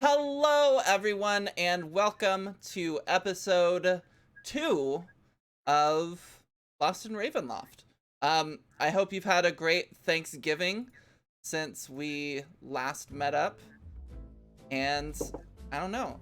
Hello, everyone, and welcome to episode 2 of Lost in Ravenloft. I hope you've had a great Thanksgiving since we last met up, and I don't know,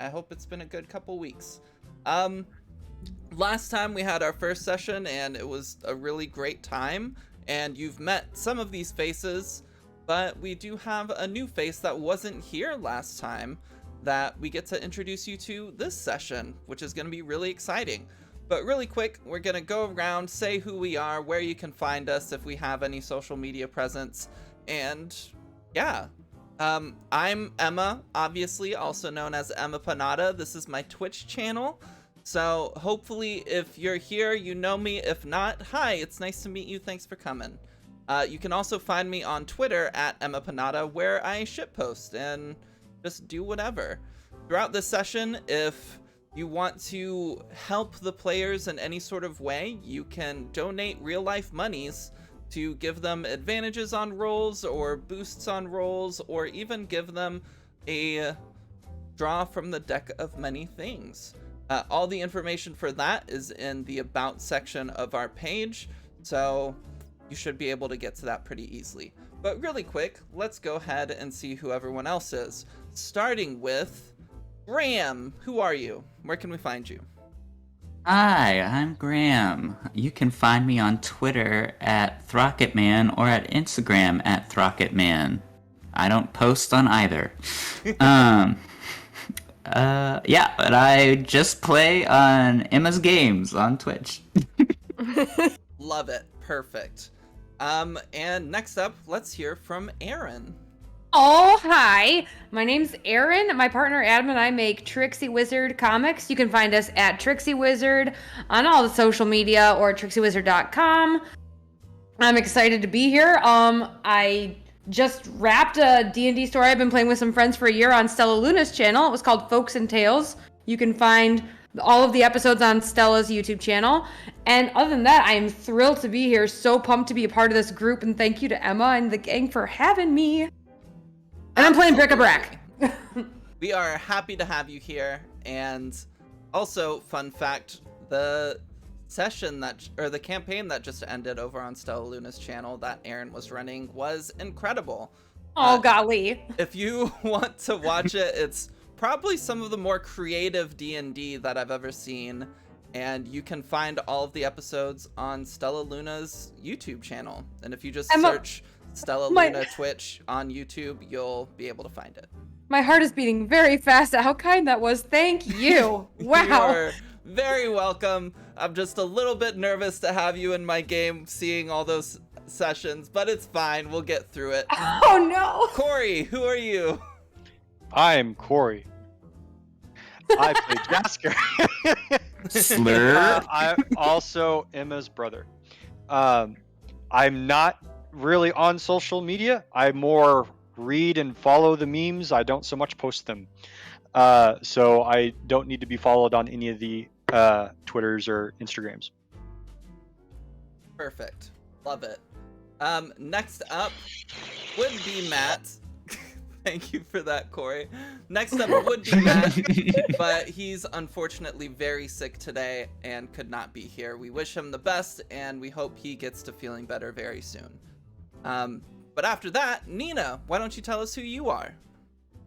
I hope it's been a good couple weeks. Last time we had our first session, and it was a really great time, and you've met some of these faces, but we do have a new face that wasn't here last time that we get to introduce you to this session, which is going to be really exciting. But really quick, we're going to go around, say who we are, where you can find us if we have any social media presence, and yeah. I'm Emma, obviously, also known as Emma Panada. This is my Twitch channel. So hopefully if you're here, you know me. If not, hi, it's nice to meet you. Thanks for coming. You can also find me on Twitter at Emma Panada, where I shitpost and just do whatever. Throughout this session, if you want to help the players in any sort of way, you can donate real life monies to give them advantages on rolls or boosts on rolls, or even give them a draw from the deck of many things. All the information for that is in the About section of our page, so you should be able to get to that pretty easily. But really quick, let's go ahead and see who everyone else is. Starting with Graham. Who are you? Where can we find you? Hi, I'm Graham. You can find me on Twitter at Throcketman or at Instagram at Throcketman. I don't post on either. Yeah, but I just play on Emma's Games on Twitch. Love it. Perfect. And next up, let's hear from Aaron. Oh, hi. My name's Erin. My partner Adam and I make Trixie Wizard comics. You can find us at Trixie Wizard on all the social media or trixiewizard.com. I'm excited to be here. I just wrapped a D&D story I've been playing with some friends for a year on Stella Luna's channel. It was called Folks and Tales. You can find all of the episodes on Stella's YouTube channel. And other than that, I am thrilled to be here. So pumped to be a part of this group. And thank you to Emma and the gang for having me. And I'm playing bric-a-brac. We are happy to have you here. And also, fun fact, the the campaign that just ended over on Stella Luna's channel that Aaron was running was incredible. Oh, golly. If you want to watch it, it's probably some of the more creative D&D that I've ever seen. And you can find all of the episodes on Stella Luna's YouTube channel. And if you just search Stella Luna Twitch on YouTube, you'll be able to find it. My heart is beating very fast at how kind that was. Thank you. Wow. You are very welcome. I'm just a little bit nervous to have you in my game, seeing all those sessions, but it's fine. We'll get through it. Oh, no. Corey, who are you? I'm Corey. I play Jasker. Slur. I'm also Emma's brother. I'm not really on social media. I more read and follow the memes. I don't so much post them. So I don't need to be followed on any of the Twitters or Instagrams. Perfect. Love it. Next up would be Matt. Thank you for that, Corey. Next up would be Matt, but he's unfortunately very sick today and could not be here. We wish him the best, and we hope he gets to feeling better very soon. But after that, Nina, why don't you tell us who you are?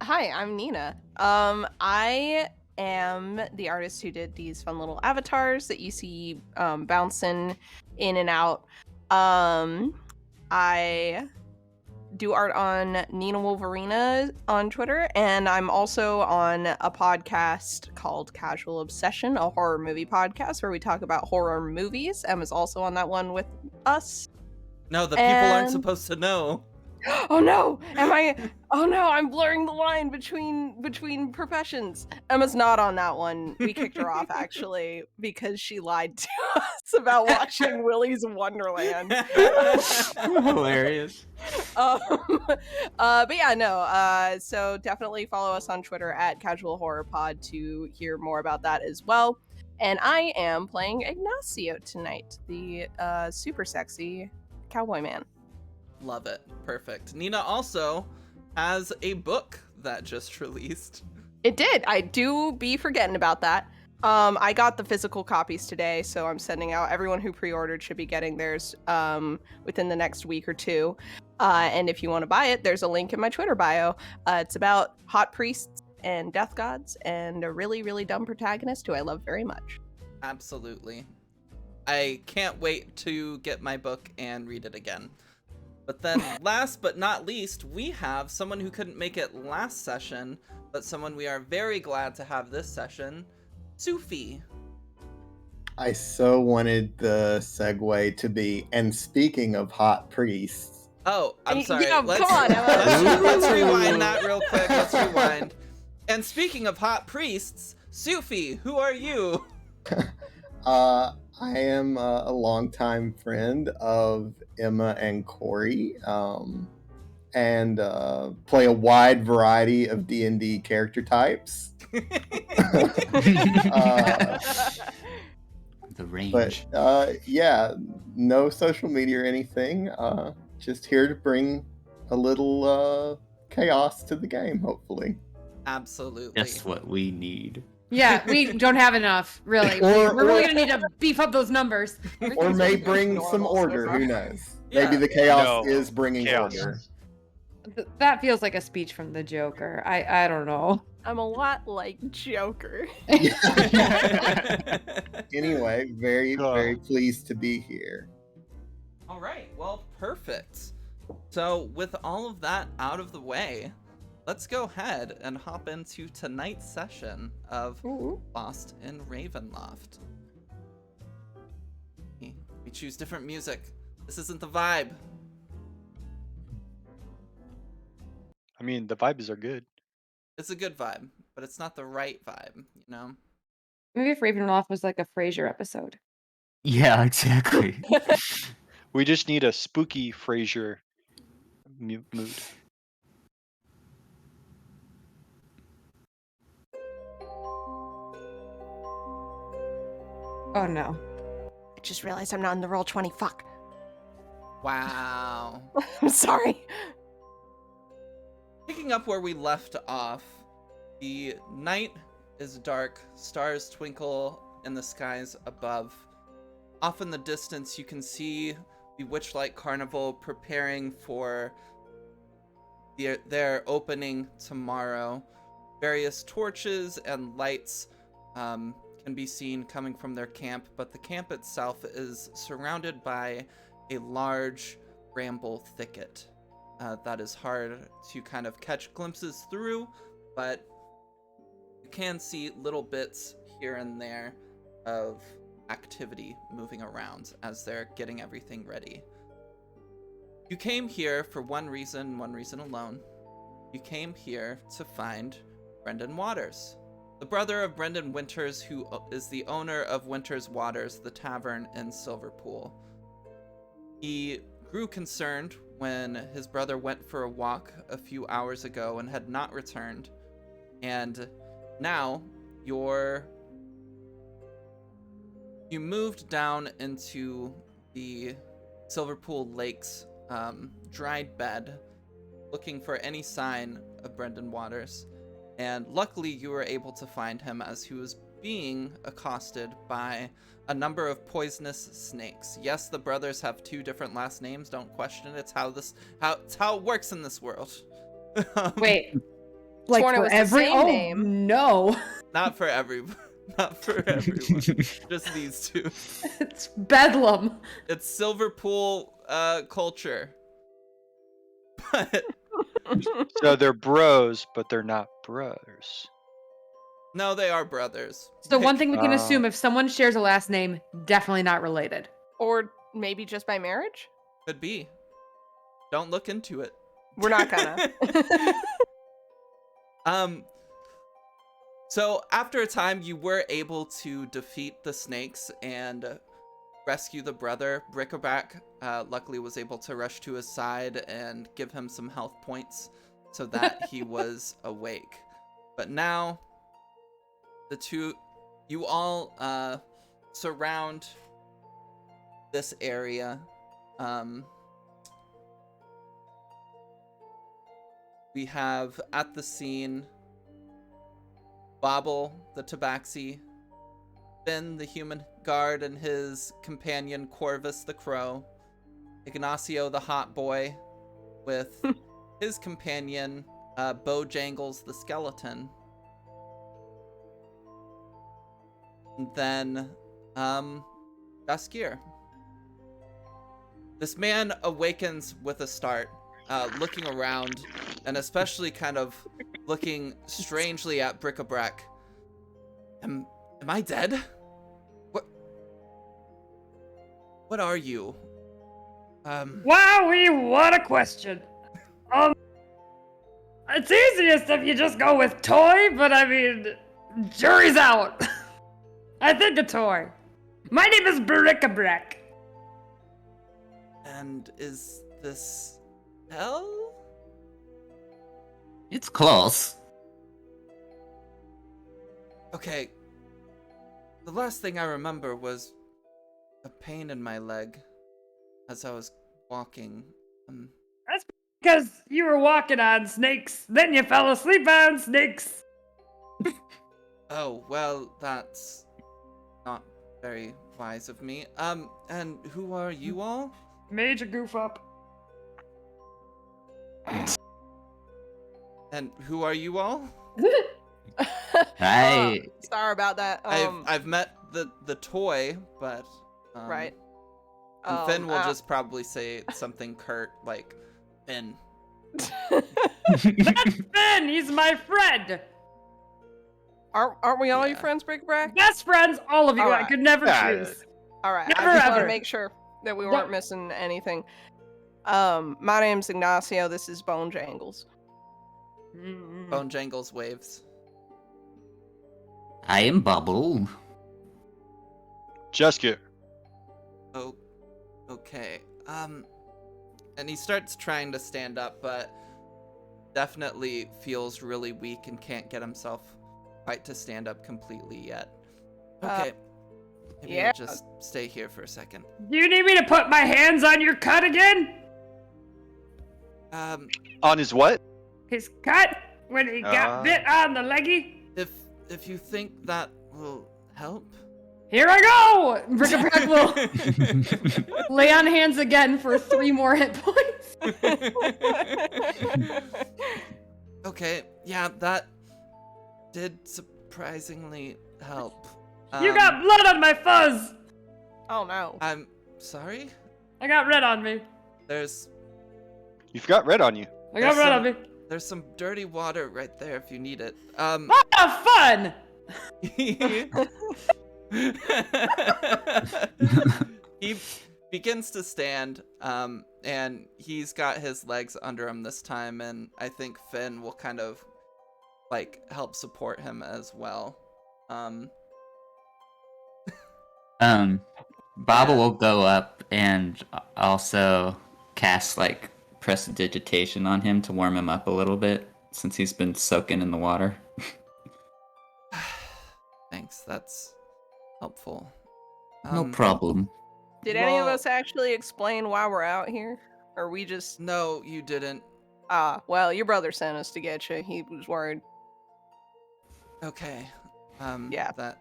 Hi, I'm Nina. I am the artist who did these fun little avatars that you see bouncing in and out. I do art on Nina Wolverina on Twitter, and I'm also on a podcast called Casual Obsession, a horror movie podcast where we talk about horror movies. Emma's also on that one with us. No, the people aren't supposed to know. Oh no! Oh no! I'm blurring the line between professions. Emma's not on that one. We kicked her off actually because she lied to us about watching Willy's Wonderland. Hilarious. But yeah, no. So definitely follow us on Twitter at Casual Horror Pod to hear more about that as well. And I am playing Ignacio tonight, the super sexy cowboy man. Love it. Perfect. Nina also has a book that just released. It did. I do be forgetting about that. I got the physical copies today, so I'm sending out. Everyone who pre-ordered should be getting theirs within the next week or two. And if you want to buy it, there's a link in my Twitter bio. It's about hot priests and death gods and a really, really dumb protagonist who I love very much. Absolutely. I can't wait to get my book and read it again. But then last but not least, we have someone who couldn't make it last session, but someone we are very glad to have this session, Sufi. I so wanted the segue to be, and speaking of hot priests. Oh, I'm sorry. Yeah, let's, come on, Emma. let's rewind that real quick. Let's rewind. And speaking of hot priests, Sufi, who are you? I am a longtime friend of Emma and Corey, and play a wide variety of D&D character types. The range. But yeah, no social media or anything. Just here to bring a little chaos to the game, hopefully. Absolutely. Just what we need. Yeah, we don't have enough, really. Or- We're really gonna need to beef up those numbers. Or may bring some normal so order, far. who knows? Yeah. Maybe the chaos No. is bringing Chaos. order. That feels like a speech from the Joker. I don't know. I'm a lot like Joker. Anyway, very, very pleased to be here. All right, well, perfect. So with all of that out of the way, let's go ahead and hop into tonight's session of Lost in Ravenloft. We choose different music. This isn't the vibe. I mean, the vibes are good. It's a good vibe, but it's not the right vibe, you know? Maybe if Ravenloft was like a Frasier episode. Yeah, exactly. We just need a spooky Frasier mood. Oh no. I just realized I'm not in the Roll20. Fuck. Wow. I'm sorry. Picking up where we left off, the night is dark, stars twinkle in the skies above. Off in the distance, you can see the Witchlight Carnival preparing for their opening tomorrow. Various torches and lights can be seen coming from their camp, but the camp itself is surrounded by a large bramble thicket. That is hard to kind of catch glimpses through, but you can see little bits here and there of activity moving around as they're getting everything ready. You came here for one reason alone. You came here to find Brendan Waters, the brother of Brendan Winters, who is the owner of Winters Waters, the tavern in Silverpool. He grew concerned when his brother went for a walk a few hours ago and had not returned. And now you moved down into the Silverpool Lake's dried bed, looking for any sign of Brendan Waters. And luckily you were able to find him as he was being accosted by a number of poisonous snakes. Yes, the brothers have two different last names. Don't question it. It's how it works in this world. Wait. Like Sworn it for was the every same name. No. Not for everyone. Just these two. It's Bedlam. It's Silverpool culture. But So they're bros, but they're not brothers. no, they are brothers. So one thing we can assume, if someone shares a last name, definitely not related. Or maybe just by marriage? Could be. Don't look into it. We're not gonna. So after a time, you were able to defeat the snakes and rescue the brother. Brickleback luckily was able to rush to his side and give him some health points so that he was awake. But now, you all surround this area. we have at the scene Bobble the Tabaxi, Finn the human guard and his companion Corvus the crow, Ignacio the hot boy with his companion Bojangles the skeleton, and then Jaskier. This man awakens with a start, looking around, and especially kind of looking strangely at Bric-a-Brac. Am I dead? What are you? Wowee, what a question. It's easiest if you just go with toy, but I mean, jury's out. I think a toy. My name is Bric-a-Brac. And is this hell? It's close. Okay. The last thing I remember was a pain in my leg as I was walking. That's because you were walking on snakes, then you fell asleep on snakes. Oh, well, that's not very wise of me. And who are you all? Major goof up. And who are you all? Hi. Sorry about that. I've met the toy, but Right. And Finn will just probably say something curt like Finn. That's Finn. He's my friend. Aren't we all your Yeah. friends, Bric-a-Brac? Best friends, all of you. All I right. could never choose. All right. Never I just want ever. to make sure that we Yep. weren't missing anything. My name's Ignacio. This is Bone Jangles. Bone Jangles waves. I am Bubble. Jaskier. Oh, okay. And he starts trying to stand up, but definitely feels really weak and can't get himself quite to stand up completely yet. Okay. Maybe yeah. we'll just stay here for a second. Do you need me to put my hands on your cut again? On his what? His cut when he got bit on the leggy. If you think that will help. Here I go! Bric-a-Brac will lay on hands again for 3 more hit points. Okay, yeah, that did surprisingly help. You got blood on my fuzz! Oh no. I'm sorry? I got red on me. There's You've got red on you. I got red on me. There's some dirty water right there if you need it. Ah, fun! He begins to stand, and he's got his legs under him this time, and I think Finn will kind of like help support him as well. Bobble will go up and also cast like prestidigitation on him to warm him up a little bit since he's been soaking in the water. Thanks, that's helpful. No problem. Did any of well- us actually explain why we're out here? Or we just... No, you didn't. Well, your brother sent us to get you. He was worried. Okay. Yeah. That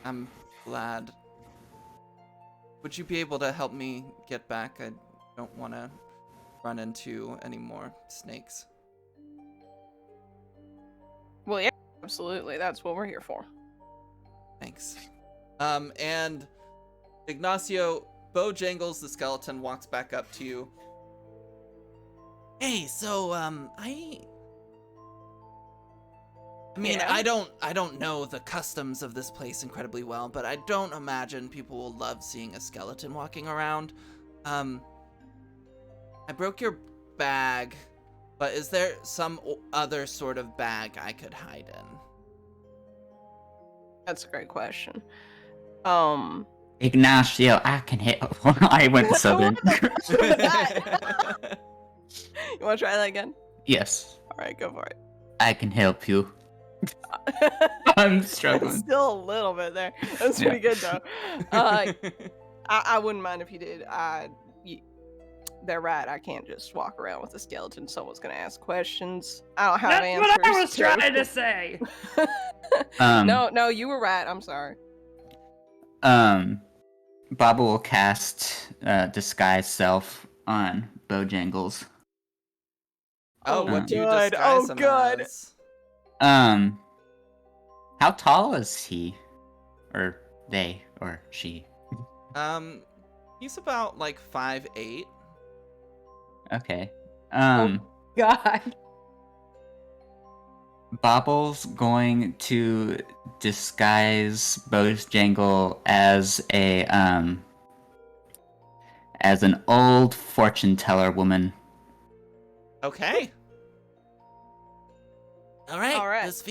I'm glad. Would you be able to help me get back? I don't want to run into any more snakes. Well, yeah, absolutely. That's what we're here for. Thanks. And Ignacio, Bojangles the skeleton walks back up to you. Hey, so I mean, Yeah? I don't know the customs of this place incredibly well, but I don't imagine people will love seeing a skeleton walking around. I broke your bag, but is there some other sort of bag I could hide in? That's a great question. Ignacio, I can help. I went southern. You want to try that again? Yes, All right, go for it. I can help you. I'm struggling. Still a little bit there. That's pretty good though. I wouldn't mind if you did. they're right. I can't just walk around with a skeleton. Someone's gonna ask questions. I don't have That's answers. what I was trying to say. No, you were right. I'm sorry. Bob will cast disguise self on Bojangles. Oh, Oh, what do you good. disguise Oh, him good. as? How tall is he? Or they, or she? He's about like 5'8". Okay. God. Bobble's going to disguise Bojangle as an old fortune teller woman. Okay. All right. This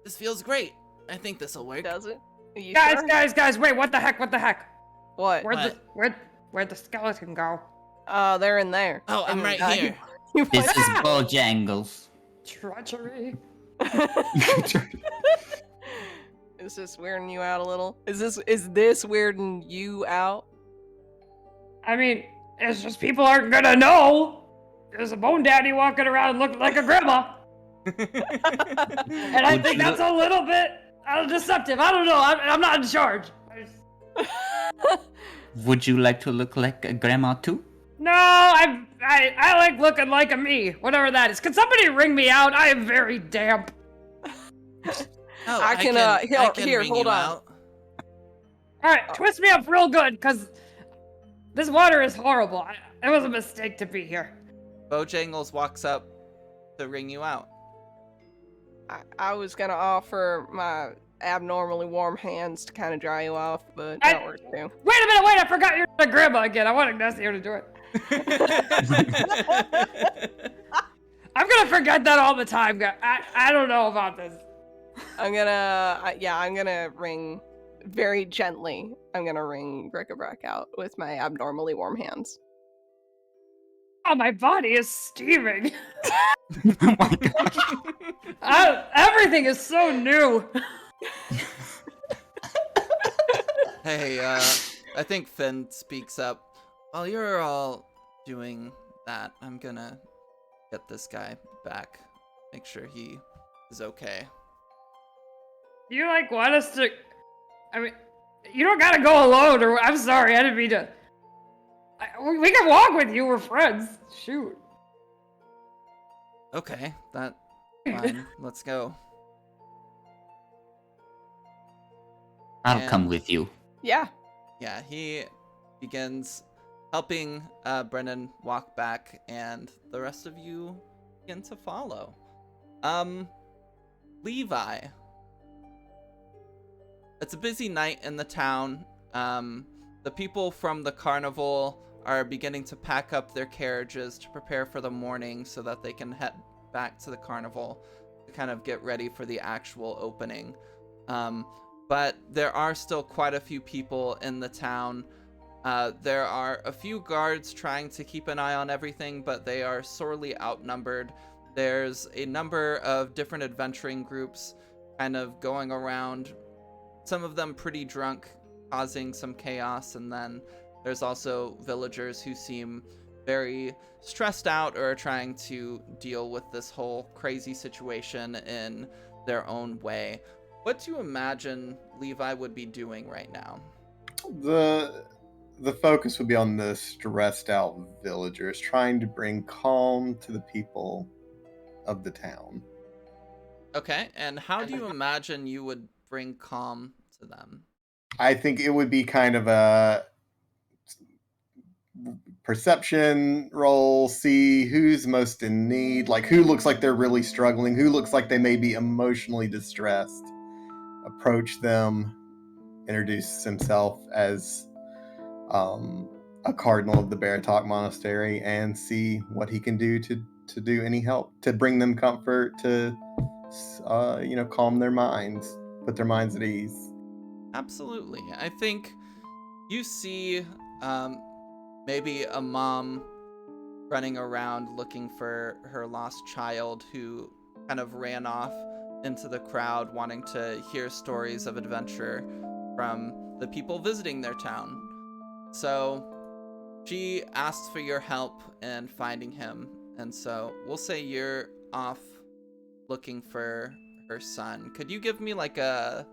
This feels great. I think this will work. does it. Are you Guys, sure? guys, wait, what the heck? What? Where'd the skeleton go? They're in there. Oh, I'm And, right he- here. he This went- is Bojangles. Treachery. Is this weirding you out a little? Is this weirding you out? I mean, it's just people aren't gonna know. There's a bone daddy walking around looking like a grandma. And I Would think you- that's a little bit deceptive. I don't know. I'm not in charge. Would you like to look like a grandma too? No, I like looking like a me, whatever that is. Can somebody ring me out? I am very damp. Oh, I can, here, ring hold you on. out. All right, twist me up real good, cause this water is horrible. It was a mistake to be here. Bojangles walks up to ring you out. I was gonna offer my abnormally warm hands to kind of dry you off, but that works too. Wait a minute, I forgot you're a grandma again. I wanted Nessie to do it. I'm gonna forget that all the time, guys. I don't know about this. I'm gonna ring very gently. I'm gonna ring bric-a-brac out with my abnormally warm hands. Oh, my body is steaming. Oh my god. Everything is so new. Hey, I think Finn speaks up. While you're all doing that, I'm gonna get this guy back. Make sure he is okay. You want us to? I mean, you don't gotta go alone. Or I'm sorry, I didn't mean to. We can walk with you. We're friends. Shoot. Okay, that's fine. Let's go. I'll And- come with you. Yeah. Yeah, he begins helping Brennan walk back, and the rest of you begin to follow. Levi. It's a busy night in the town. The people from the carnival are beginning to pack up their carriages to prepare for the morning so that they can head back to the carnival to kind of get ready for the actual opening. But there are still quite a few people in the town. There are a few guards trying to keep an eye on everything, but they are sorely outnumbered. There's a number of different adventuring groups kind of going around, some of them pretty drunk, causing some chaos, and then there's also villagers who seem very stressed out or are trying to deal with this whole crazy situation in their own way. What do you imagine Levi would be doing right now? The focus would be on the stressed out villagers, trying to bring calm to the people of the town. Okay, and how do you imagine you would bring calm to them? I think it would be kind of a perception roll, see who's most in need, like who looks like they're really struggling, who looks like they may be emotionally distressed. Approach them, introduce himself as a cardinal of the Baratok Monastery, and see what he can do to do any help, to bring them comfort, to calm their minds, put their minds at ease. Absolutely. I think you see maybe a mom running around looking for her lost child who kind of ran off into the crowd wanting to hear stories of adventure from the people visiting their town. So she asked for your help in finding him, and so we'll say you're off looking for her son. Could you give me like a...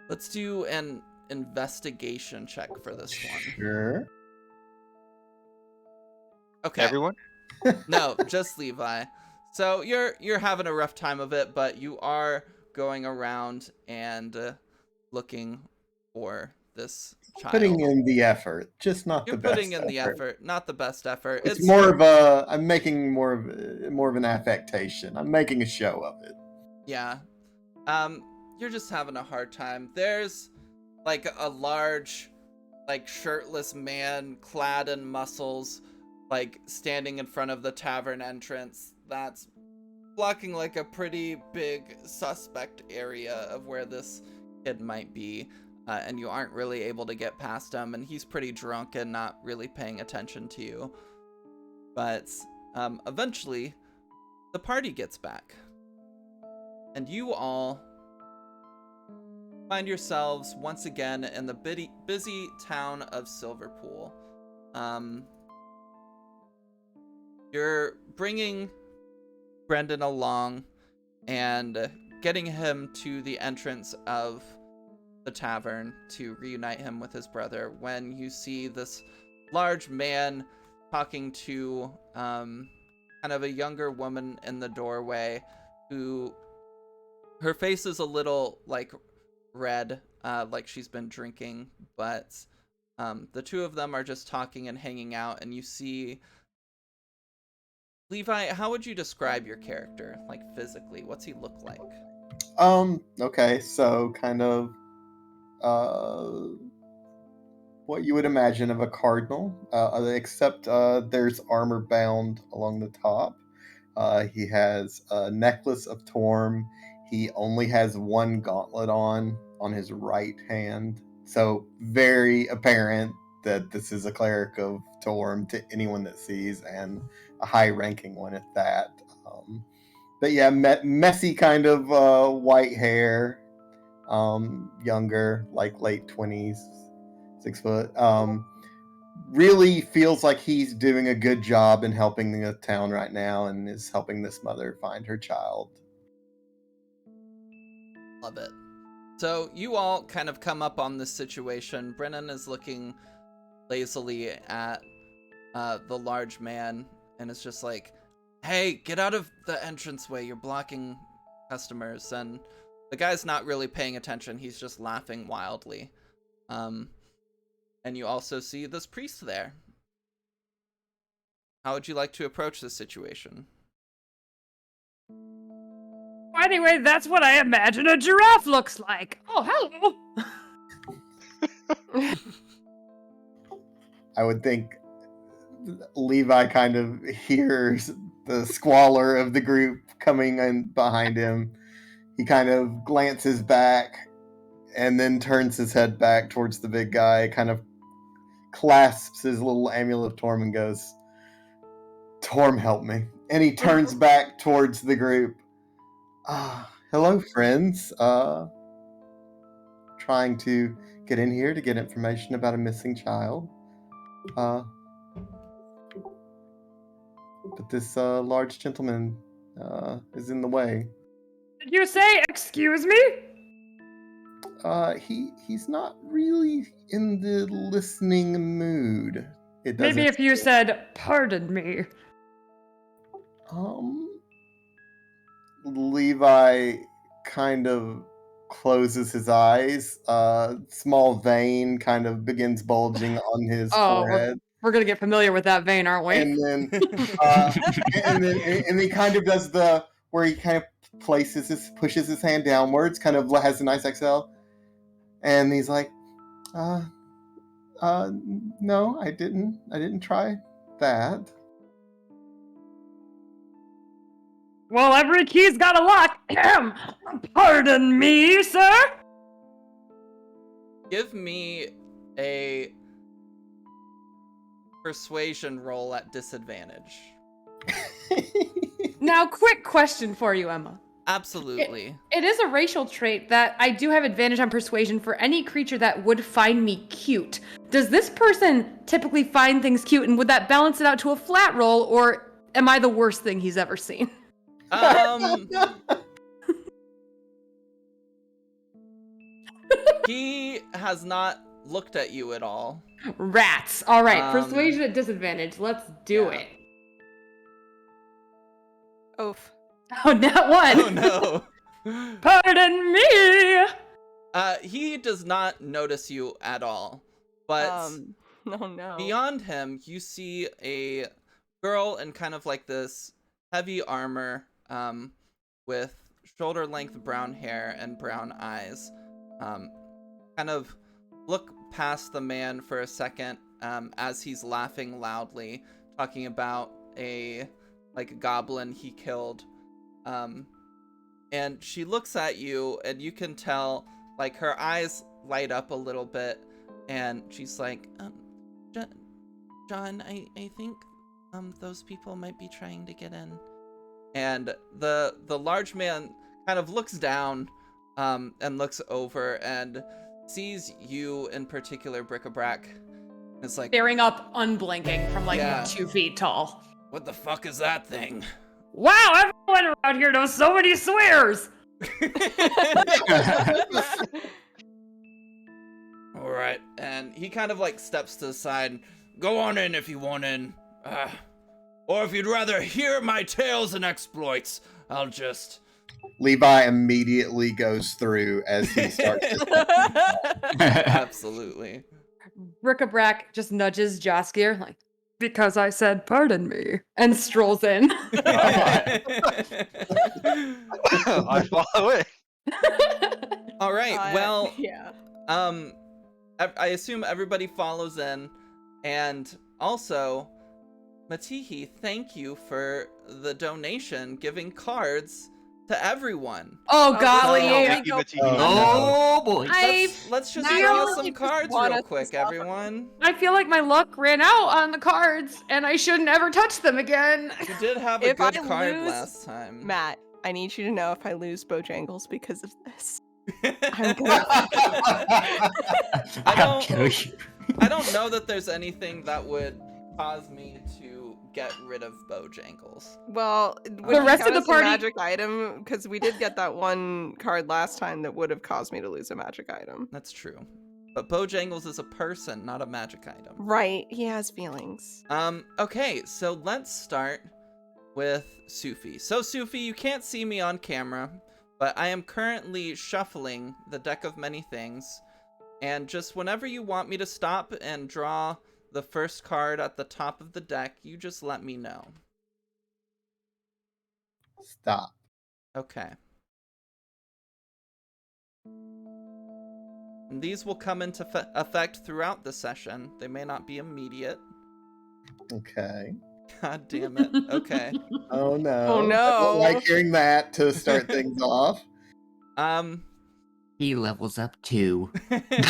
Let's do an investigation check for this one. Sure. Okay. Everyone? No, just Levi. So you're having a rough time of it, but you are going around and looking for this child. Putting in the effort, just not You're the best putting in the effort, not the best effort. It's more of a. I'm making more of an affectation. I'm making a show of it. Yeah. You're just having a hard time. There's like a large, like shirtless man clad in muscles, like standing in front of the tavern entrance. That's blocking like a pretty big suspect area of where this kid might be. And you aren't really able to get past him, and he's pretty drunk and not really paying attention to you. But eventually, the party gets back. And you all find yourselves once again in the busy town of Silverpool. You're bringing Brendan along and getting him to the entrance of the tavern to reunite him with his brother when you see this large man talking to kind of a younger woman in the doorway who her face is a little like red, like she's been drinking, but the two of them are just talking and hanging out, and you see Levi. How would you describe your character, like physically? What's he look like? Okay, so kind of what you would imagine of a cardinal, except there's armor bound along the top. He has a necklace of Torm. He only has one gauntlet on his right hand, so very apparent that this is a cleric of Torm to anyone that sees, and a high-ranking one at that. But yeah, messy kind of white hair, younger, like late 20s, 6 foot. Really feels like he's doing a good job in helping the town right now, and is helping this mother find her child. Love it. So you all kind of come up on this situation. Brennan is looking lazily at the large man, and it's just like, hey, get out of the entranceway, you're blocking customers. And the guy's not really paying attention, he's just laughing wildly. And you also see this priest there. How would you like to approach this situation? Anyway, that's what I imagine a giraffe looks like. Oh, hello. I would think Levi kind of hears the squalor of the group coming in behind him. He kind of glances back and then turns his head back towards the big guy, kind of clasps his little amulet of Torm and goes, Torm, help me. And he turns back towards the group. Hello, friends. Trying to get in here to get information about a missing child. But this large gentleman is in the way. Did you say excuse me? He's not really in the listening mood. It doesn't. Maybe if you said pardon me. Levi kind of closes his eyes. Small vein kind of begins bulging on his forehead. We're gonna get familiar with that vein, aren't we? And then, and he kind of does the where he kind of pushes his hand downwards, kind of has a nice exhale, and he's like, no, I didn't try that. Well, every key's got a lock. Pardon me, sir? Give me a persuasion roll at disadvantage. Now, quick question for you, Emma. Absolutely. It is a racial trait that I do have advantage on persuasion for any creature that would find me cute. Does this person typically find things cute, and would that balance it out to a flat roll, or am I the worst thing he's ever seen? He has not looked at you at all. Rats. All right, Um, persuasion at disadvantage. Let's do yeah. it. Oof. Oh, not one. Oh no. Pardon me. He does not notice you at all. But No. beyond him, you see a girl in kind of like this heavy armor, with shoulder-length brown hair and brown eyes. Kind of look past the man for a second, as he's laughing loudly, talking about a goblin he killed. And she looks at you, and you can tell, like, her eyes light up a little bit, and she's like, John, I think those people might be trying to get in. And the large man kind of looks down, and looks over and sees you in particular, Bric-a-Brac. It's like, Staring up, unblinking, from like Yeah. 2 feet tall. what the fuck is that thing? Wow, everyone around here knows so many swears. All right, and he kind of like steps to the side. Go on in if you want in, or if you'd rather hear my tales and exploits, I'll just. Levi immediately goes through as he starts. Absolutely. Bric-a-Brac just nudges Jaskier, like, because I said pardon me, and strolls in. I follow it. All right. Well, yeah. I assume everybody follows in, and also, Matihi, thank you for the donation, giving cards to everyone. Oh, golly. Thank you, Matiki. Oh boy. Let's just I reveal really some just cards want real us to quick, suffer. everyone. I feel like my luck ran out on the cards, and I should never touch them again. You did have a If I good card lose, last time. Matt, I need you to know if I lose Bojangles because of this, I'm gonna. I'll kill you. I don't know that there's anything that would cause me to get rid of Bojangles. Well, The rest of the party- magic item, because we did get that one card last time that would have caused me to lose a magic item. That's true. But Bojangles is a person, not a magic item. Right, he has feelings. Okay, so let's start with Sufi. So Sufi, you can't see me on camera, but I am currently shuffling the deck of many things, and just whenever you want me to stop and draw the first card at the top of the deck, you just let me know. Stop. Okay. And these will come into effect throughout the session. They may not be immediate. Okay. God damn it. Okay. Oh no. Oh, no. I don't like hearing that to start things off. He levels up too.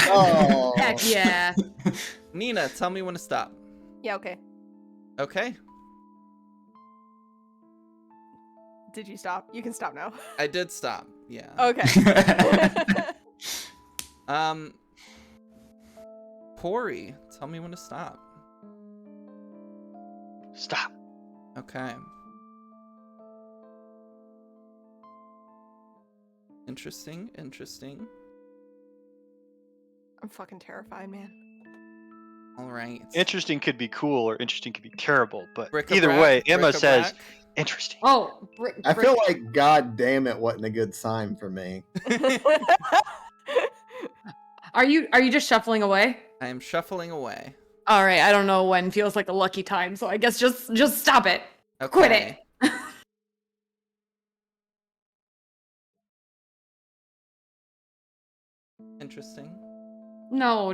Oh. Heck yeah. Nina, tell me when to stop. Yeah, okay. Okay. Did you stop? You can stop now. I did stop. Yeah. Okay. Pori, tell me when to stop. Stop. Okay. Interesting. I'm fucking terrified, man. All right. Interesting could be cool or interesting could be terrible, but Bric-a-brac, either way, Emma bric-a-brac. says interesting. Oh, I feel like God damn it wasn't a good sign for me. Are you just shuffling away? I am shuffling away. All right, I don't know when feels like a lucky time, so I guess just stop it. Okay. Quit it. Interesting. No.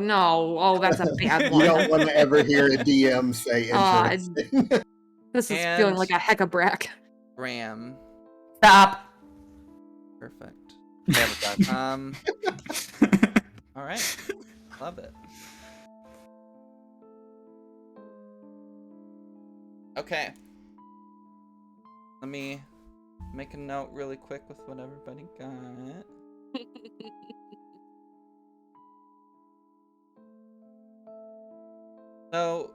Oh, that's a bad You one. don't want to ever hear a DM say Ah, interesting. This is And- feeling like a heck-a-brack. Ram. Stop. Perfect. Hammer time. All right. Love it. Okay. Let me Make a note really quick with what everybody got. So,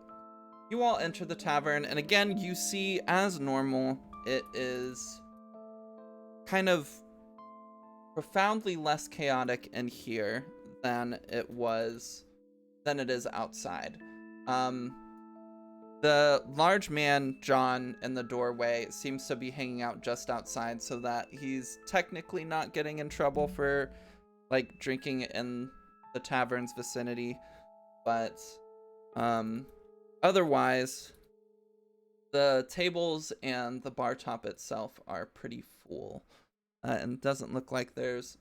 you all enter the tavern, and again, you see, as normal, it is kind of profoundly less chaotic in here than it is outside. The large man, John, in the doorway seems to be hanging out just outside so that he's technically not getting in trouble for, like, drinking in the tavern's vicinity. But, otherwise, the tables and the bar top itself are pretty full. And doesn't look like there's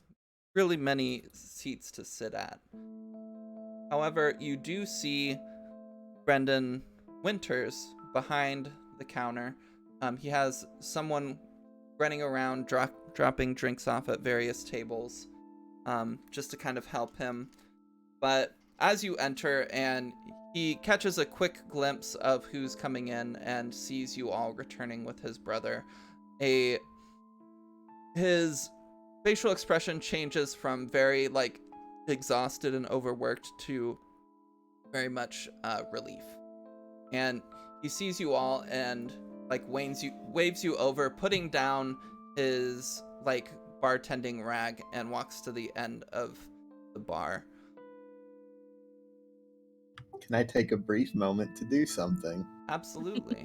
really many seats to sit at. However, you do see Brendan Winters behind the counter. He has someone running around dropping drinks off at various tables, just to kind of help him. But as you enter, and he catches a quick glimpse of who's coming in and sees you all returning with his brother, his facial expression changes from very, like, exhausted and overworked to very much relief. And he sees you all and, like, waves you over, putting down his, like, bartending rag, and walks to the end of the bar. Can I take a brief moment to do something? Absolutely.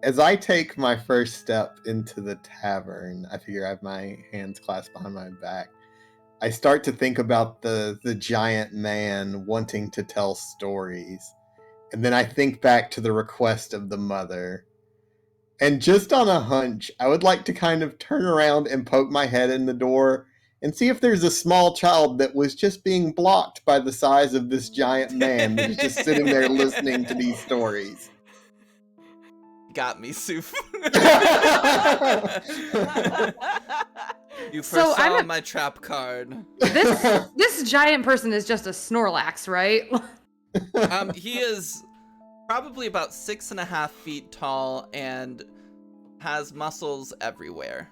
As I take my first step into the tavern, I figure I have my hands clasped behind my back. I start to think about the giant man wanting to tell stories. And then I think back to the request of the mother. And just on a hunch, I would like to kind of turn around and poke my head in the door and see if there's a small child that was just being blocked by the size of this giant man that is just sitting there listening to these stories. Got me, Soof. You So foresaw my trap card. This giant person is just a Snorlax, right? He is probably about 6.5 feet tall and has muscles everywhere.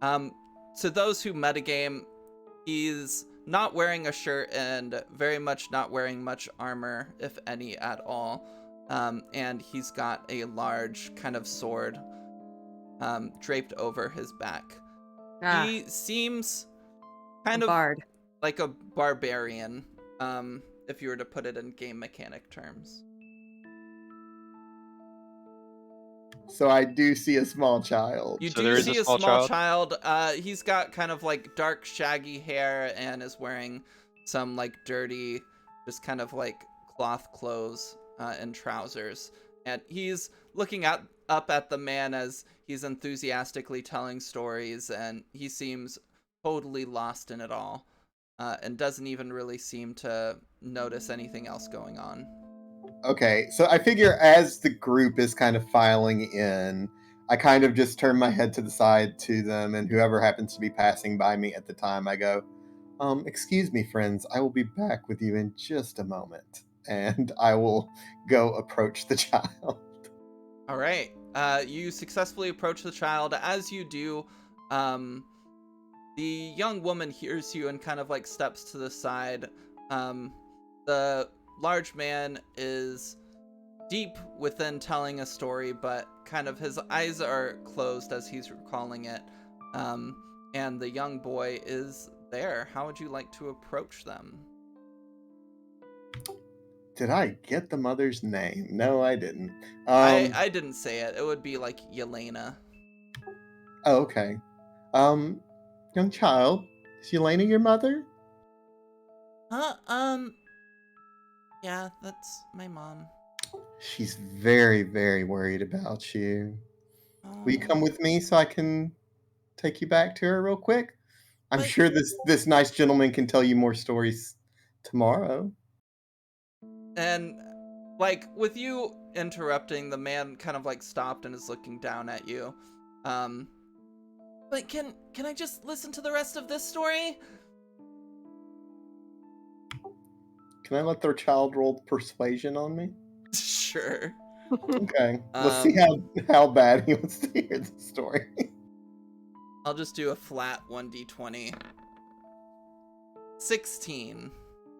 To those who metagame, he's not wearing a shirt and very much not wearing much armor, if any at all. And he's got a large kind of sword draped over his back. He seems kind of bard. like a barbarian, if you were to put it in game mechanic terms. So I do see a small child. You So do there is see a a small small child. He's got kind of like dark, shaggy hair and is wearing some like dirty, just kind of like cloth clothes and trousers. And he's looking up at the man as he's enthusiastically telling stories, and he seems totally lost in it all, and doesn't even really seem to notice anything else going on. Okay, so I figure as the group is kind of filing in, I kind of just turn my head to the side to them, and whoever happens to be passing by me at the time, I go, excuse me, friends, I will be back with you in just a moment. And I will go approach the child. All right. You successfully approach the child. As you do, the young woman hears you and kind of like steps to the side. The large man is deep within telling a story, but kind of his eyes are closed as he's recalling it. And the young boy is there. How would you like to approach them? Did I get the mother's name? No, I didn't. I didn't say it. It would be like Yelena. Oh, okay. Young child, is Yelena your mother? Yeah, that's my mom. She's very, very worried about you. Will you Oh. come with me so I can take you back to her real quick? I'm But- sure this nice gentleman can tell you more stories tomorrow. And like with you interrupting, the man kind of like stopped and is looking down at you. But can I just listen to the rest of this story? Can I let their child roll persuasion on me? Sure. Okay. Let's see how bad he wants to hear the story. I'll just do a flat 1d20. 16.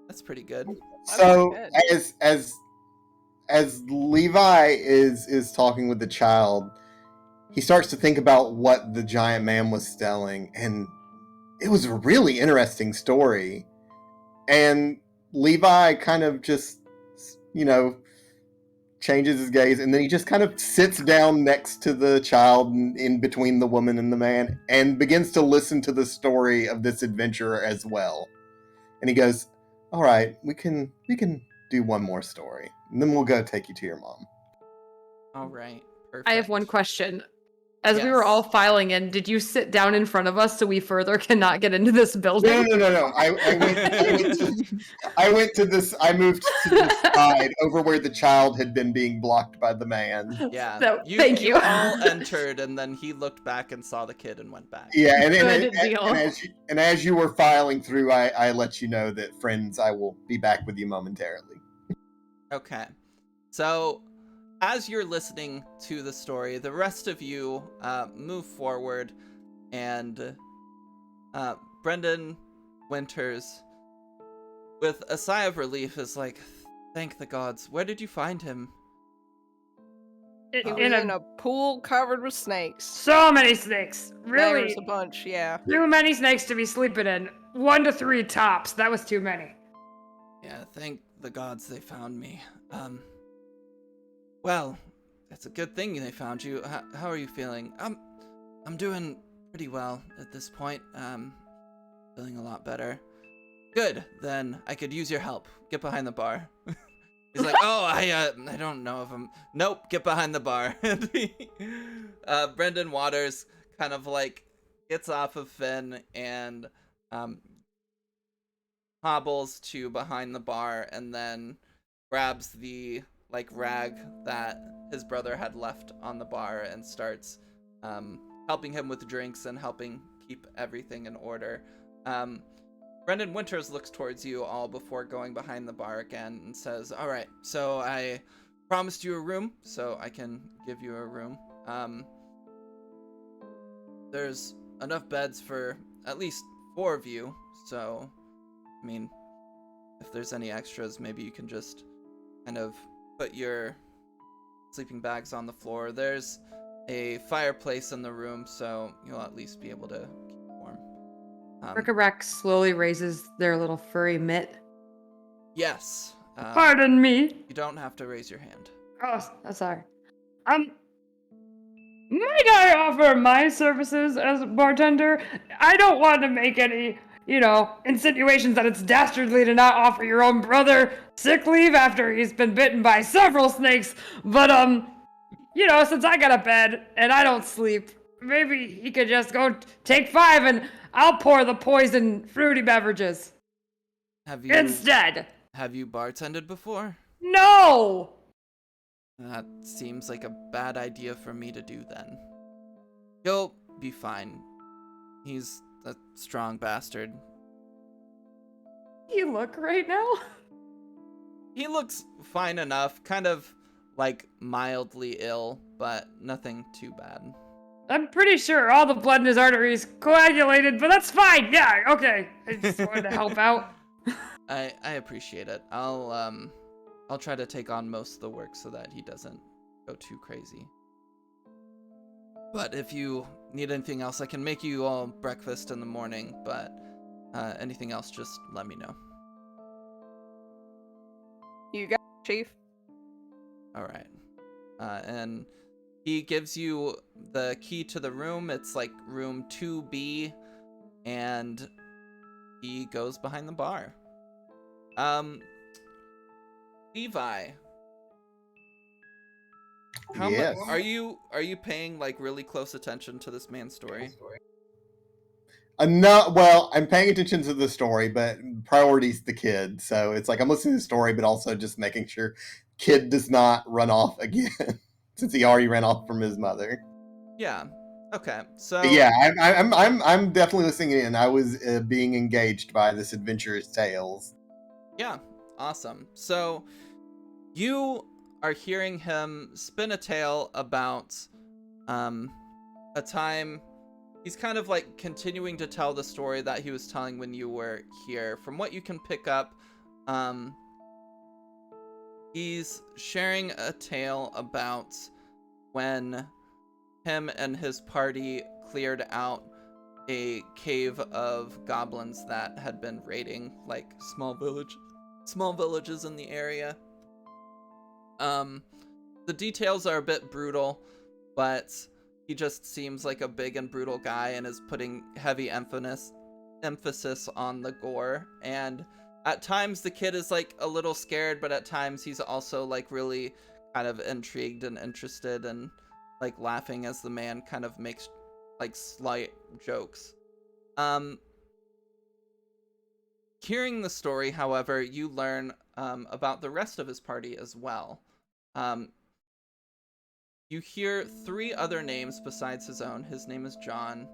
That's pretty good. So good. as Levi is talking with the child, he starts to think about what the giant man was telling, and it was a really interesting story. And Levi kind of just, changes his gaze, and then he just kind of sits down next to the child in between the woman and the man and begins to listen to the story of this adventurer as well. And he goes, "All right, we can do one more story, and then we'll go take you to your mom." All right. Perfect. I have one question. As we were all Yes. filing in, did you sit down in front of us so we further cannot get into this building? No. I moved to the side over where the child had been being blocked by the man. Yeah. So, thank you. all entered, and then he looked back and saw the kid and went back. Yeah, Good deal. and as you were filing through, I let you know that, friends, I will be back with you momentarily. Okay. So, as you're listening to the story, the rest of you move forward, and Brendan Winters, with a sigh of relief, is like, "Thank the gods. Where did you find him?" He was In in a a pool covered with snakes. so many snakes. There Really, was a bunch, yeah. too many snakes to be sleeping in. 1 to 3 tops. That was too many. Yeah, thank the gods they found me. Well, it's a good thing they found you. How are you feeling? I'm doing pretty well at this point. Feeling a lot better. Good, then I could use your help. Get behind the bar. He's like, "Oh, I don't know if I'm... Nope, get behind the bar." Brendan Waters kind of like gets off of Finn and hobbles to behind the bar, and then grabs the like rag that his brother had left on the bar and starts helping him with drinks and helping keep everything in order. Brendan Winters looks towards you all before going behind the bar again and says, "All right, so I promised you a room, so I can give you a room. There's enough beds for at least 4 of you, so, I mean, if there's any extras, maybe you can just kind of put your sleeping bags on the floor. There's a fireplace in the room, so you'll at least be able to keep warm." Rick slowly raises their little furry mitt. Yes. Pardon me. You don't have to raise your hand. Oh, sorry. Might I offer my services as a bartender? I don't want to make any, insinuations that it's dastardly to not offer your own brother sick leave after he's been bitten by several snakes, but, since I got a bed and I don't sleep, maybe he could just go take 5 and I'll pour the poison fruity beverages. Instead. Have you bartended before? No! That seems like a bad idea for me to do then. You'll be fine. He's a strong bastard. You look right now? He looks fine enough, kind of like mildly ill, but nothing too bad. I'm pretty sure all the blood in his arteries coagulated, but that's fine. Yeah, okay. I just wanted to help out. I appreciate it. I'll try to take on most of the work so that he doesn't go too crazy. But if you need anything else, I can make you all breakfast in the morning, but anything else, just let me know. You got it, Chief. All right. And he gives you the key to the room. It's like room 2B, and he goes behind the bar. Levi, Yes. are you paying like really close attention to this man's story? No, well, I'm paying attention to the story, but priority's the kid. So it's like I'm listening to the story, but also just making sure kid does not run off again, since he already ran off from his mother. Yeah. Okay. So But yeah, I'm definitely listening in. I was being engaged by this adventurous tales. yeah, awesome. So you are hearing him spin a tale about a time. He's kind of like continuing to tell the story that he was telling when you were here. From what you can pick up, he's sharing a tale about when him and his party cleared out a cave of goblins that had been raiding like small villages in the area. The details are a bit brutal, but he just seems like a big and brutal guy and is putting heavy emphasis on the gore. And at times the kid is like a little scared, but at times he's also like really kind of intrigued and interested and like laughing as the man kind of makes like slight jokes. Hearing the story, however, you learn about the rest of his party as well. You hear 3 other names besides his own. His name is John.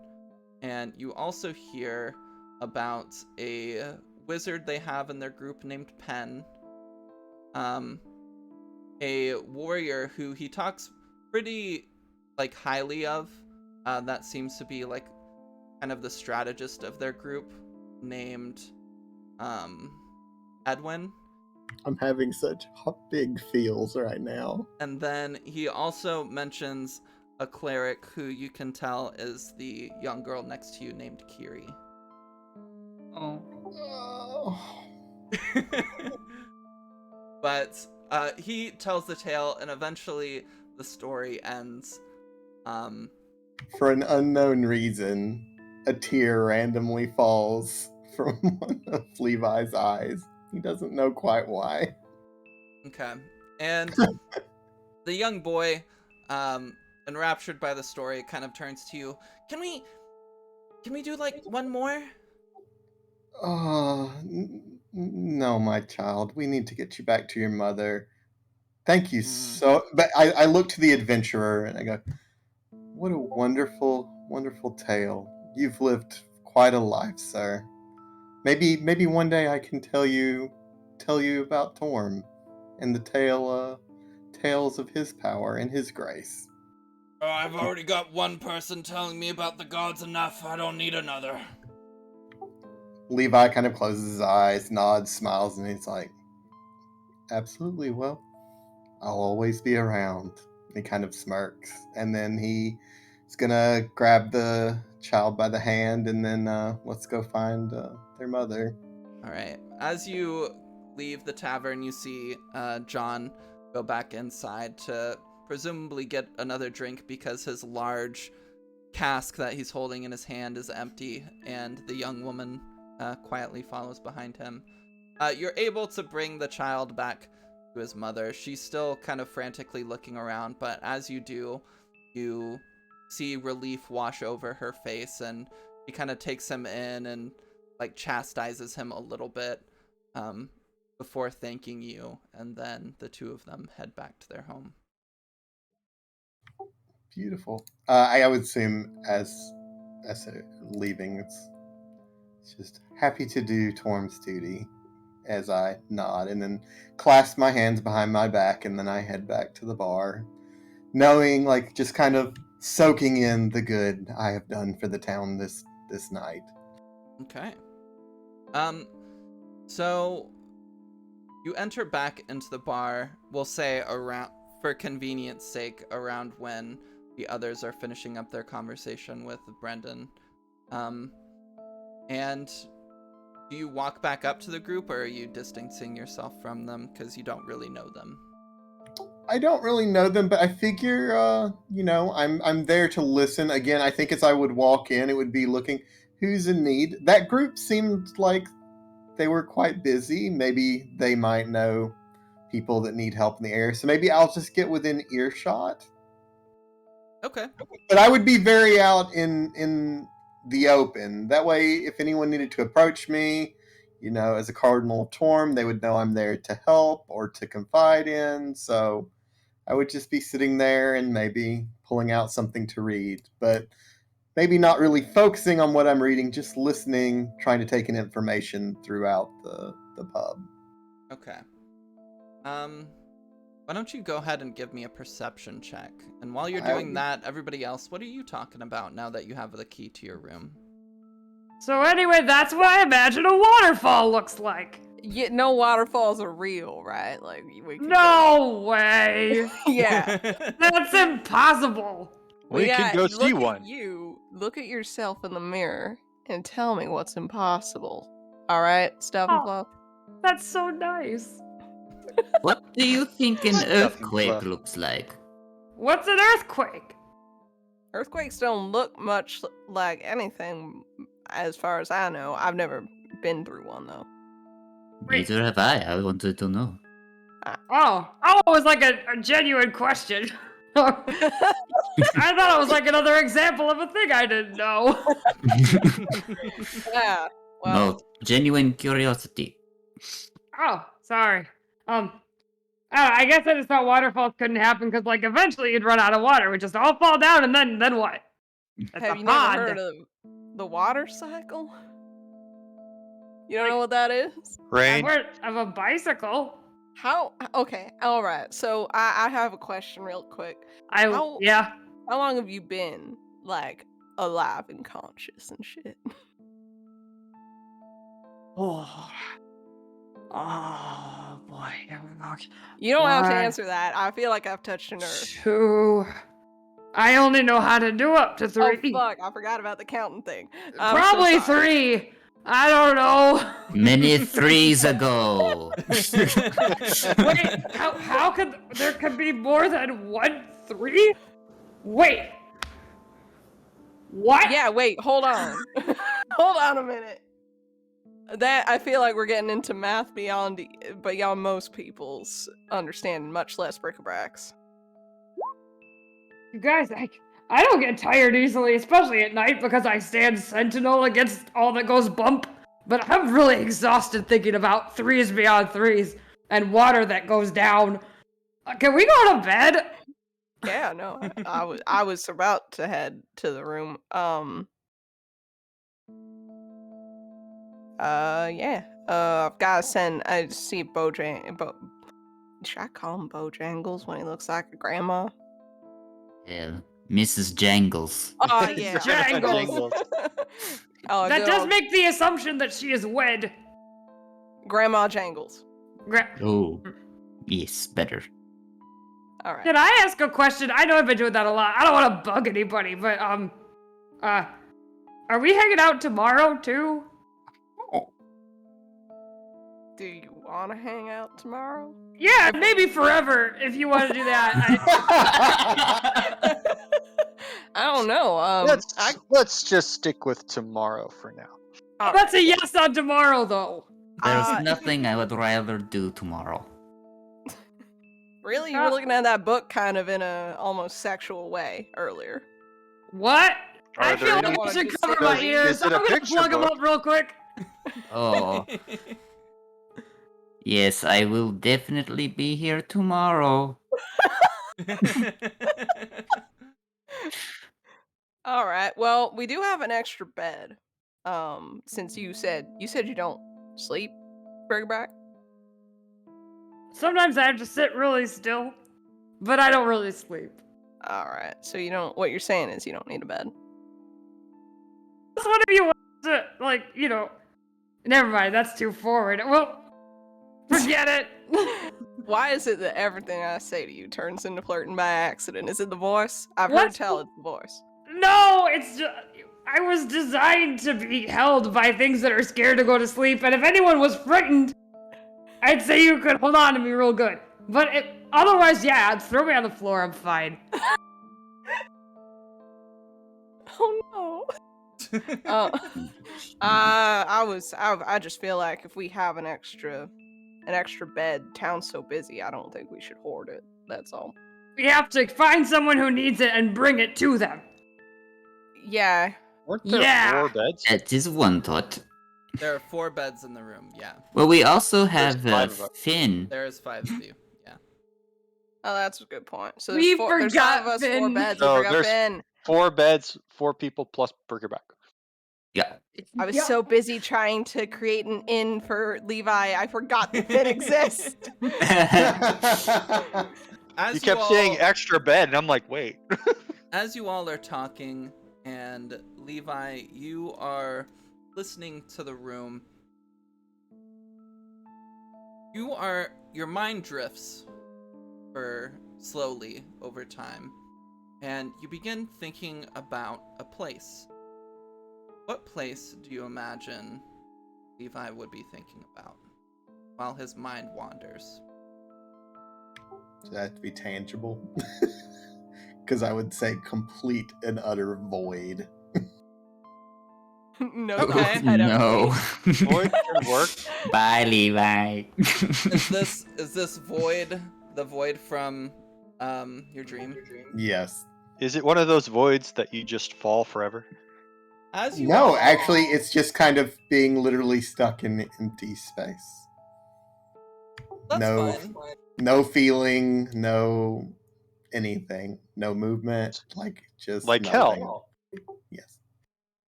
And you also hear about a wizard they have in their group named Penn. A warrior who he talks pretty like highly of. That seems to be like kind of the strategist of their group, named Edwin. I'm having such big feels right now. And then he also mentions a cleric who you can tell is the young girl next to you named Kiri. Oh. But he tells the tale, and eventually the story ends. For an unknown reason, a tear randomly falls from one of Levi's eyes. He doesn't know quite why. Okay. And the young boy, enraptured by the story, kind of turns to you. Can we do like one more? Oh, no, my child. We need to get you back to your mother. Thank you so. But I look to the adventurer and I go, "What a wonderful, wonderful tale. You've lived quite a life, sir. Maybe one day I can tell you about Torm and the tales of his power and his grace." Oh, I've already got one person telling me about the gods enough. I don't need another. Levi kind of closes his eyes, nods, smiles, and he's like, "Absolutely. Well, I'll always be around." He kind of smirks, and then he's gonna grab the child by the hand, and then let's go find their mother. All right. As you leave the tavern, you see John go back inside to presumably get another drink because his large cask that he's holding in his hand is empty, and the young woman quietly follows behind him. You're able to bring the child back to his mother. She's still kind of frantically looking around, but as you do, you see relief wash over her face, and she kind of takes him in and like chastises him a little bit before thanking you, and then the two of them head back to their home. Beautiful. I would assume as they're leaving, it's just happy to do Torm's duty, as I nod and then clasp my hands behind my back, and then I head back to the bar, knowing, like, just kind of soaking in the good I have done for the town this night. Okay. So you enter back into the bar, we'll say around, for convenience sake, around when the others are finishing up their conversation with Brendan. And do you walk back up to the group, or are you distancing yourself from them because you don't really know them? I don't really know them, but I figure, I'm there to listen. Again, I think as I would walk in, it would be looking who's in need. That group seemed like they were quite busy. Maybe they might know people that need help in the area, so maybe I'll just get within earshot. Okay. But I would be very out in the open. That way, if anyone needed to approach me, as a Cardinal of Torm, they would know I'm there to help or to confide in. So I would just be sitting there and maybe pulling out something to read, but maybe not really focusing on what I'm reading, just listening, trying to take in information throughout the pub. Okay. Why don't you go ahead and give me a perception check? And while you're I- doing that, everybody else, what are you talking about now that you have the key to your room? So anyway, that's what I imagine a waterfall looks like. Yeah, no waterfalls are real, right? Like we could No way. Yeah. That's impossible. We can go see look one. At you look at yourself in the mirror and tell me what's impossible. All right, Stuff and Oh. Fluff. That's so nice. What do you think an Stuff and earthquake fluff. looks like? What's an earthquake? Earthquakes don't look much like anything, as far as I know. I've never been through one though. Wait. Neither have I. I wanted to know. Oh, it was like a genuine question. I thought it was like another example of a thing I didn't know. Yeah. Well, No, genuine curiosity. Oh, sorry. I guess I just thought waterfalls couldn't happen because, like, eventually you'd run out of water. We'd just all fall down, and then what? It's have a you pond. never heard of the water cycle? You don't know what that is? I've Rain. heard of a bicycle. How? Okay, all right. So I have a question real quick. How- Yeah. How long have you been like alive and conscious and shit? Oh boy. You don't have to Why? answer that. I feel like I've touched a nerve. 2. I only know how to do up to 3. Oh fuck! I forgot about the counting thing. I'm so Probably sorry. 3. I don't know. Many threes ago. Wait, how could there could be more than 1 3? Wait. What? Yeah. Wait. Hold on. Hold on a minute. That I feel like we're getting into math beyond most people's understanding, much less bric-a-bracs. You guys, I don't get tired easily, especially at night because I stand sentinel against all that goes bump. But I'm really exhausted thinking about 3s beyond 3s and water that goes down. Can we go to bed? Yeah. No. I was about to head to the room. Yeah. I've got to send. I see should I call him Bojangles when he looks like a grandma? Yeah, Mrs. Jangles. Oh yeah. Jangles. Oh, That good does old make the assumption that she is wed. Grandma Jangles. Oh, yes, better. All right. Can I ask a question? I know I've been doing that a lot. I don't want to bug anybody, but are we hanging out tomorrow too? Do you want to hang out tomorrow? Yeah, maybe forever if you want to do that. I don't know. Let's just stick with tomorrow for now. All That's a yes on tomorrow, though. There's nothing I would rather do tomorrow. Really, you were looking at that book kind of in a almost sexual way earlier. What? I Are feel there like any- I should Is cover it- my ears. is it I'm a gonna picture plug them book? up real quick. Oh, yes, I will definitely be here tomorrow. All right. Well, we do have an extra bed. Since you said you don't sleep, Bergback. Sometimes I have to sit really still, but I don't really sleep. All right. So you don't. What you're saying is you don't need a bed. That's one of you wants to, like, never mind, that's too forward. Well, forget it. Why is it that everything I say to you turns into flirting by accident? Is it the voice? I've heard What's tell the- it's the voice. No, it's just, I was designed to be held by things that are scared to go to sleep, and if anyone was frightened, I'd say you could hold on to me real good. But otherwise, yeah, throw me on the floor, I'm fine. Oh no. I just feel like if we have an extra bed, town's so busy, I don't think we should hoard it. That's all. We have to find someone who needs it and bring it to them. Yeah. Weren't there Yeah. 4 beds? That is one thought. There are 4 beds in the room, yeah. Well, we also have 5 of us. Finn. There is 5 of you, yeah. Oh, that's a good point. So We there's 5 forgot of us, 4 Finn. beds. No, we forgot there's- Finn. 4 beds, 4 people plus Burgerback. Yeah. I was so busy trying to create an inn for Levi, I forgot that Finn exists. as He you kept saying all- extra bed, and I'm like, wait. As you all are talking, and Levi, you are listening to the room, your mind drifts for slowly over time, and you begin thinking about a place. What place do you imagine Levi would be thinking about while his mind wanders? Does that have to be tangible? Because I would say complete and utter void. No, Okay. I don't No. Void can work. Bye, Levi. Is this void the void from your dream? Yes. Is it one of those voids that you just fall forever? As you No, all, actually, it's just kind of being literally stuck in empty space. that's no, fine. no feeling, no anything, no movement, like just Like nothing. hell. Yes.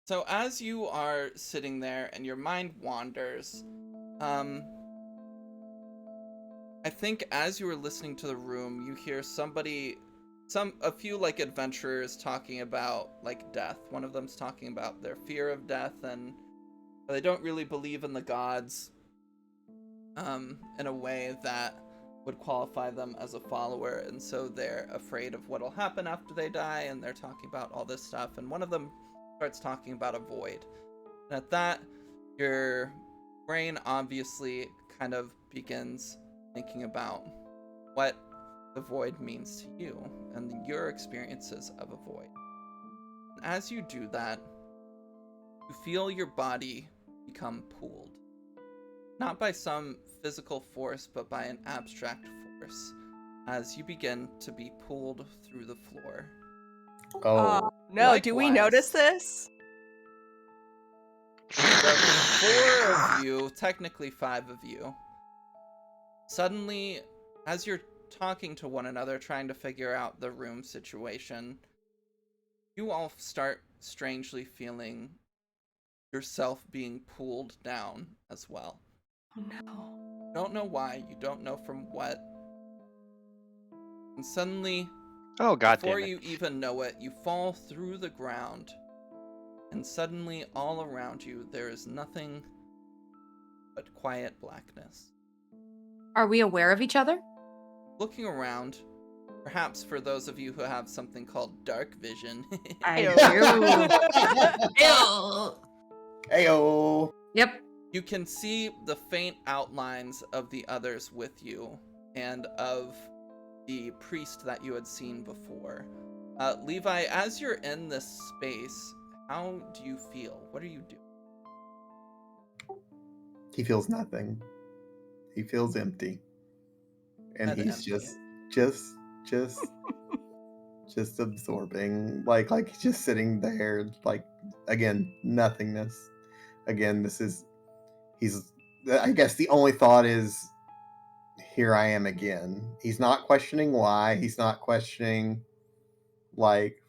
So as you are sitting there and your mind wanders, I think as you were listening to the room, you hear a few like adventurers talking about like death. One of them's talking about their fear of death and they don't really believe in the gods, in a way that would qualify them as a follower, and so they're afraid of what'll happen after they die, and they're talking about all this stuff, and one of them starts talking about a void. And at that, your brain obviously kind of begins thinking about what the void means to you and your experiences of a void. And as you do that, you feel your body become pooled. Not by some physical force, but by an abstract force, as you begin to be pulled through the floor. Oh, No, do we Likewise. notice this? The 4 of you, technically 5 of you, suddenly, as you're talking to one another, trying to figure out the room situation, you all start strangely feeling yourself being pulled down as well. Oh no. You don't know why, you don't know from what, and suddenly, Oh, god before damn it. you even know it, you fall through the ground, and suddenly all around you there is nothing but quiet blackness. Are we aware of each other? Looking around, perhaps for those of you who have something called dark vision, Ayo. Yep. you can see the faint outlines of the others with you and of the priest that you had seen before. Levi, as you're in this space, how do you feel? What are you doing? He feels nothing. He feels empty. And That he's empty. just absorbing. Like he's just sitting there, like, again, nothingness. Again, I guess the only thought is, here I am again. He's not questioning why. He's not questioning, like,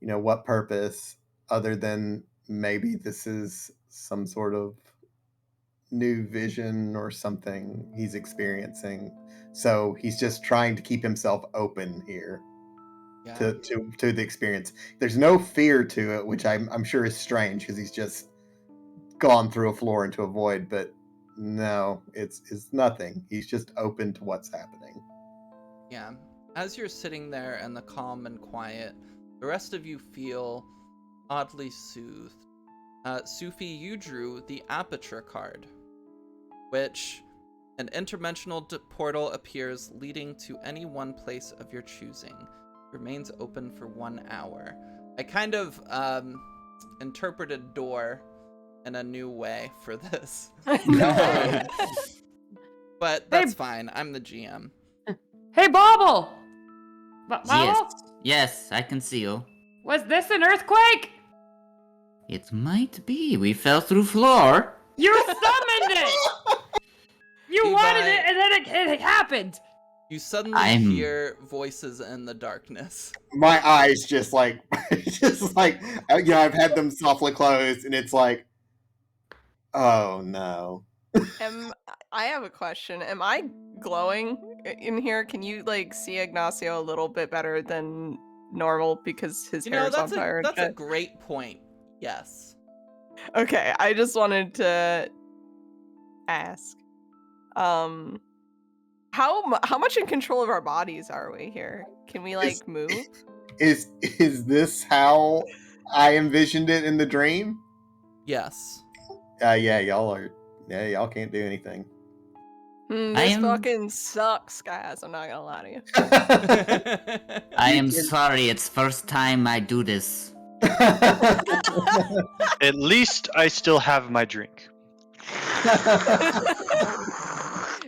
what purpose, other than maybe this is some sort of new vision or something he's experiencing. So he's just trying to keep himself open here Yeah. to the experience. There's no fear to it, which I'm sure is strange because he's just gone through a floor into a void. But no, it's nothing. He's just open to what's happening. Yeah. As you're sitting there in the calm and quiet, the rest of you feel oddly soothed. Sufi, you drew the Aperture card, which an interdimensional portal appears leading to any one place of your choosing. Remains open for 1 hour. I kind of interpreted door in a new way for this. No. But that's fine. I'm the GM. Hey, Bobble! Bobble? Yes, I can see you. Was this an earthquake? It might be. We fell through floor. You summoned it! You Levi, wanted it, and then it happened! You suddenly hear voices in the darkness. My eyes just like I've had them softly closed, and it's like, oh no. I have a question. Am I glowing in here? Can you like see Ignacio a little bit better than normal because his hair is on fire and that's a shit? great point. Yes. Okay, I just wanted to ask. How much in control of our bodies are we here? Can we like move? Is this how I envisioned it in the dream? Yes. Yeah, y'all can't do anything. I This am- fucking sucks, guys. I'm not gonna lie to you. I You am can- sorry, it's first time I do this. At least I still have my drink.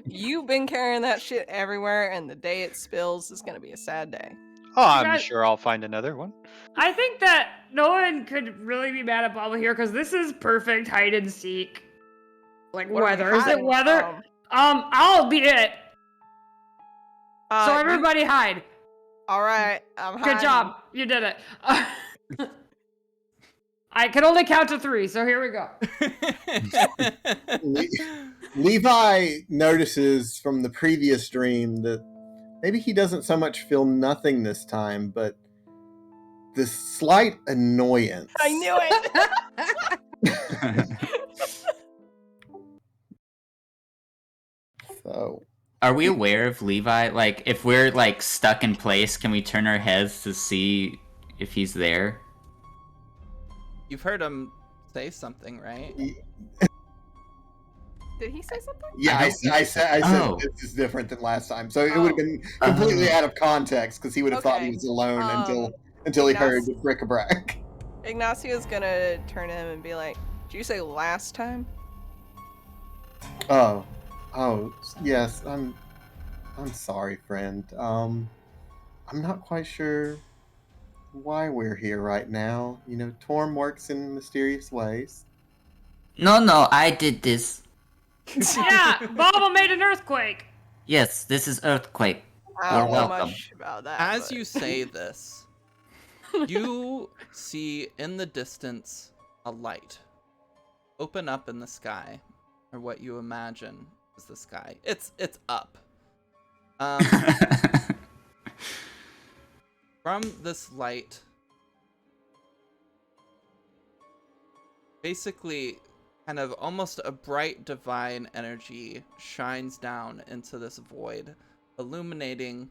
You've been carrying that shit everywhere, and the day it spills is gonna be a sad day. Oh, I'm guys- sure I'll find another one. I think that no one could really be mad at Bubble here because this is perfect hide and seek. Like What are we weather. Is it hiding weather? from? I'll be it. So You- everybody hide. all right, I'm Good hiding. job. You did it. I can only count to 3, so here we go. Levi notices from the previous dream that maybe he doesn't so much feel nothing this time, but this slight annoyance. I knew it. So Are we aware of Levi? Like, if we're like stuck in place, can we turn our heads to see if he's there? You've heard him say something, right? Did he say something? yeah, I I, don't I said Oh. this is different than last time. So it would have been completely out of context because he would have thought he Okay. was alone until he heard the Ignace- bric-a-brac. Ignacio's gonna turn to him and be like, "Did you say last time?" Oh, yes. I'm sorry, friend. I'm not quite sure why we're here right now. You know, Torm works in mysterious ways. No, I did this. Yeah, Bubble made an earthquake. Yes, this is Earthquake. I don't You're know welcome. much about that. As but- you say this, you see in the distance a light open up in the sky, or what you imagine is the sky. It's up. From this light, basically, kind of almost a bright divine energy shines down into this void, illuminating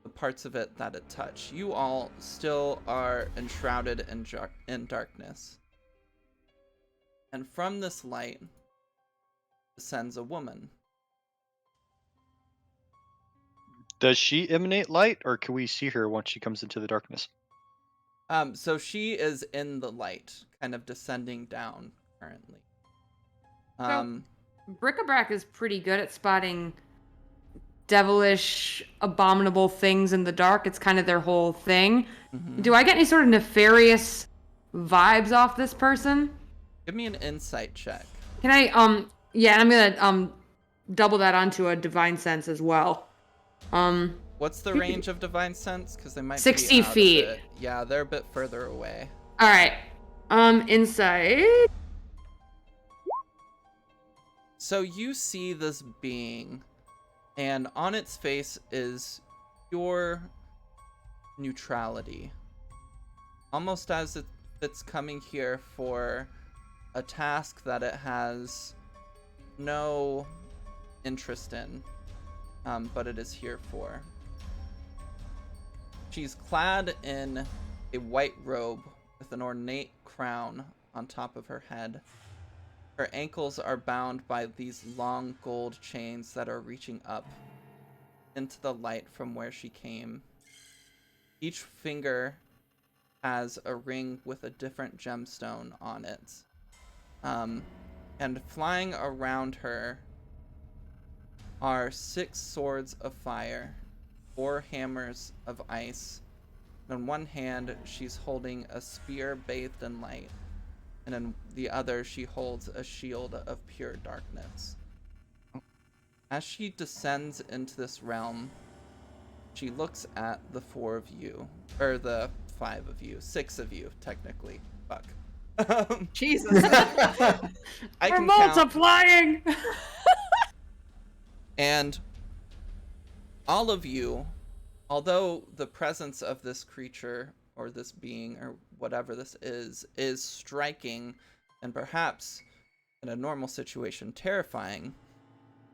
the parts of it that it touch. You all still are enshrouded in darkness. And from this light descends a woman. Does she emanate light, or can we see her once she comes into the darkness? So she is in the light, kind of descending down currently. Bric-a-brac is pretty good at spotting devilish, abominable things in the dark. It's kind of their whole thing. Mhm. Do I get any sort of nefarious vibes off this person? Give me an insight check. Can I, yeah, I'm gonna, double that onto a divine sense as well. What's the range of divine sense? Because they might 60 be out of feet. it. Yeah, they're a bit further away. Alright. Insight. So you see this being, and on its face is pure neutrality. Almost as if it's coming here for a task that it has no interest in, but it is here for. She's clad in a white robe with an ornate crown on top of her head. Her ankles are bound by these long gold chains that are reaching up into the light from where she came. Each finger has a ring with a different gemstone on it. And flying around her are 6 swords of fire, 4 hammers of ice. In one hand, she's holding a spear bathed in light, and in the other, she holds a shield of pure darkness. As she descends into this realm, she looks at the 4 of you, or the 5 of you, 6 of you, technically. Fuck. Jesus. I We're can count, multiplying. and all of you, although the presence of this creature or this being or whatever this is striking and perhaps in a normal situation terrifying,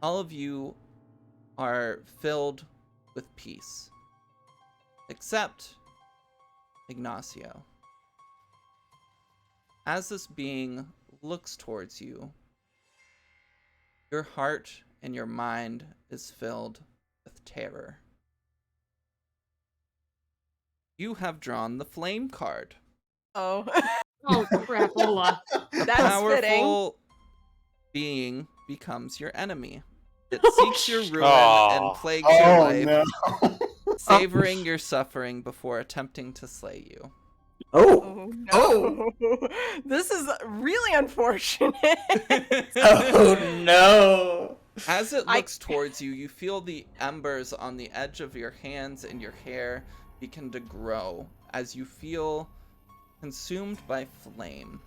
all of you are filled with peace. Except Ignacio. As this being looks towards you, your heart and your mind is filled with terror. You have drawn the flame card. Oh. Oh, crapola. The That's powerful being becomes your enemy. It seeks your ruin and Aw. plagues your Oh life, no. savoring your suffering before attempting to slay you. Oh. Oh no. This is really unfortunate. Oh no! As it I- looks towards you, you feel the embers on the edge of your hands and your hair begin to grow as you feel consumed by flame.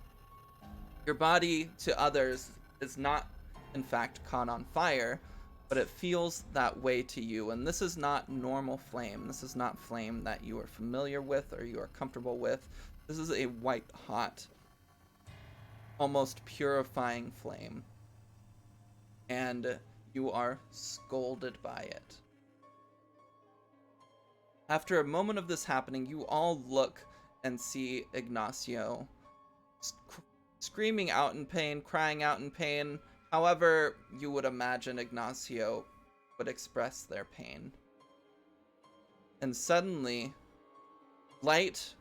Your body, to others, is not, in fact, caught on fire, but it feels that way to you. And this is not normal flame. This is not flame that you are familiar with or you are comfortable with. This is a white hot, almost purifying flame. And you are scalded by it. After a moment of this happening, you all look and see Ignacio screaming out in pain, crying out in pain. However, you would imagine Ignacio would express their pain. And suddenly, light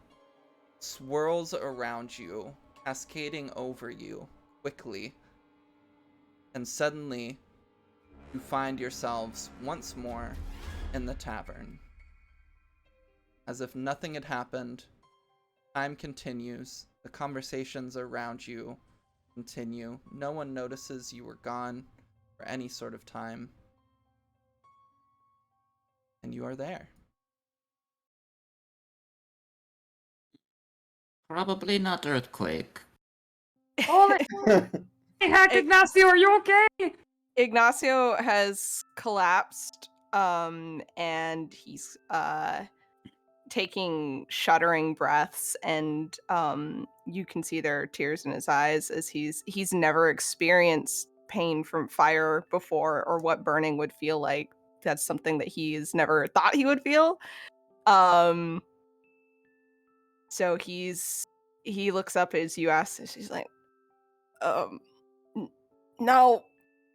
swirls around you, cascading over you quickly. And suddenly, you find yourselves once more in the tavern. As if nothing had happened, time continues, the conversations around you continue. No one notices you were gone for any sort of time. And you are there. Probably not earthquake. Holy heck, Ignacio, are you okay? Ignacio has collapsed, and he's taking shuddering breaths, and you can see there are tears in his eyes as he's never experienced pain from fire before or what burning would feel like. That's something that he's never thought he would feel. So he looks up as you ask, and she's like, no,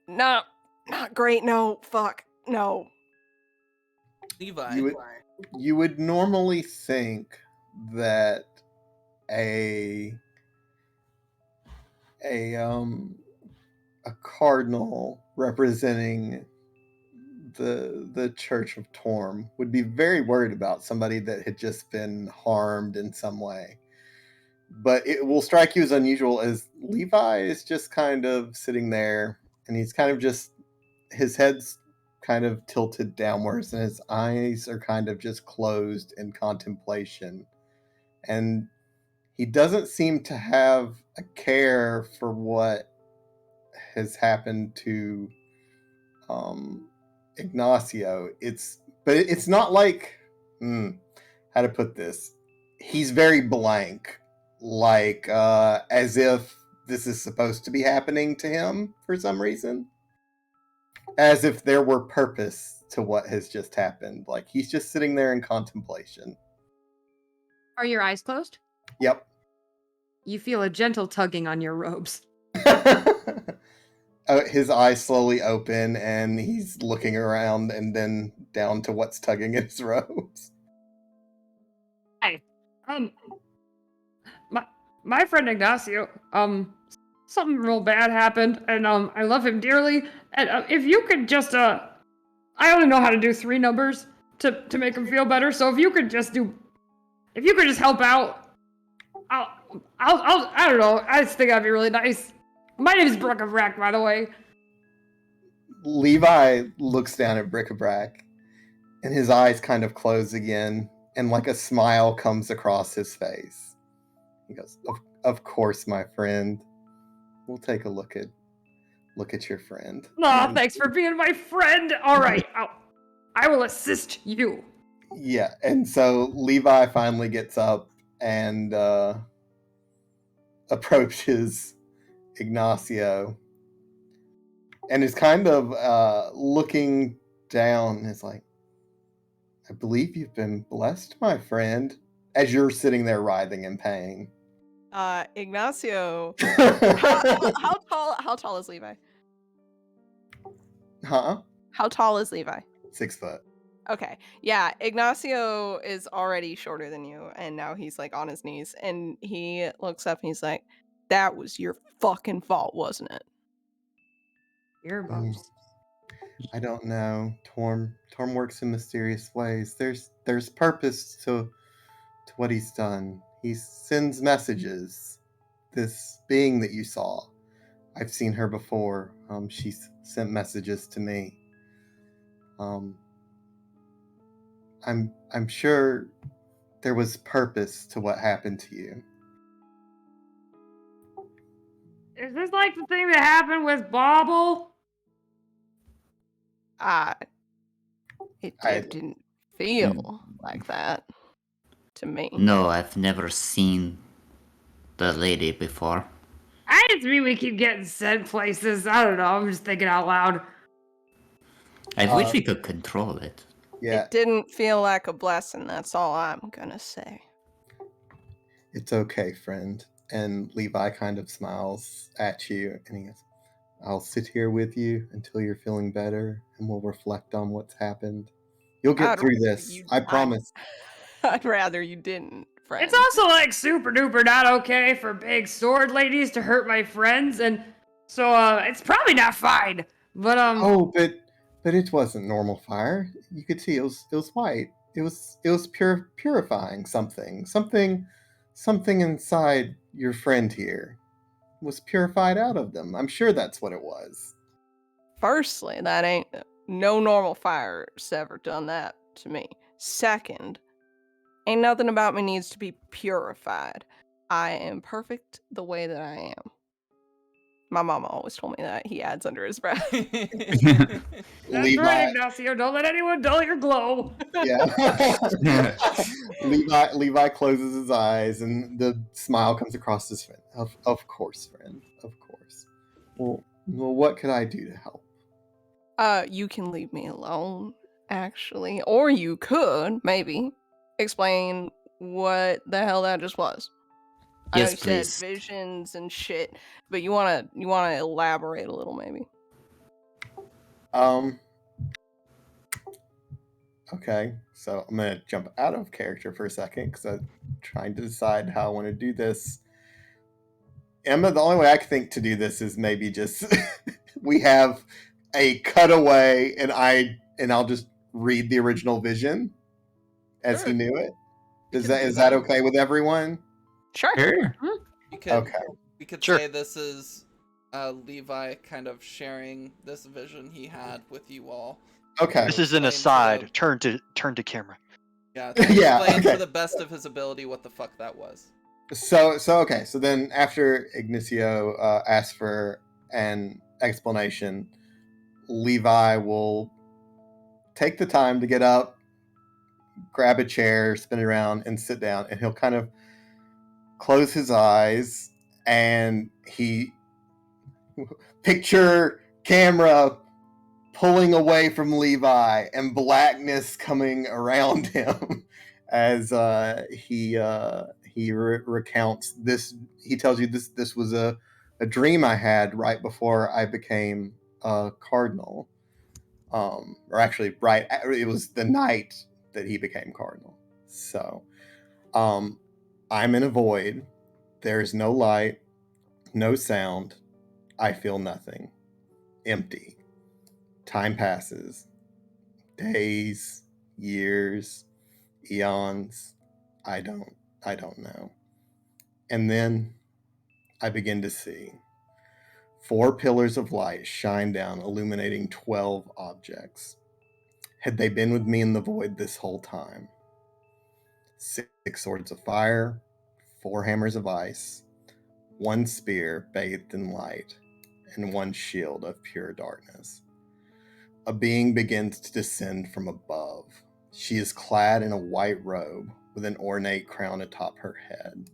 not great, no, fuck, no. Levi, You would normally think that a cardinal representing the Church of Torm would be very worried about somebody that had just been harmed in some way. But it will strike you as unusual as Levi is just kind of sitting there and he's kind of just, his head's kind of tilted downwards and his eyes are kind of just closed in contemplation. And he doesn't seem to have a care for what has happened to Ignacio. It's not like how to put this. He's very blank, like as if this is supposed to be happening to him for some reason, as if there were purpose to what has just happened. Like he's just sitting there in contemplation. Are your eyes closed? Yep. You feel a gentle tugging on your robes. His eyes slowly open and he's looking around and then down to what's tugging at his robes. Hi. My friend Ignacio, something real bad happened, and I love him dearly. And if you could just, I only know how to do 3 numbers to make him feel better. So if you could just help out, I don't know. I just think that'd be really nice. My name is Bric-a-Brac, by the way. Levi looks down at Bric-a-Brac and his eyes kind of close again and like a smile comes across his face. He goes, Of course, my friend. We'll take a look at your friend. Aw, And thanks for being my friend. All right, I will assist you. yeah, and so Levi finally gets up and approaches Ignacio and is kind of looking down. It's like, I believe you've been blessed, my friend, as you're sitting there writhing in pain. Ignacio, Huh? how tall is Levi? 6 How tall is Levi? foot. Okay. Yeah, Ignacio is already shorter than you, and now he's like on his knees, and he looks up and he's like, "That was your fucking fault, wasn't it?" Mm, Earmuffs. I don't know. Torm works in mysterious ways. There's purpose to what he's done. He sends messages. This being that you saw, I've seen her before. She's sent messages to me. I'm sure there was purpose to what happened to you. Is this like the thing that happened with Bobble? It I didn't feel like that to me. No, I've never seen the lady before. I just mean we keep getting sent places. I don't know. I'm just thinking out loud. I wish we could control it. yeah, It didn't feel like a blessing, that's all I'm gonna say. it's okay, friend. And Levi kind of smiles at you and he goes, I'll sit here with you until you're feeling better and we'll reflect on what's happened. You'll get I'd through rather this. you I die. promise. I'd rather you didn't, friend. It's also like super duper not okay for big sword ladies to hurt my friends, and so it's probably not fine. But Oh, but it wasn't normal fire. You could see it was white. It was purifying something inside your friend here was purified out of them. I'm sure that's what it was. Firstly, that ain't no normal fire's ever done that to me. Second, ain't nothing about me needs to be purified. I am perfect the way that I am. My mama always told me that. He adds under his breath. that's Levi, right, Ignacio. Don't let anyone dull your glow. yeah. Levi closes his eyes and the smile comes across his face. Of course, friend. Of course. Well, what could I do to help? You can leave me alone, actually. Or you could, maybe, explain what the hell that just was. I know Yes, you said please. visions and shit, but you wanna elaborate a little, maybe. Okay, so I'm gonna jump out of character for a second because I'm trying to decide how I want to do this. Emma, the only way I can think to do this is maybe just we have a cutaway and I'll just read the original vision as he Sure. knew it. We Is can that do is that that. okay with everyone? Sure. Sure. We could Okay. we could Sure. say this is Levi kind of sharing this vision he had with you all. Okay. This is an Explain to aside. Turn to camera. Yeah, Yeah, explain okay. to the best of his ability what the fuck that was. So okay. So then after Ignacio asks for an explanation, Levi will take the time to get up, grab a chair, spin it around, and sit down, and he'll kind of close his eyes and he picture camera pulling away from Levi and blackness coming around him as he recounts this. He tells you this was a dream I had right before I became a cardinal. Or actually, right, it was the night that he became cardinal. So, I'm in a void. There's no light, no sound. I feel nothing. Empty. Time passes. Days, years, eons. I don't know. And then I begin to see 4 pillars of light shine down, illuminating 12 objects. Had they been with me in the void this whole time? 6 swords of fire, 4 hammers of ice, one spear bathed in light, and one shield of pure darkness. A being begins to descend from above. She is clad in a white robe with an ornate crown atop her head.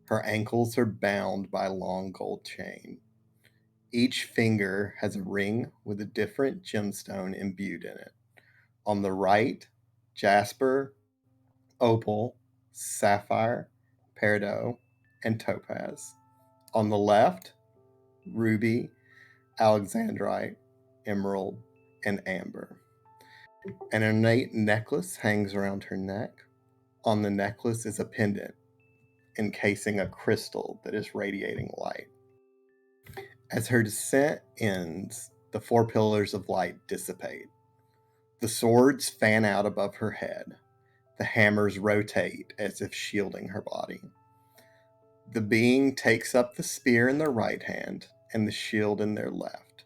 Her ankles are bound by a long gold chain. Each finger has a ring with a different gemstone imbued in it. On the right, jasper, opal, sapphire, peridot, and topaz. On the left, ruby, alexandrite, emerald, and amber. An ornate necklace hangs around her neck. On the necklace is a pendant encasing a crystal that is radiating light. As her descent ends, the four pillars of light dissipate. The swords fan out above her head. The hammers rotate as if shielding her body. The being takes up the spear in their right hand and the shield in their left.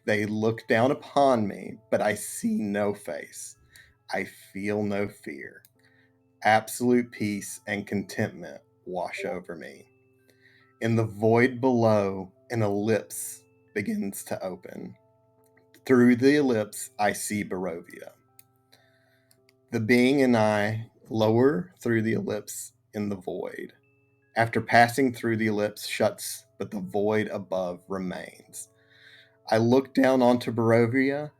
They look down upon me, but I see no face. I feel no fear. Absolute peace and contentment wash over me. In the void below, an ellipse begins to open. Through the ellipse, I see Barovia. The being and I lower through the ellipse in the void. After passing through the ellipse shuts, but the void above remains. I look down onto Barovia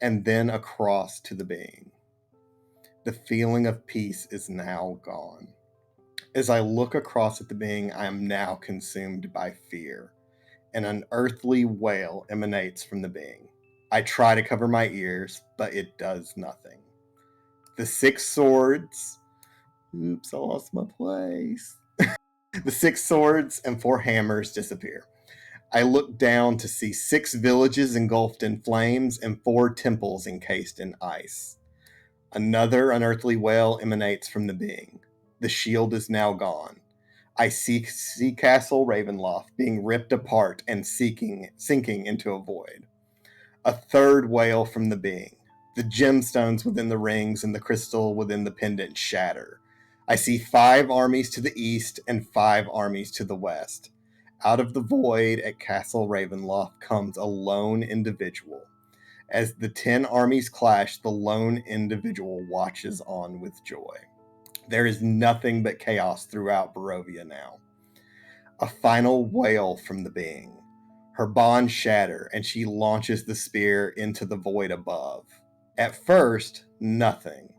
and then across to the being. The feeling of peace is now gone. As I look across at the being, I am now consumed by fear. An unearthly wail emanates from the being. I try to cover my ears, but it does nothing. The 6 swords. Oops, I lost my place. The 6 swords and 4 hammers disappear. I look down to see 6 villages engulfed in flames and 4 temples encased in ice. Another unearthly wail emanates from the being. The shield is now gone. I see Castle Ravenloft being ripped apart and sinking into a void. A third wail from the being. The gemstones within the rings and the crystal within the pendant shatter. I see 5 armies to the east and 5 armies to the west. Out of the void at Castle Ravenloft comes a lone individual. As the 10 armies clash, the lone individual watches on with joy. There is nothing but chaos throughout Barovia now. A final wail from the being. Her bonds shatter, and she launches the spear into the void above. At first, nothing.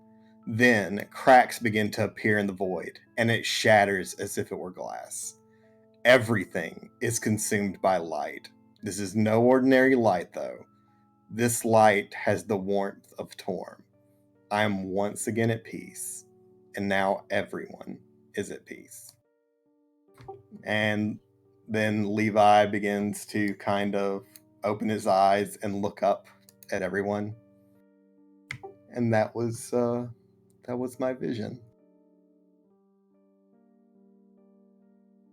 Then, cracks begin to appear in the void, and it shatters as if it were glass. Everything is consumed by light. This is no ordinary light, though. This light has the warmth of Torm. I am once again at peace, and now everyone is at peace. And then Levi begins to kind of open his eyes and look up at everyone. And that was my vision.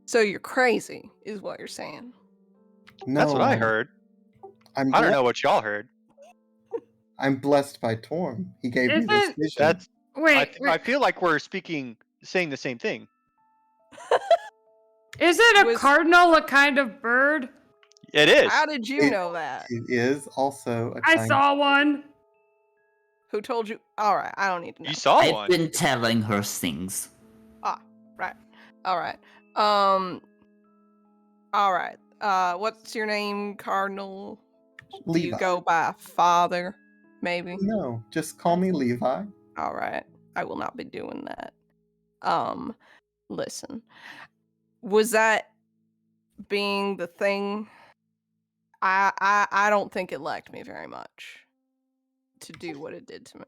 So you're crazy, is what you're saying. No, That's what I heard. I'm I don't know what y'all heard. I'm blessed by Torm. He gave me this Isn't- vision. That's Wait, I feel like we're saying the same thing. isn't a Was- cardinal a kind of bird? It is. How did you know that? It is also a I kind saw one. Who told you? All right, I don't need to know. You saw I've one. been telling her things. Right. All right. All right. What's your name, Cardinal? Do Levi. you go by Father? Maybe. No, just call me Levi. All right. I will not be doing that. Listen. Was that being the thing? I don't think it liked me very much to do what it did to me.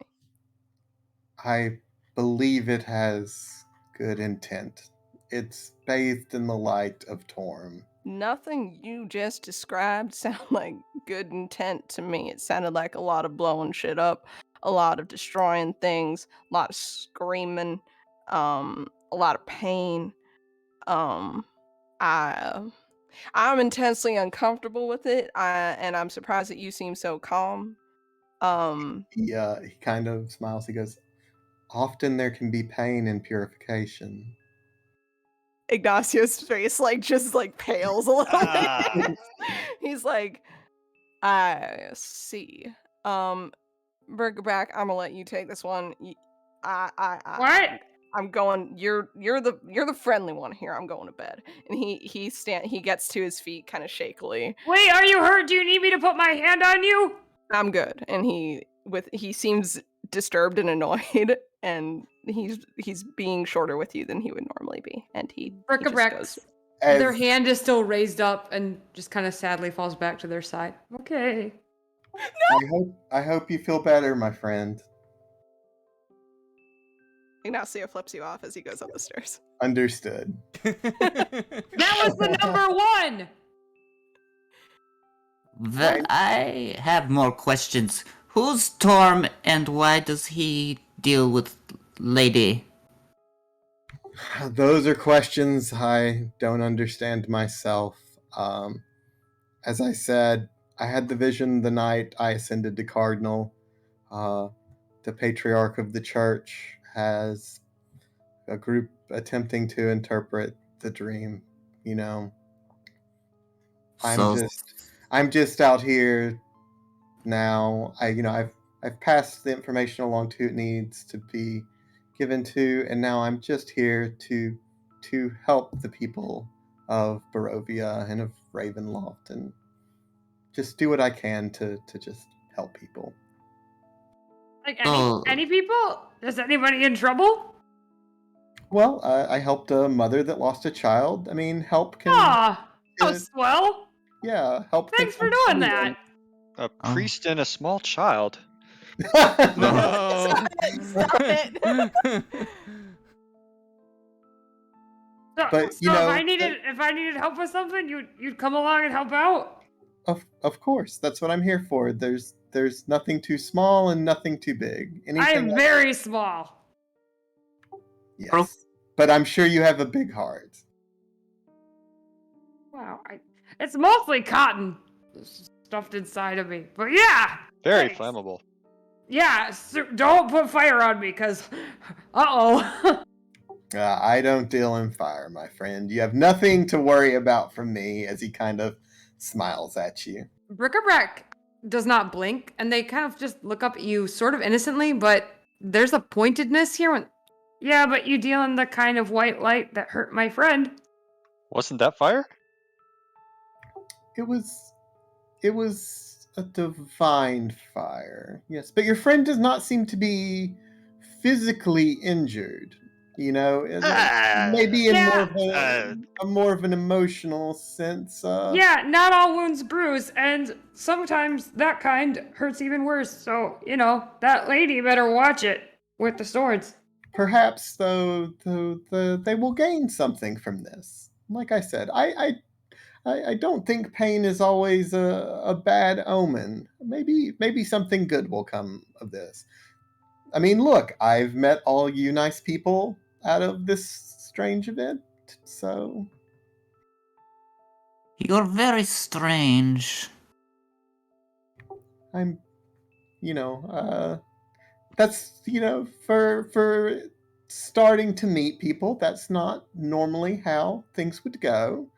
I believe it has good intent. It's bathed in the light of Torm. Nothing you just described sounded like good intent to me. It sounded like a lot of blowing shit up, a lot of destroying things, a lot of screaming, a lot of pain. I'm intensely uncomfortable with it, and I'm surprised that you seem so calm. He kind of smiles. He goes, "Often there can be pain in purification." Ignacio's face just pales a little Ah. bit. He's like, I see. Burgerback, I'm gonna let you take this one. What? I'm going. You're the friendly one here. I'm going to bed. And he gets to his feet kind of shakily. Wait, are you hurt? Do you need me to put my hand on you? I'm good. And he seems disturbed and annoyed, and he's being shorter with you than he would normally be. And he just Bric-a-brac. goes, Their As, hand is still raised up and just kind of sadly falls back to their side. Okay. I hope you feel better, my friend. Ignacio flips you off as he goes up the stairs. Understood. That was the number one! I have more questions. Who's Torm and why does he deal with Lady? Those are questions I don't understand myself. As I said, I had the vision the night I ascended to Cardinal. The patriarch of the church has a group attempting to interpret the dream. You know, So, I'm just out here now. I've passed the information along to who it needs to be given to, and now I'm just here to help the people of Barovia and of Ravenloft, and just do what I can to just help people. Like Oh. any people? Is anybody in trouble? Well, I helped a mother that lost a child. I mean, help can. Ah, uh, oh, swell. yeah, help. Thanks for can come doing from that. A priest and a small child. anyone. No. Stop it. So, But, if I needed help with something, you'd come along and help out. Of course, that's what I'm here for. There's nothing too small and nothing too big. I Anything. am very small. Yes, but I'm sure you have a big heart. Wow, it's mostly cotton stuffed inside of me. But yeah. Very thanks. flammable. Yeah, so don't put fire on me, cause, uh-oh. I don't deal in fire, my friend. You have nothing to worry about from me. As he kind of smiles at you. Bric-a-brac does not blink, and they kind of just look up at you sort of innocently, but there's a pointedness here when... Yeah, but you deal in the kind of white light that hurt my friend. Wasn't that fire? It was a divine fire. Yes, but your friend does not seem to be physically injured. You know, maybe in more of an emotional sense. Yeah, not all wounds bruise, and sometimes that kind hurts even worse. So, that lady better watch it with the swords. Perhaps, though, they will gain something from this. Like I said, I don't think pain is always a bad omen. Maybe something good will come of this. I mean, look, I've met all you nice people out of this strange event, so... You're very strange. I'm, that's, for starting to meet people, that's not normally how things would go.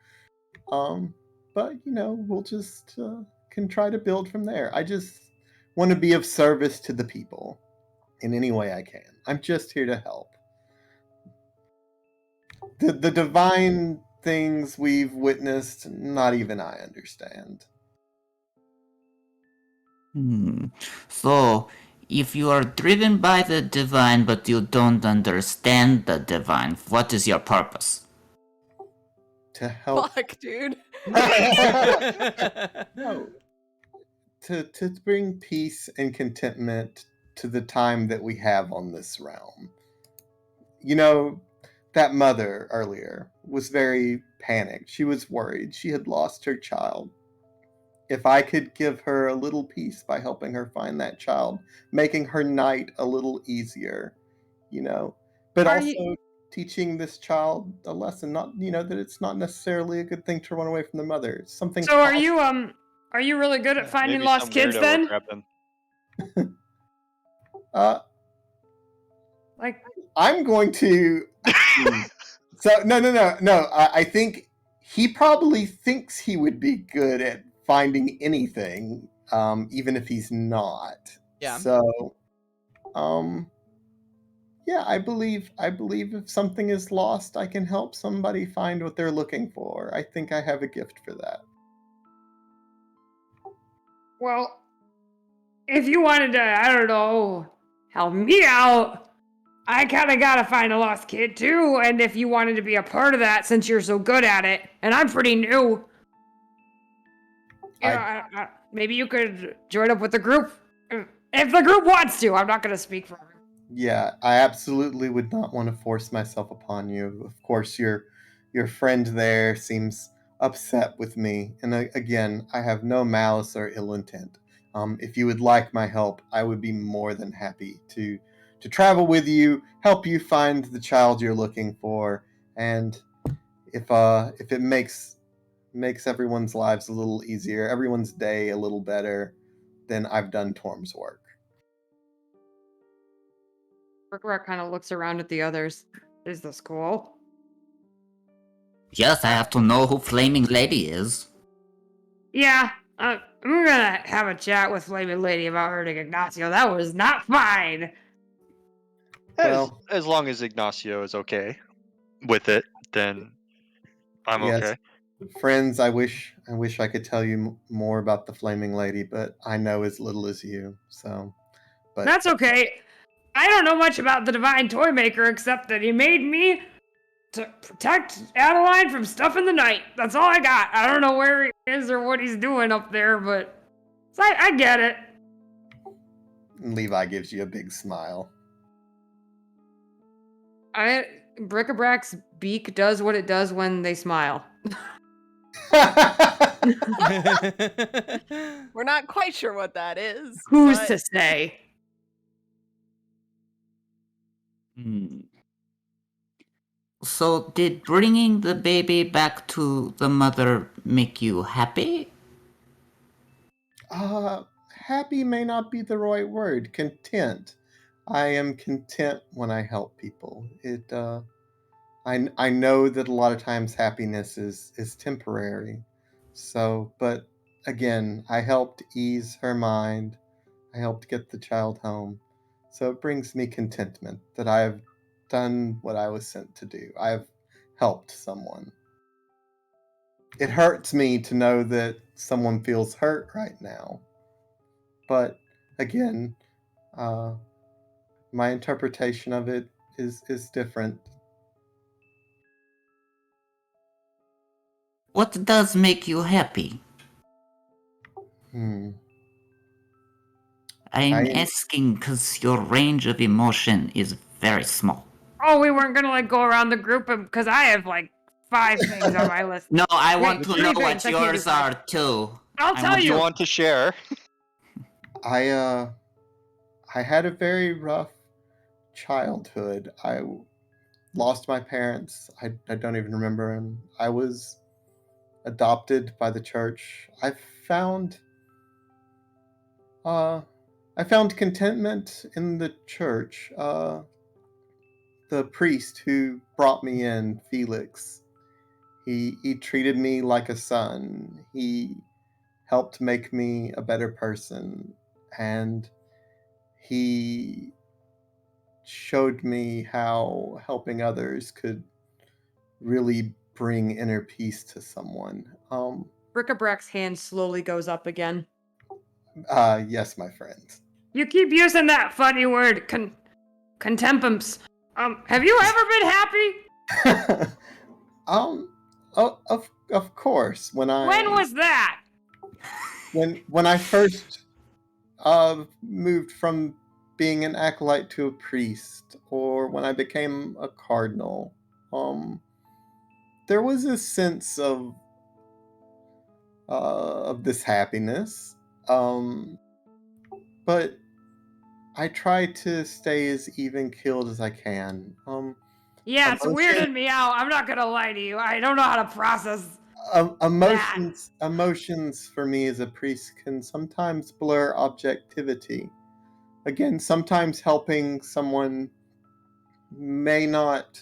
But, we'll just can try to build from there. I just want to be of service to the people in any way I can. I'm just here to help. The divine things we've witnessed, not even I understand. So, if you are driven by the divine but you don't understand the divine, what is your purpose? To help. Fuck, dude. No. To bring peace and contentment to the time that we have on this realm. That mother earlier was very panicked. She was worried. She had lost her child. If I could give her a little peace by helping her find that child, making her night a little easier, but also teaching this child a lesson, not, that it's not necessarily a good thing to run away from the mother. It's something. So are you really good at finding Maybe lost some kids weirdo will then? grab them. Like, I'm going to So no. I think he probably thinks he would be good at finding anything, even if he's not. Yeah. So, yeah, I believe if something is lost, I can help somebody find what they're looking for. I think I have a gift for that. Well, if you wanted to, I don't know, help me out, I kind of got to find a lost kid too. And if you wanted to be a part of that, since you're so good at it, and I'm pretty new, maybe you could join up with the group. If the group wants to, I'm not going to speak for everyone. Yeah, I absolutely would not want to force myself upon you. Of course, your friend there seems upset with me, and again, I have no malice or ill intent. If you would like my help, I would be more than happy to travel with you, help you find the child you're looking for, and if it makes everyone's lives a little easier, everyone's day a little better, then I've done Torm's work. Brickrock kind of looks around at the others. Is this cool? Yes, I have to know who Flaming Lady is. Yeah, I'm gonna have a chat with Flaming Lady about hurting Ignacio. That was not fine. Well, As long as Ignacio is okay with it, then I'm yes. okay. Friends, I wish I could tell you more about the Flaming Lady, but I know as little as you. So, but That's okay. I don't know much about the Divine Toy Maker except that he made me to protect Adeline from stuff in the night. That's all I got. I don't know where he is or what he's doing up there, but I get it. Levi gives you a big smile. Bric-a-Brac's beak does what it does when they smile. We're not quite sure what that is. Who's but to say? So, did bringing the baby back to the mother make you happy? Happy may not be the right word. Content. I am content when I help people. I know that a lot of times happiness is temporary. So, but again, I helped ease her mind. I helped get the child home. So it brings me contentment that I have done what I was sent to do. I have helped someone. It hurts me to know that someone feels hurt right now. But again, my interpretation of it is different. What does make you happy? Hmm. I'm I asking because your range of emotion is very small. Oh, we weren't gonna like go around the group because I have like 5 things on my list. No, I Wait, want to 3 know things. what I can't do yours 5. are too. I'll I tell want Do you you. want to share? I had a very rough childhood. I lost my parents. I don't even remember them. I was adopted by the church. Found I found contentment in the church. The priest who brought me in, Felix, he treated me like a son. He helped make me a better person, and he showed me how helping others could really bring inner peace to someone. Bric-a-Brac's hand slowly goes up again. Yes, my friend. You keep using that funny word, contempums. Have you ever been happy? Of course. When was that? when I first moved from being an acolyte to a priest, or when I became a cardinal, there was a sense of this happiness. But I try to stay as even keeled as I can. Yeah, it's Emotion, weirding me out. I'm not gonna lie to you. I don't know how to process. emotions for me as a priest can sometimes blur objectivity. Again, sometimes helping someone may not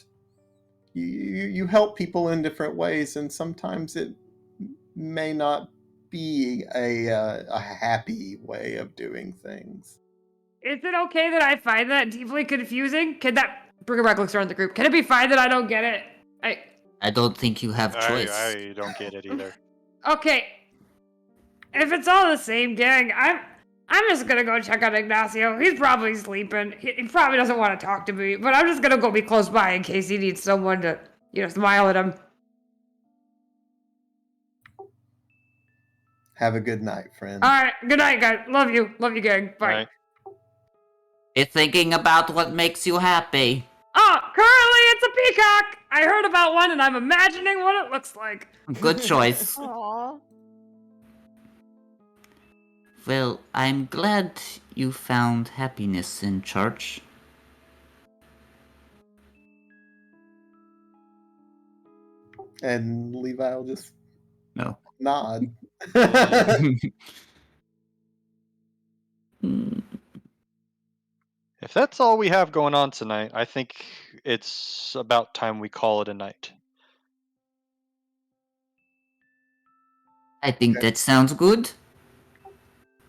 you help people in different ways, and sometimes it may not be a happy way of doing things. Is it okay that I find that deeply confusing? Can that Brickleback looks around the group? Can it be fine that I don't get it? I don't think you have choice. I don't get it either. Okay. If it's all the same gang, I'm just gonna go check on Ignacio. He's probably sleeping. He probably doesn't want to talk to me, but I'm just gonna go be close by in case he needs someone to, smile at him. Have a good night, friend. All right. Good night, guys. Love you, gang. Bye. Right. Be thinking about what makes you happy. Oh, currently it's a peacock. I heard about one, and I'm imagining what it looks like. Good choice. Aww. Well, I'm glad you found happiness in church. And Levi will just No. nod. If that's all we have going on tonight, I think it's about time we call it a night. I think Okay. that sounds good.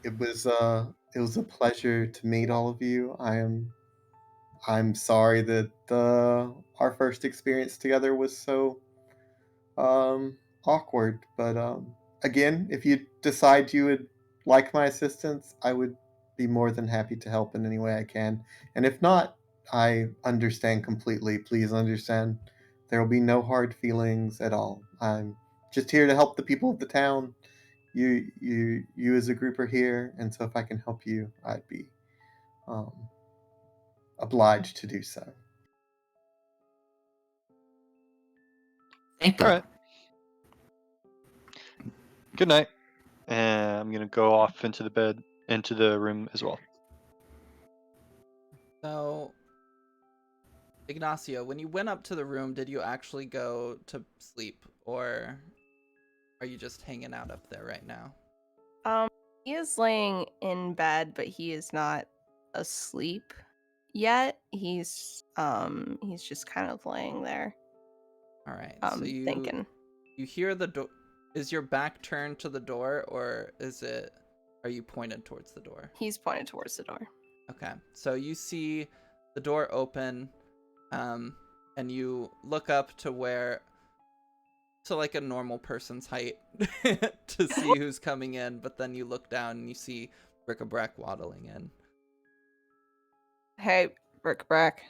It was a pleasure to meet all of you. I'm sorry that our first experience together was so awkward, but again, if you decide you would like my assistance, I would be more than happy to help in any way I can. And if not, I understand completely. Please understand, there will be no hard feelings at all. I'm just here to help the people of the town. You as a group are here, and so if I can help you, I'd be obliged to do so. Thank you. All right. Good night. And I'm gonna go off into the room as well. So, Ignacio, when you went up to the room, did you actually go to sleep, or are you just hanging out up there right now? He is laying in bed, but he is not asleep yet. He's just kind of laying there. All right. So Thinking. you hear the door. Is your back turned to the door, or are you pointed towards the door? He's pointed towards the door. Okay. So you see the door open, and you look up to like a normal person's height to see who's coming in, but then you look down and you see Brick-a-Brack waddling in. Hey, Brick-a-Brack.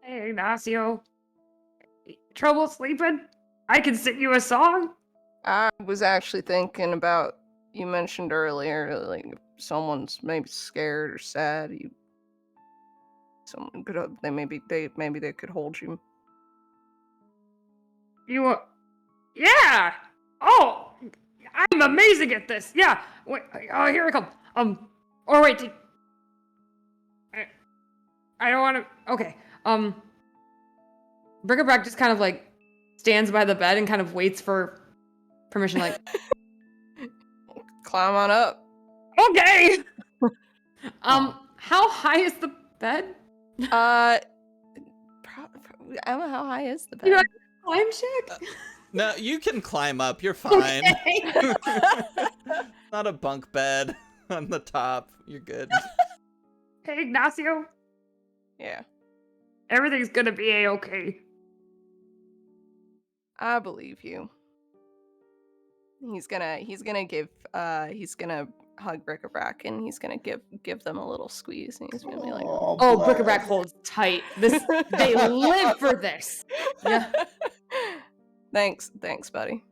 Hey, Ignacio. Trouble sleeping? I can sing you a song. I was actually thinking about, you mentioned earlier, like if someone's maybe scared or sad, someone could maybe they could hold you. Yeah. Oh, I'm amazing at this. Yeah. Wait. Oh, here I come. Or wait. I don't want to. Okay. Brick-a-Brack just kind of like stands by the bed and kind of waits for permission. Like, Climb on up. okay. How high is the bed? I don't know, how high is the bed? You know, climb check. No, you can climb up. You're fine. Okay. Not a bunk bed on the top. You're good. Hey, Ignacio. Yeah, Everything's gonna be a-okay. I believe you. He's gonna hug Brick-a-Brack and he's gonna give them a little squeeze and he's gonna be like, Oh, bless. Brick-a-Brack holds tight. They live for this. Yeah. Thanks, buddy.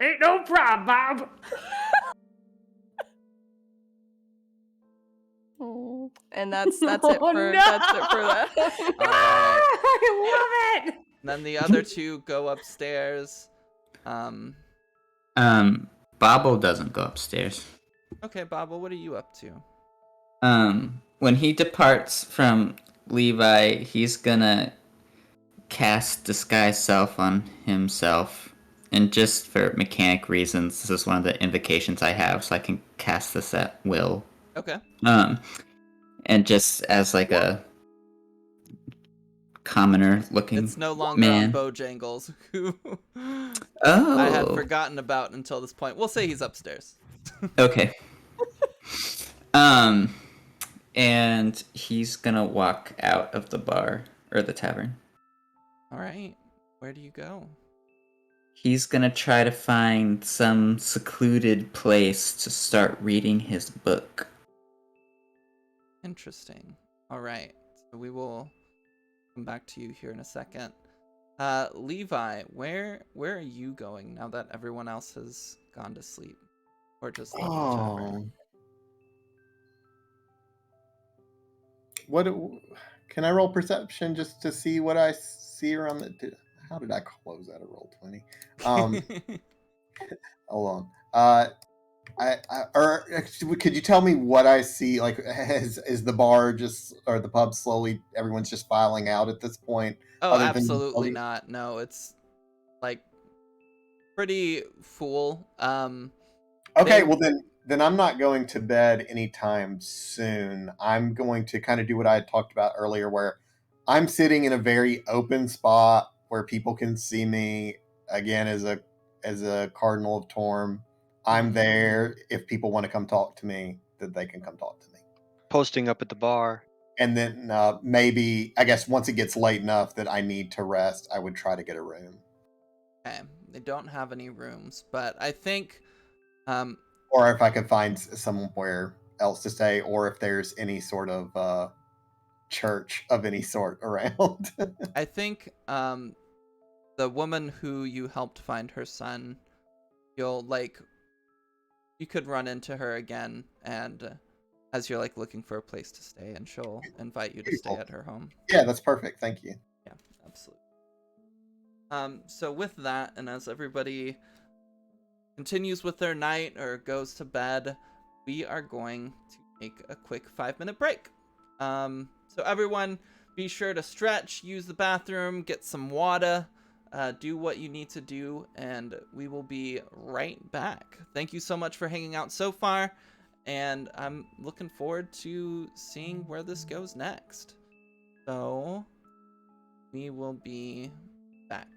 Ain't no problem, Bob. And that's it Oh, for no! that's it for that. I love it. And then the other two go upstairs. Bobble doesn't go upstairs. Okay, Bobble, what are you up to? When he departs from Levi, he's gonna cast Disguise Self on himself. And just for mechanic reasons, this is one of the invocations I have, so I can cast this at will. Okay. And just as like a commoner looking It's no longer on man. Bojangles, who I had Oh, forgotten about until this point. We'll say he's upstairs. okay. Um, and he's gonna walk out of the bar or the tavern. All right. Where do you go? He's gonna try to find some secluded place to start reading his book. Interesting. All right. So we will come back to you here in a second. Levi, where are you going now that everyone else has gone to sleep or just left the tavern? What can I roll perception just to see what I see around the? How did I close out a roll 20? Hold on. Or could you tell me what I see? Like, is the bar just or the pub slowly? Everyone's just filing out at this point. Oh, Other than absolutely not. No, it's like pretty full. okay, They well then I'm not going to bed anytime soon. I'm going to kind of do what I had talked about earlier, where I'm sitting in a very open spot where people can see me. Again, as a cardinal of Torm, I'm Mhm. there. If people want to come talk to me, that they can come talk to me. Posting up at the bar. And then maybe I guess once it gets late enough that I need to rest, I would try to get a room. Okay. They don't have any rooms, but I think um Or if I could find somewhere else to stay, or if there's any sort of church of any sort around. I think the woman who you helped find her son, you'll like you could run into her again and as you're like looking for a place to stay and she'll invite you to stay Beautiful. at her home. Yeah, that's perfect. Thank you. Yeah, absolutely. So with that, and as everybody continues with their night or goes to bed, we are going to make a quick 5-minute break. So everyone, be sure to stretch, use the bathroom, get some water, do what you need to do, and we will be right back. Thank you so much for hanging out so far, and I'm looking forward to seeing where this goes next. So we will be back.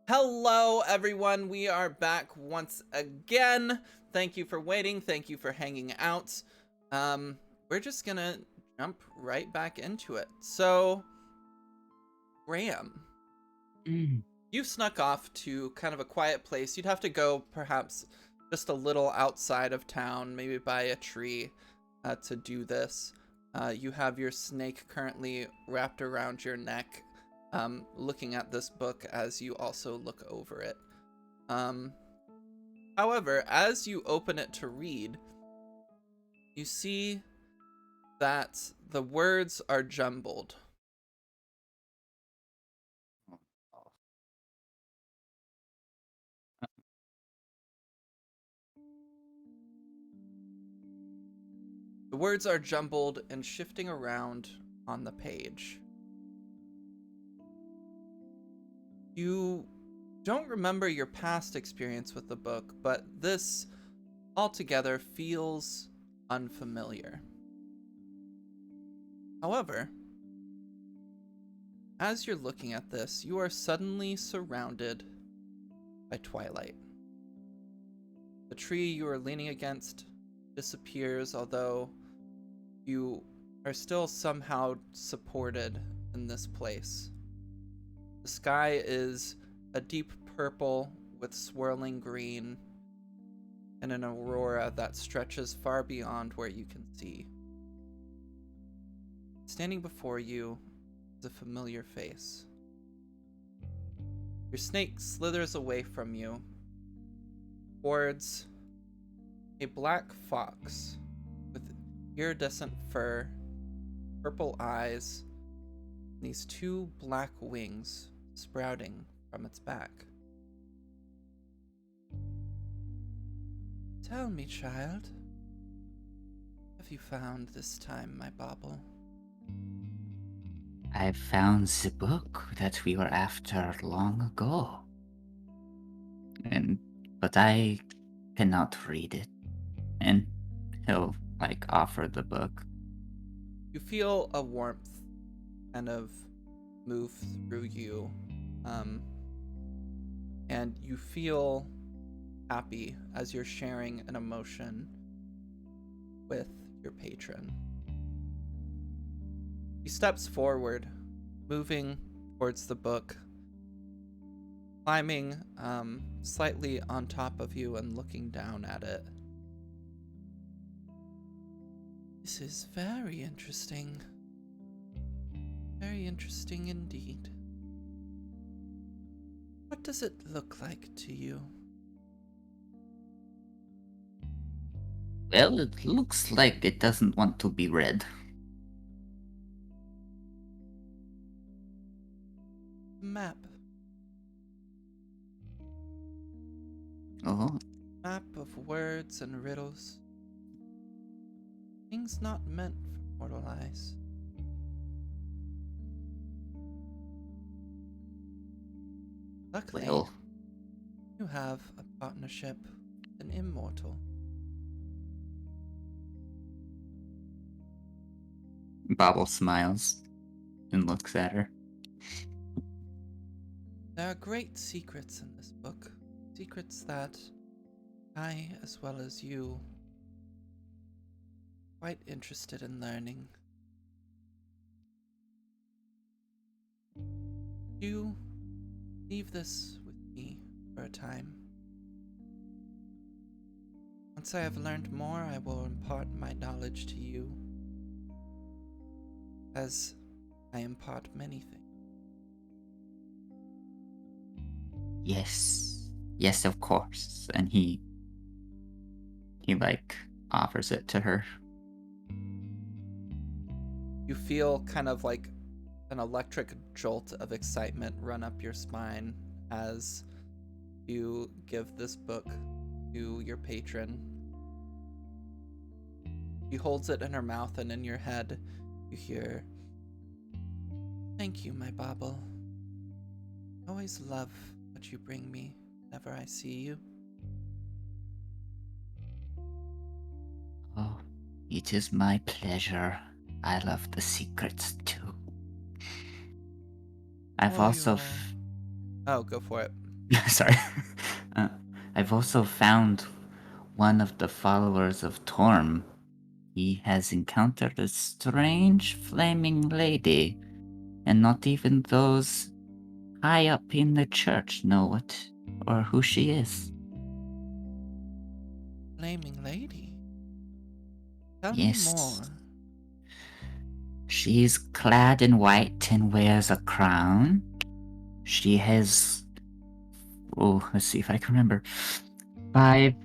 Hello, everyone. We are back once again. Thank you for waiting. Thank you for hanging out. We're just gonna jump right back into it. So, Graham, you snuck off to kind of a quiet place. You'd have to go perhaps just a little outside of town, maybe by a tree, to do this. You have your snake currently wrapped around your neck, looking at this book as you also look over it. However, as you open it to read, you see that the words are jumbled. The words are jumbled and shifting around on the page. You don't remember your past experience with the book, but this altogether feels unfamiliar. However, as you're looking at this, you are suddenly surrounded by twilight. The tree you are leaning against disappears, although you are still somehow supported in this place. The sky is a deep purple with swirling green and an aurora that stretches far beyond where you can see. Standing before you is a familiar face. Your snake slithers away from you towards a black fox with iridescent fur, purple eyes, and these two black wings sprouting from its back. Tell me, child, what have you found this time, my bauble? I found the book that we were after long ago. But I cannot read it. And he'll offer the book. You feel a warmth kind of move through you, and you feel happy as you're sharing an emotion with your patron. He steps forward, moving towards the book, climbing slightly on top of you and looking down at it. This is very interesting. Very interesting indeed. What does it look like to you? Well, it looks like it doesn't want to be read. Map. Oh, Map of words and riddles. Things not meant for mortal eyes. Luckily, well, you have a partnership with an immortal. Bobble smiles and looks at her. There are great secrets in this book. Secrets that I, as well as you, quite interested in learning. You leave this with me for a time. Once I have learned more, I will impart my knowledge to you, as I impart many things. Yes, of course. And he offers it to her. You feel kind of like an electric jolt of excitement run up your spine as you give this book to your patron. She holds it in her mouth, and in your head, you hear, "Thank you, my bauble. I always love what you bring me whenever I see you." Oh, it is my pleasure. I love the secrets too. I've Oh, also Oh, go for it. Sorry. Uh, I've also found one of the followers of Torm. He has encountered a strange flaming lady, and not even those high up in the church know what or who she is. Flaming lady. Tell me Yes. more. She's clad in white and wears a crown. She has, oh, let's see if I can remember, 5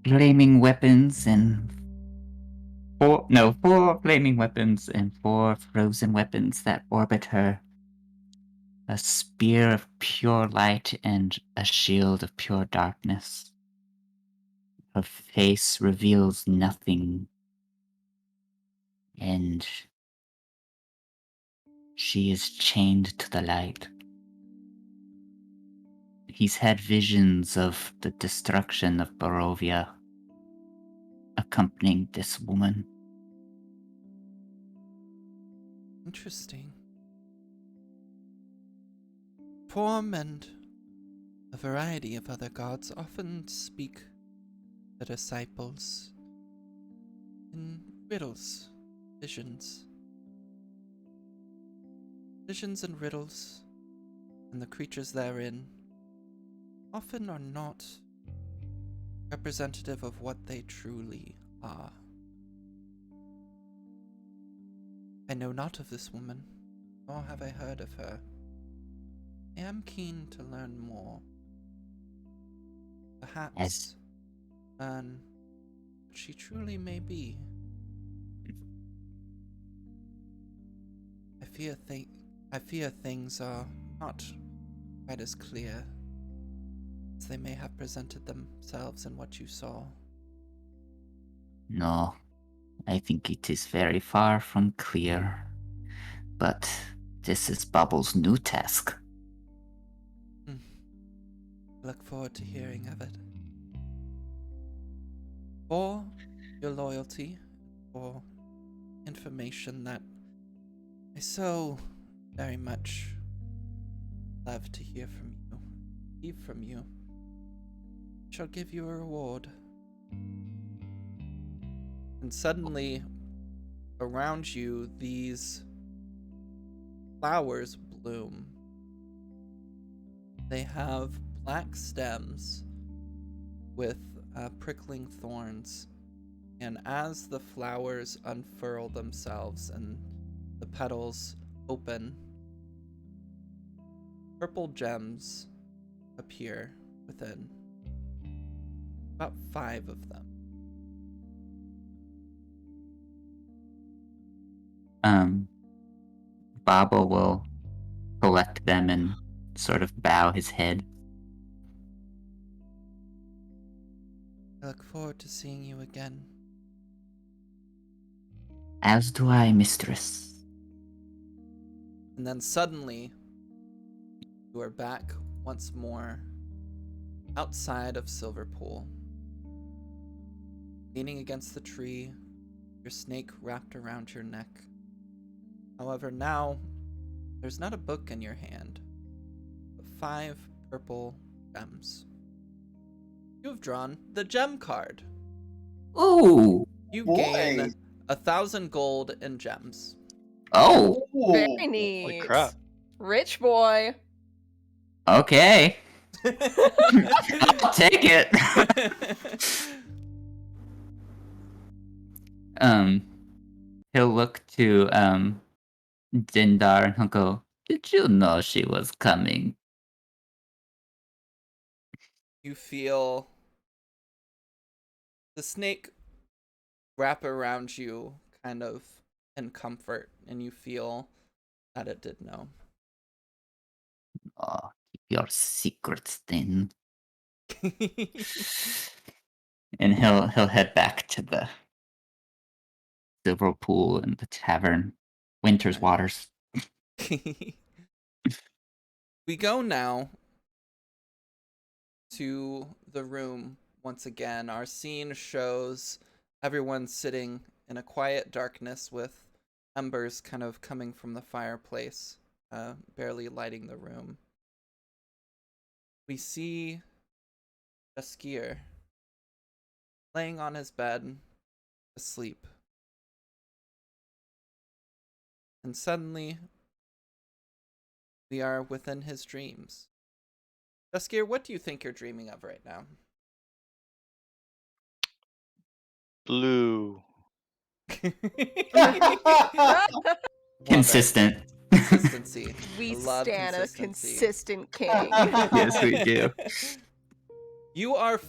flaming weapons and four flaming weapons and 4 frozen weapons that orbit her. A spear of pure light and a shield of pure darkness. Her face reveals nothing, and she is chained to the light. He's had visions of the destruction of Barovia accompanying this woman. Interesting. Torm and a variety of other gods often speak the disciples in riddles, visions. Visions and riddles, and the creatures therein often are not representative of what they truly are. I know not of this woman, nor have I heard of her. I am keen to learn more. Perhaps learn what she truly may be. I fear things are not quite as clear as they may have presented themselves in what you saw. No, I think it is very far from clear. But this is Bubble's new task. I look forward to hearing of it. For your loyalty, for information that I so very much love to hear from you, receive from you, I shall give you a reward. And suddenly, around you, these flowers bloom. They have black stems with prickling thorns, and as the flowers unfurl themselves and the petals open, purple gems appear within. About 5 of them. Bobble will collect them and sort of bow his head. I look forward to seeing you again. As do I, mistress. And then suddenly, you are back once more outside of Silverpool. Leaning against the tree, your snake wrapped around your neck. However, now, there's not a book in your hand, but 5 purple gems. You have drawn the gem card. Ooh! You Boy. gain 1,000 gold in gems. Oh! Very neat. Holy crap. Rich boy. Okay. I'll take it. He'll look to Dindar and he'll go, "Did you know she was coming?" You feel the snake wrap around you kind of in comfort, and you feel that it did know. Oh, keep your secrets then. And he'll head back to the Silver Pool and the tavern, Winter's Right. Waters. We go now to the room once again. Our scene shows everyone sitting in a quiet darkness with embers kind of coming from the fireplace, barely lighting the room. we see a skier laying on his bed, asleep. And suddenly, we are within his dreams. Jaskier, what do you think you're dreaming of right now? Blue. Love Consistent. it. Consistency. We I love stand a consistency. consistent king. Yes, we do. You are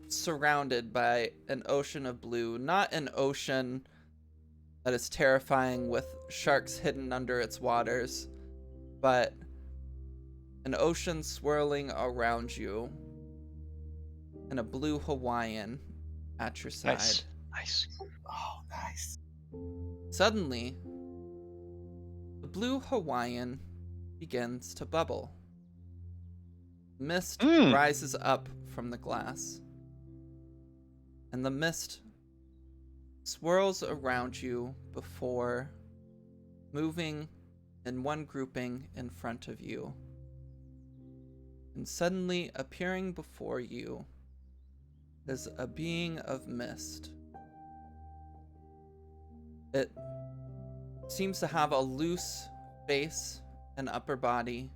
surrounded by an ocean of blue, not an ocean that is terrifying with sharks hidden under its waters, but an ocean swirling around you and a blue Hawaiian at your side. Nice. Oh, nice. Suddenly, the blue Hawaiian begins to bubble. Mist rises up from the glass, and the mist swirls around you before moving in one grouping in front of you. And suddenly appearing before you is a being of mist. It seems to have a loose face and upper body,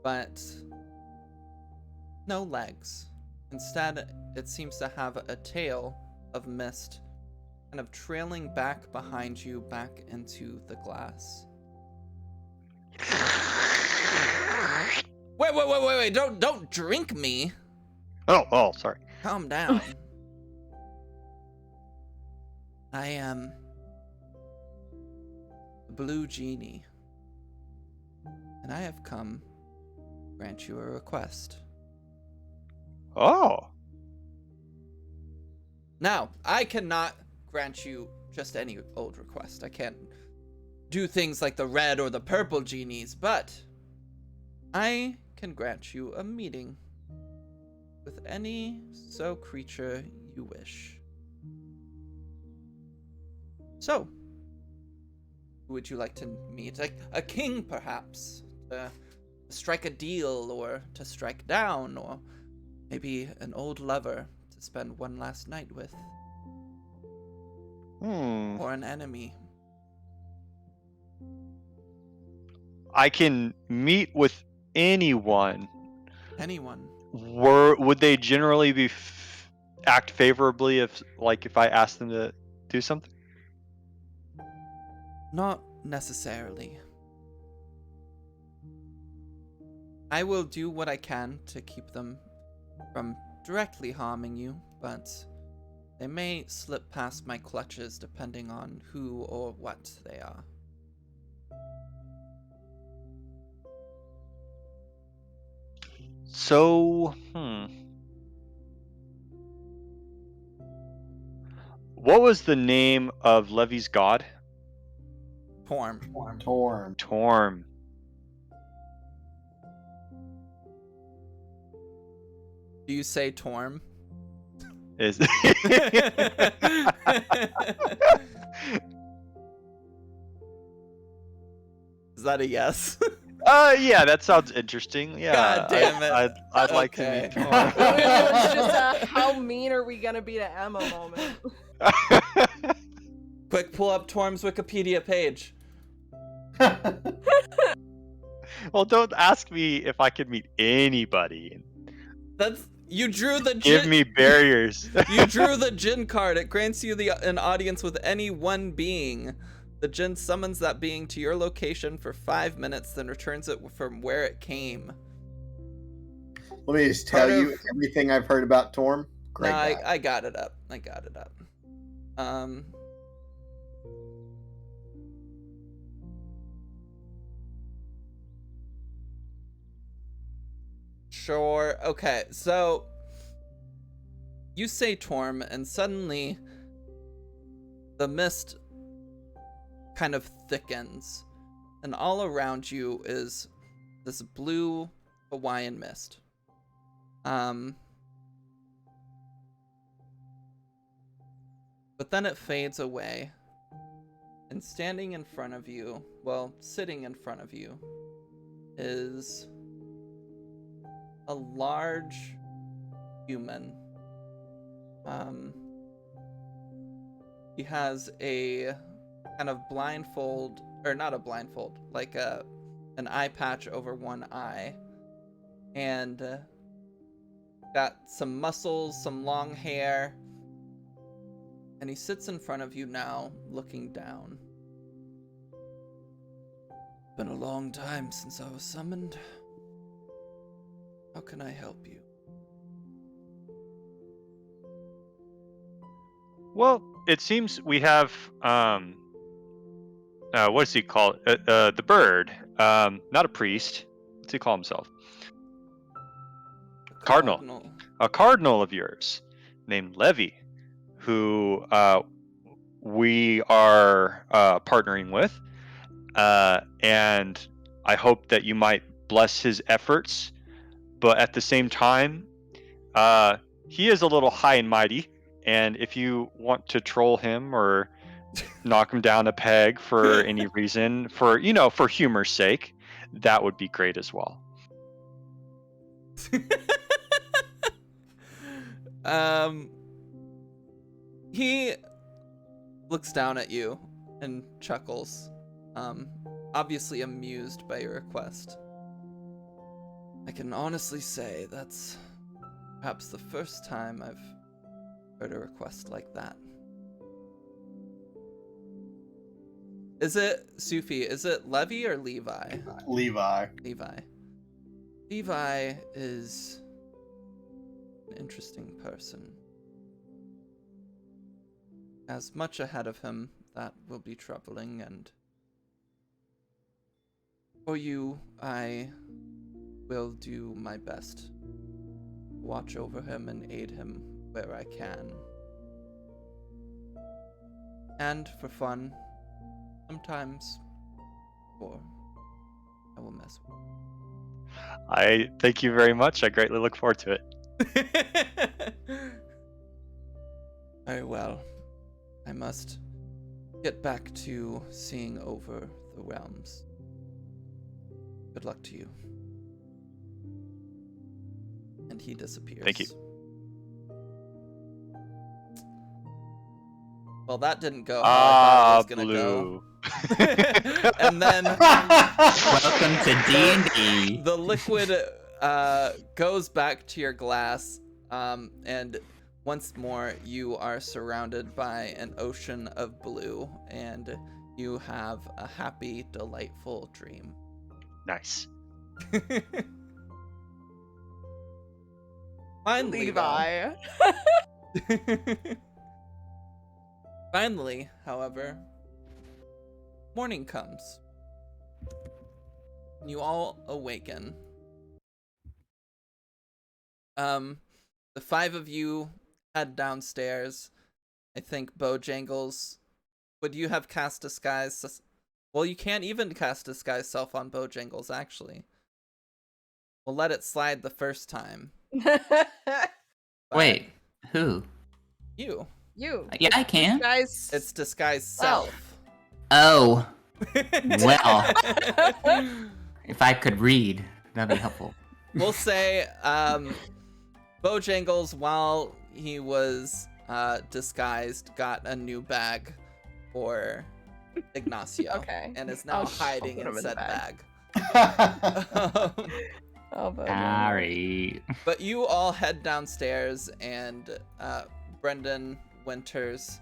but no legs. Instead, it seems to have a tail of mist kind of trailing back behind you back into the glass. Wait, don't drink me. Oh, sorry. Calm down. I am the Blue Genie, and I have come to grant you a request. Oh. Now, I cannot grant you just any old request. I can't do things like the red or the purple genies, but I can grant you a meeting with any so creature you wish. So, who would you like to meet? Like a king, perhaps, to strike a deal, or to strike down, or maybe an old lover to spend one last night with, or an enemy. I can meet with anyone. Anyone. Would they generally be act favorably if I asked them to do something? Not necessarily. I will do what I can to keep them from directly harming you, but they may slip past my clutches depending on who or what they are. So, what was the name of Levi's god? Torm. Torm. Do you say Torm? Is Is that a yes? Yeah, that sounds interesting. Yeah. God damn it. I'd like to Okay. meet Torm. It was just a how mean are we gonna be to Emma moment. Quick, pull up Torm's Wikipedia page. Well, don't ask me if I could meet anybody. You drew the Give me barriers. You drew the Jinn card. It grants you an audience with any one being. The Jinn summons that being to your location for 5 minutes, then returns it from where it came. Let me just tell you everything I've heard about Torm. Great guy. I got it up. Sure. Okay, so you say Torm, and suddenly the mist kind of thickens, and all around you is this blue Hawaiian mist. But then it fades away, and standing in front of you, well, sitting in front of you, is a large human. He has a kind of blindfold, or not a blindfold, like an eye patch over one eye, and got some muscles, some long hair, and he sits in front of you now, looking down. Been a long time since I was summoned. How can I help you? Well, it seems we have what does he call it? The bird. Not a priest. What's he call himself? Cardinal. A cardinal of yours named Levy, who we are partnering with, and I hope that you might bless his efforts. But at the same time, he is a little high and mighty, and if you want to troll him or knock him down a peg for any reason, for humor's sake, that would be great as well. He looks down at you and chuckles, obviously amused by your request. I can honestly say that's perhaps the first time I've heard a request like that. Is it, Sufi, is it Levi or Levi? Levi. Levi. Levi is an interesting person. Has much ahead of him that will be troubling, and for you, I will do my best to watch over him and aid him where I can. And for fun, sometimes, or I will mess with you. I thank you very much. I greatly look forward to it. Very well. I must get back to seeing over the realms. Good luck to you. And he disappears. Thank you. Well, that didn't go how I thought it was gonna Blue. go. And then Welcome to D&D. the liquid goes back to your glass, and once more you are surrounded by an ocean of blue, and you have a happy, delightful dream. Nice. Finally, Levi. Finally, however, morning comes. You all awaken. The five of you head downstairs. I think Bojangles, would you have cast Disguise? Well, you can't even cast Disguise Self on Bojangles, actually. We'll let it slide the first time. But Wait, who? You. You. Yeah, I can. Guys. It's Disguise Self. Oh, well, if I could read, that'd be helpful. We'll say, Bojangles, while he was disguised, got a new bag for Ignacio. Okay. And is now I'll hiding put him in in the said bag. bag. Oh, but Sorry. But you all head downstairs, and Brendan Winters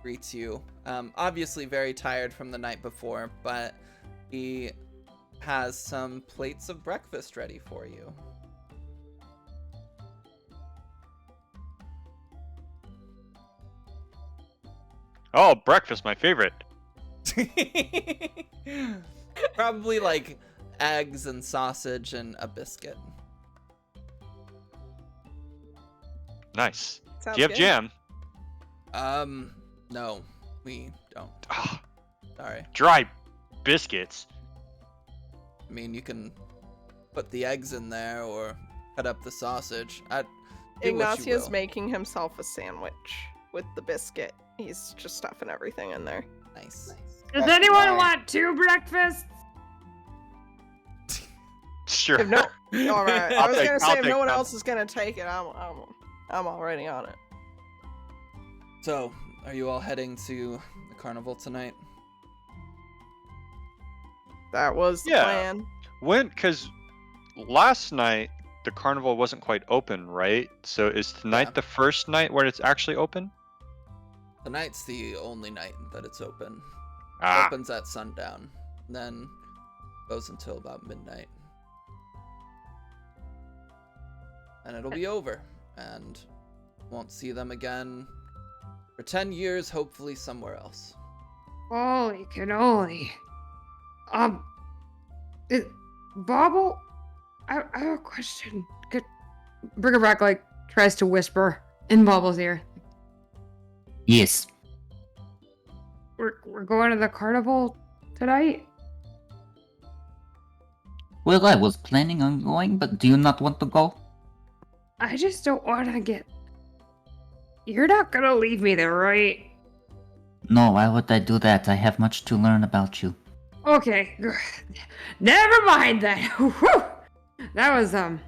greets you. Obviously very tired from the night before, but he has some plates of breakfast ready for you. Oh, breakfast, my favorite. Probably like eggs and sausage and a biscuit. Nice. sounds Do you have good. jam? No, we don't. Ah, Sorry. dry biscuits. I mean, you can put the eggs in there or cut up the sausage. Do what you Ignacio's will. making himself a sandwich with the biscuit. He's just stuffing everything in there. Nice. Does That's anyone nice. want 2 breakfasts? Sure. If no, all right. I I'll was take- gonna I'll say if take no one that. else is gonna take it, I'm already on it. So, are you all heading to the carnival tonight? That was the Yeah. plan. Because last night the carnival wasn't quite open, right? So is tonight Yeah. the first night where it's actually open? Tonight's the only night that it's open. Ah, Opens at sundown, then goes until about midnight. And it'll be over, and won't see them again for 10 years, hopefully somewhere else. Holy cannoli. Bobble, I have a question. Brick-a-brack, like, tries to whisper in Bobble's ear. Yes. We're going to the carnival tonight? Well, I was planning on going, but do you not want to go? I just don't want to get... You're not gonna leave me there, right? No, why would I do that? I have much to learn about you. Okay. Never mind then. Whew. That was, I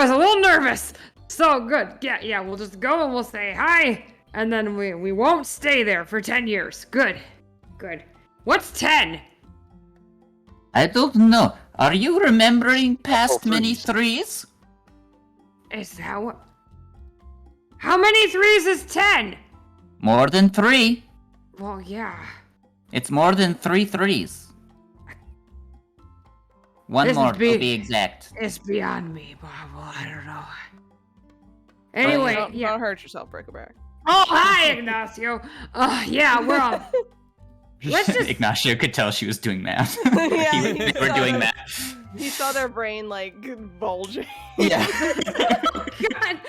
was a little nervous. So good. Yeah, we'll just go and we'll say hi, and then we won't stay there for 10 years. Good. What's 10? I don't know. Are you remembering past Oh, many threes. threes? Is that what... How many threes is 10? More than 3. Well, yeah. It's more than 3 threes. One This more, is to be exact. It's beyond me, Bobble. I don't know. Anyway, Don't yeah. hurt yourself, Brick-a-brack. Oh, hi, Ignacio. Yeah, we're on. Let's just- Ignacio could tell she was doing math. Yeah, They he were saw doing that. math. He saw their brain like bulging. Yeah. God.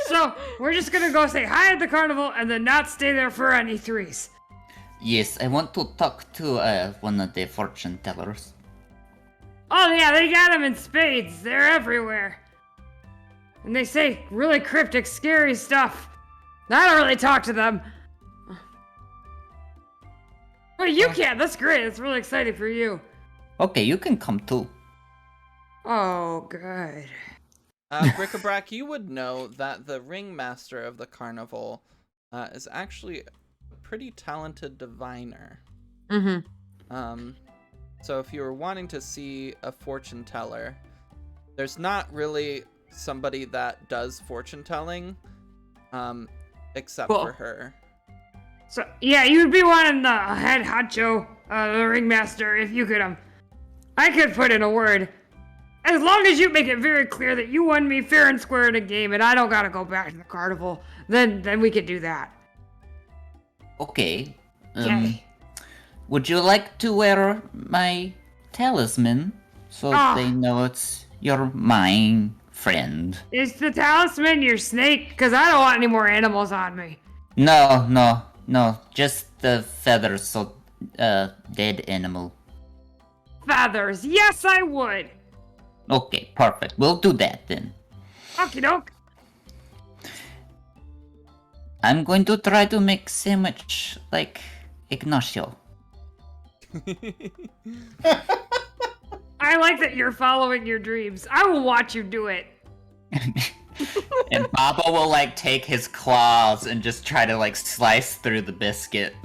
So we're just gonna go say hi at the carnival and then not stay there for any threes. Yes, I want to talk to one of the fortune tellers. Oh yeah, they got them in spades. They're everywhere. And they say really cryptic, scary stuff. I don't really talk to them. Well, you can. That's great. That's really exciting for you. Okay, you can come too. Oh, good. Bric-a-brac, you would know that the ringmaster of the carnival is actually a pretty talented diviner. Mm-hmm. So if you were wanting to see a fortune teller, there's not really somebody that does fortune telling, except Cool. for her. So yeah, you would be wanting the head honcho, the ringmaster, if you could I could put in a word. As long as you make it very clear that you won me fair and square in a game and I don't gotta go back to the carnival, then we could do that. Okay. Okay. Would you like to wear my talisman so Ah. they know it's your mine friend? Is the talisman your snake? Cause I don't want any more animals on me. No, just the feathers, so dead animal. Feathers, yes I would. Okay, perfect. We'll do that then. Okie doke. I'm going to try to make sandwich like Ignacio. I like that you're following your dreams. I will watch you do it. And Baba will like take his claws and just try to like slice through the biscuit.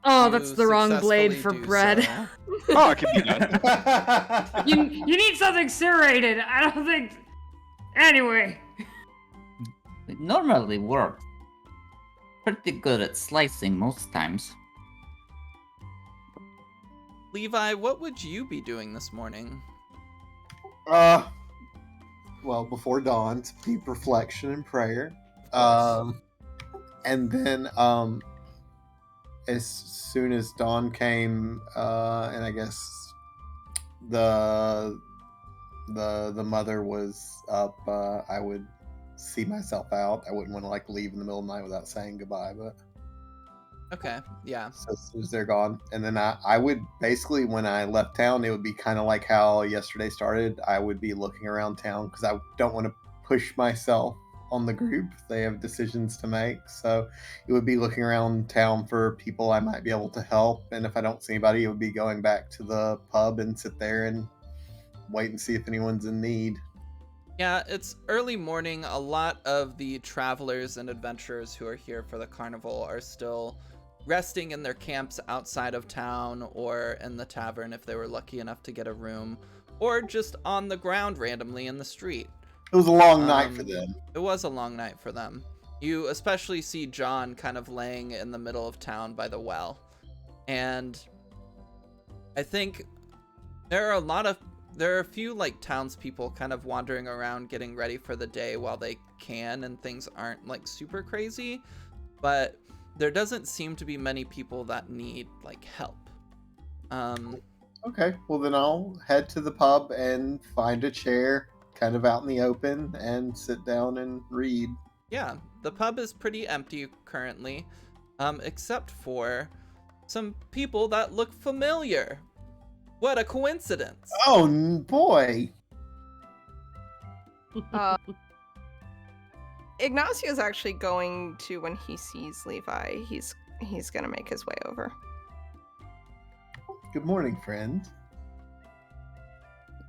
Oh, You that's the wrong blade for successfully do bread. so. Oh, it could be done. You need something serrated. I don't think. Anyway, It normally works. Pretty good at slicing most times. Levi, what would you be doing this morning? Well, before dawn, to deep reflection and prayer. course. And then, as soon as dawn came, and I guess the mother was up, I would see myself out. I wouldn't want to like leave in the middle of the night without saying goodbye, but Okay, yeah. so as soon as they're gone, and then I would basically, when I left town, it would be kind of like how yesterday started. I would be looking around town because I don't want to push myself on the group. They have decisions to make, so it would be looking around town for people I might be able to help. And if I don't see anybody, it would be going back to the pub and sit there and wait and see if anyone's in need. Yeah, it's early morning. A lot of the travelers and adventurers who are here for the carnival are still resting in their camps outside of town or in the tavern if they were lucky enough to get a room, or just on the ground randomly in the street. It was a long night for them. It was a long night for them. You especially see John kind of laying in the middle of town by the well. And I think there are a few like townspeople kind of wandering around getting ready for the day while they can, and things aren't like super crazy, but there doesn't seem to be many people that need like help. Okay, well then I'll head to the pub and find a chair kind of out in the open and sit down and read. Yeah, the pub is pretty empty currently, except for some people that look familiar. What a coincidence. Oh boy. Ignacio's actually going to, when he sees Levi, he's gonna make his way over. Good morning, friend.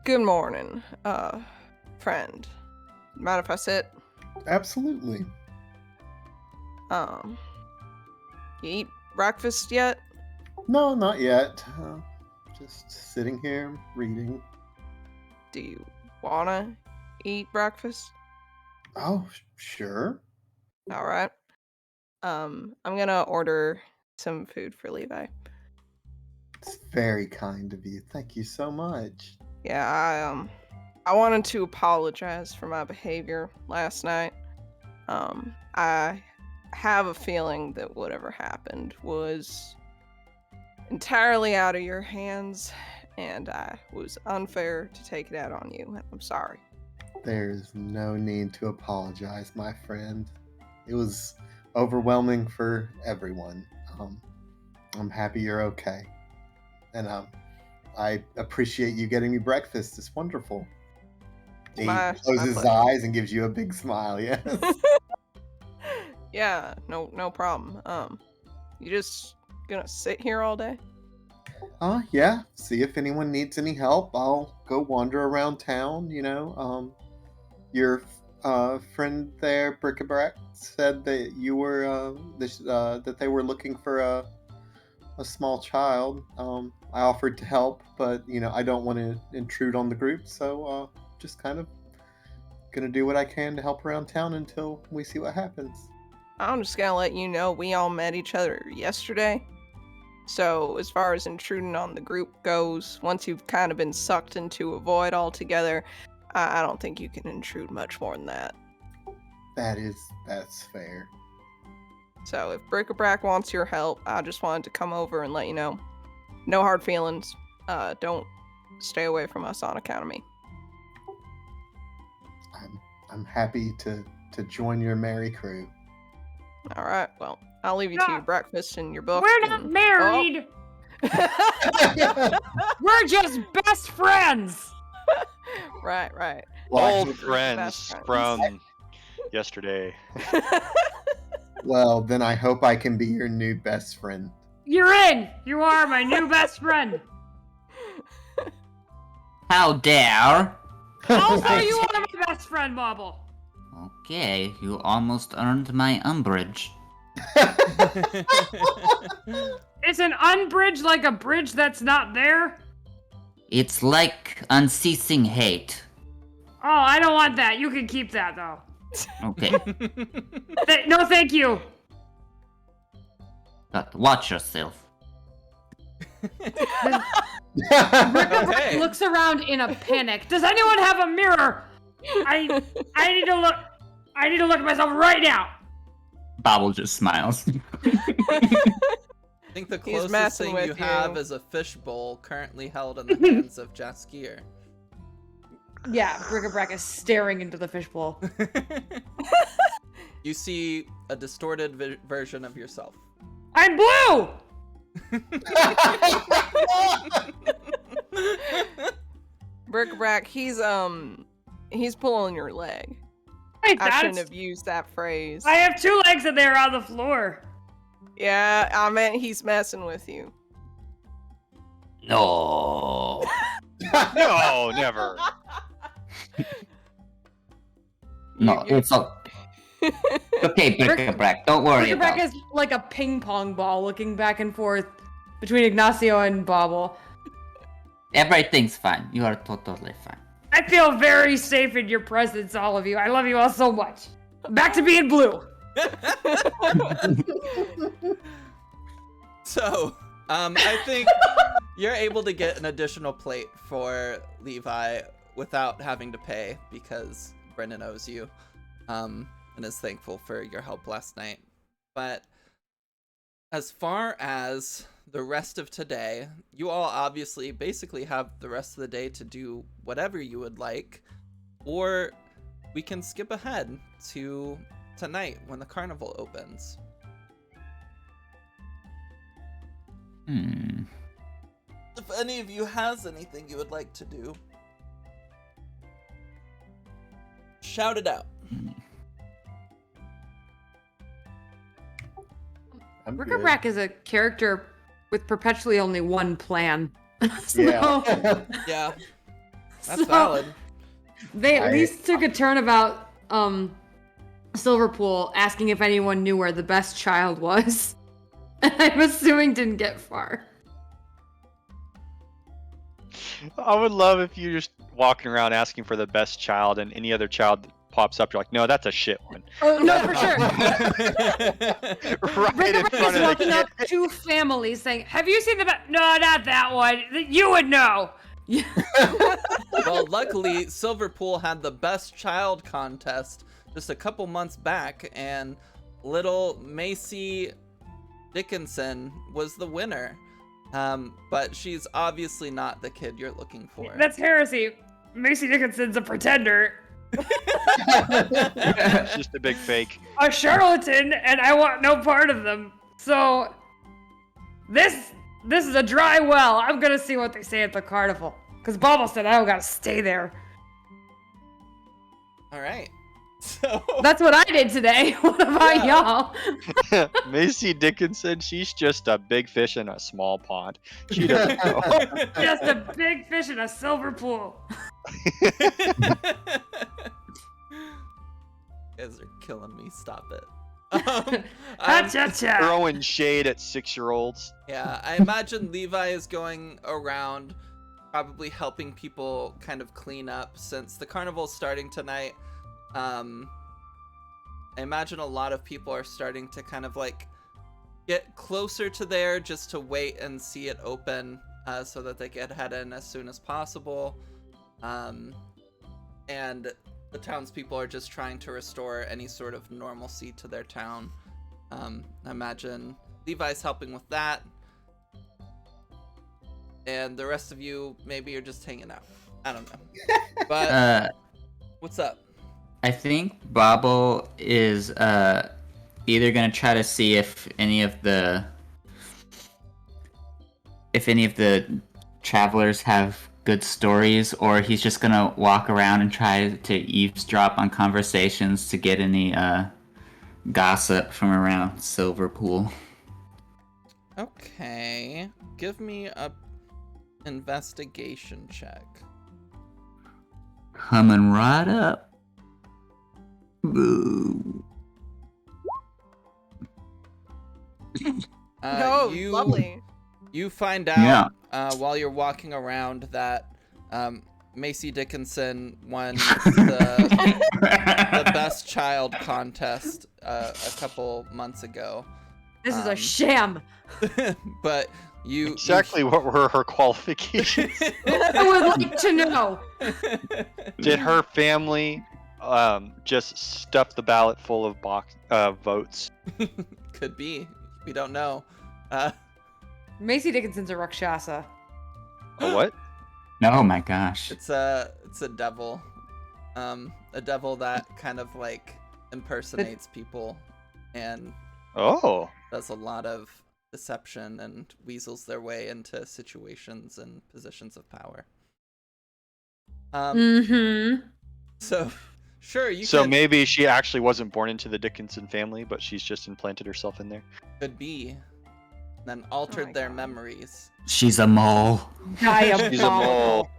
Good morning, friend. Mind if I sit? Absolutely. You eat breakfast yet? No, not yet. Just sitting here reading. Do you wanna eat breakfast? Oh, sure. All right. I'm gonna order some food for Levi. It's very kind of you. Thank you so much. Yeah, I wanted to apologize for my behavior last night. I have a feeling that whatever happened was entirely out of your hands, and I was unfair to take it out on you. I'm sorry. There's no need to apologize, my friend. It was overwhelming for everyone. I'm happy you're okay. And I appreciate you getting me breakfast. It's wonderful. He closes his eyes and gives you a big smile, yes. Yeah, no problem. You just gonna sit here all day? Yeah. See if anyone needs any help. I'll go wander around town, Your friend there, Bric-a-Brac, said that you were that they were looking for a small child. I offered to help, but I don't want to intrude on the group, so just kind of gonna do what I can to help around town until we see what happens. I'm just gonna let you know we all met each other yesterday. So as far as intruding on the group goes, once you've kind of been sucked into a void altogether, I don't think you can intrude much more than that. That's fair. So if Bric-a-Brac wants your help, I just wanted to come over and let you know. No hard feelings. Don't stay away from us on account of me. I'm happy to join your merry crew. All right. Well, I'll leave you to your breakfast and your book. We're not married. We're just best friends. Right. Old Well, friends from yesterday. well, then I hope I can be your new best friend. You're in. You are my new best friend. How dare? Also, you are my best friend, Marble. Okay, you almost earned my umbrage. Is an unbridge like a bridge that's not there? It's like unceasing hate. Oh, I don't want that. You can keep that, though. Okay, No, thank you. but watch yourself. Okay. Looks around in a panic. Does anyone have a mirror? I need to look. I need to look at myself right now. Bobble just smiles. I think the He's closest messing thing with you have you. is a fishbowl currently held in the hands of Jaskier. Yeah, Bric-a-Brac is staring into the fishbowl. You see a distorted version of yourself. I'm blue. Bric-a-Brac, he's pulling your leg. Wait, I shouldn't have used that phrase. I have 2 legs and they're on the floor. Yeah, I meant he's messing with you. No. No, never. No, You- it's okay, Brick-a-brack. Don't worry Brick-a-brack about is like a ping pong ball looking back and forth between Ignacio and Bobble. Everything's fine. You are totally fine. I feel very safe in your presence, all of you. I love you all so much. Back to being blue. So, I think you're able to get an additional plate for Levi without having to pay because Brendan owes you, and is thankful for your help last night. But as far as the rest of today, you all obviously basically have the rest of the day to do whatever you would like, or we can skip ahead to tonight when the carnival opens. If any of you has anything you would like to do, shout it out. I'm good. Brick-a-brack is a character with perpetually only one plan. Yeah. Yeah, that's So- valid. They at I- least took a turn about Silverpool asking if anyone knew where the best child was. I'm assuming didn't get far. I would love if you just walking around asking for the best child, and any other child that pops up, you're like, no, that's a shit one. Oh no, for sure. Right in Brick-a-brack front is of walking the up kid. to families saying, "Have you seen the best? No, not that one. You would know." Well, luckily, Silverpool had the best child contest just a couple months back, and little Macy Dickinson was the winner. But she's obviously not the kid you're looking for. That's heresy. Macy Dickinson's a pretender, It's just a big fake. a charlatan, and I want no part of them. So this is a dry well. I'm gonna see what they say at the carnival. Cause Bobble said I don't gotta stay there. All right. So That's what I did today. What about Yeah. y'all? Macy Dickinson, she's just a big fish in a small pond. She doesn't know. Just a big fish in a silver pool. You guys are killing me. Stop it. Ha-cha-cha. Throwing shade at 6-year-olds. Yeah, I imagine Levi is going around probably helping people kind of clean up since the carnival's starting tonight. I imagine a lot of people are starting to kind of like get closer to there just to wait and see it open so that they can head in as soon as possible. And the townspeople are just trying to restore any sort of normalcy to their town. I imagine Levi's helping with that. And the rest of you, maybe you're just hanging out. I don't know. But what's up? I think Bobble is either gonna try to see if any of the travelers have good stories, or he's just gonna walk around and try to eavesdrop on conversations to get any gossip from around Silverpool. Okay. Give me a investigation check. Coming right up. Boo. Oh, you lovely. You find Yeah. out while you're walking around that Macy Dickinson won the best child contest a couple months ago. This is a Um, sham. But you Exactly what were her qualifications? I would like to know. Did her family just stuff the ballot full of votes? Could be. We don't know. Macy Dickinson's a Rakshasa. A what? Oh my gosh. It's a devil. A devil that kind of like impersonates people and Oh. does a lot of deception and weasels their way into situations and positions of power. Mm-hmm. So sure you So can, maybe she actually wasn't born into the Dickinson family, but she's just implanted herself in there. could be. Then altered my their God. memories. She's a mole. She's a mole.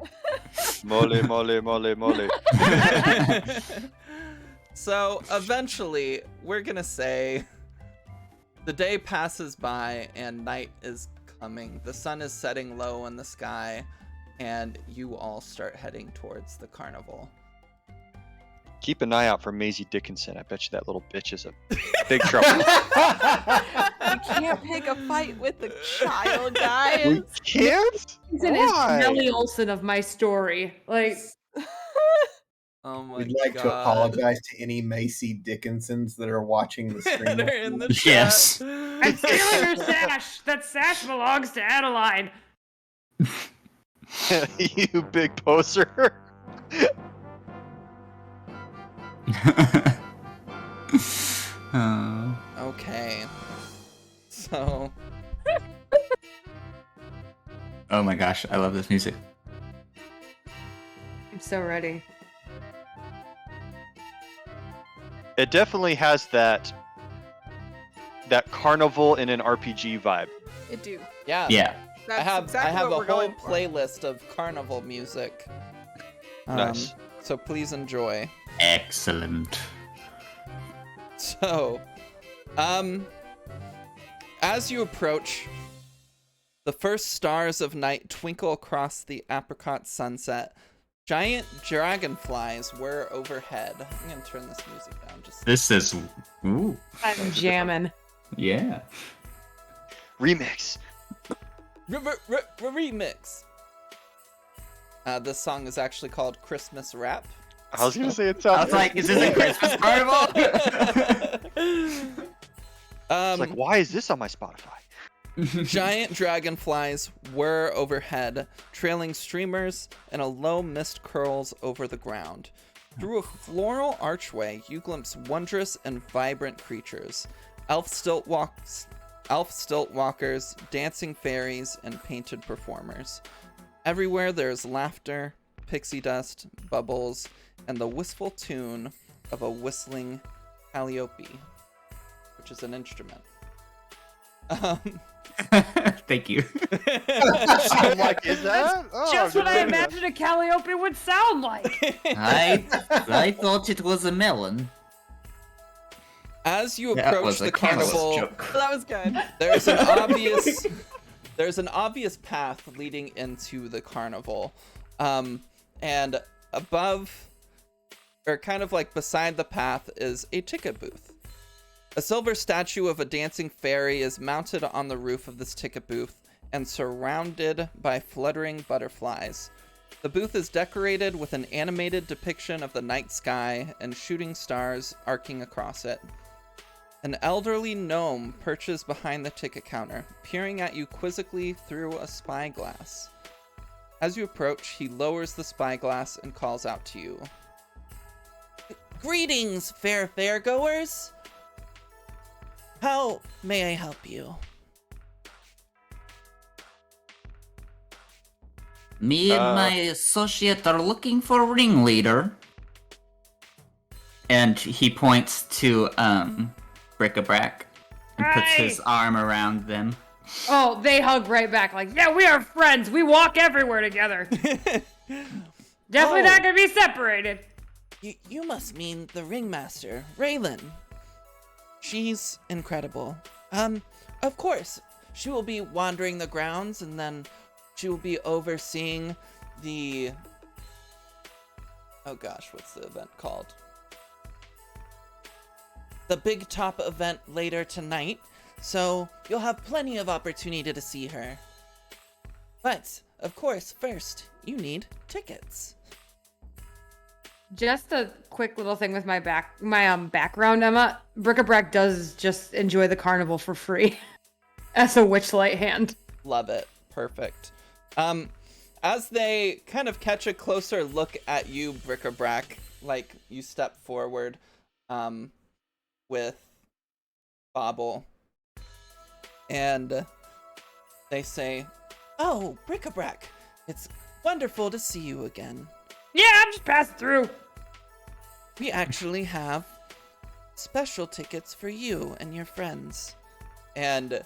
Mole, mole, mole, mole. So eventually, we're gonna say the day passes by and night is coming. The sun is setting low in the sky, and you all start heading towards the carnival. Keep an eye out for Maisie Dickinson. I bet you that little bitch is a big trouble. You can't pick a fight with a child, guys. We can't? Dickinson is Why? Nellie Olson of my story. Like, Oh my We'd like to God. apologize to any Macy Dickinsons that are watching the stream. They're in the chat. Yes. I'm stealing her sash. That sash belongs to Adeline. You big poser. Oh. Okay. So, Oh my gosh, I love this music. I'm so ready. It definitely has that carnival in an RPG vibe. It do. yeah. Yeah. That's I have exactly a what we're whole going for. playlist of carnival music. Nice. So please enjoy. Excellent. So, as you approach, the first stars of night twinkle across the apricot sunset. Giant dragonflies whir overhead. I'm gonna turn this music down just. This is. Ooh. I'm jamming. Yeah. Remix. Remix. This song is actually called Christmas Rap. I was gonna say it I sounds was like, is this a Christmas carnival? It's like, why is this on my Spotify? Giant dragonflies whir overhead, trailing streamers, and a low mist curls over the ground. Through a floral archway, you glimpse wondrous and vibrant creatures. Elf stilt walkers, dancing fairies, and painted performers. Everywhere there's laughter, pixie dust, bubbles, and the wistful tune of a whistling calliope, which is an instrument. Thank you. I'm like, is that? Oh, Just what I good. imagined a Calliope would sound like. I thought it was a melon. As you That approach was a the cannibal carnival, joke. That was good. there's an obvious path leading into the carnival. And above, or kind of like beside the path, is a ticket booth. A silver statue of a dancing fairy is mounted on the roof of this ticket booth and surrounded by fluttering butterflies. The booth is decorated with an animated depiction of the night sky and shooting stars arcing across it. An elderly gnome perches behind the ticket counter, peering at you quizzically through a spyglass. As you approach, he lowers the spyglass and calls out to you. Greetings, fair fairgoers! How may I help you? Me and my associate are looking for a ringleader. And he points to Bric-a-Brac and puts his arm around them. Oh, they hug right back like, yeah, we are friends. We walk everywhere together. Definitely not gonna be separated. You must mean the ringmaster, Raylan. She's incredible. Of course, she will be wandering the grounds, and then she will be overseeing the... Oh gosh, what's the event called? The Big Top event later tonight, so you'll have plenty of opportunity to see her. But, of course, first, you need tickets. Just a quick little thing with my background, Emma. Bric-a-Brac does just enjoy the carnival for free as a witchlight hand. Love it. Perfect. As they kind of catch a closer look at you, Bric-a-Brac, like you step forward, with Bobble, and they say, "Oh, Bric-a-Brac, it's wonderful to see you again. Yeah, I'm just passing through. We actually have special tickets for you and your friends." And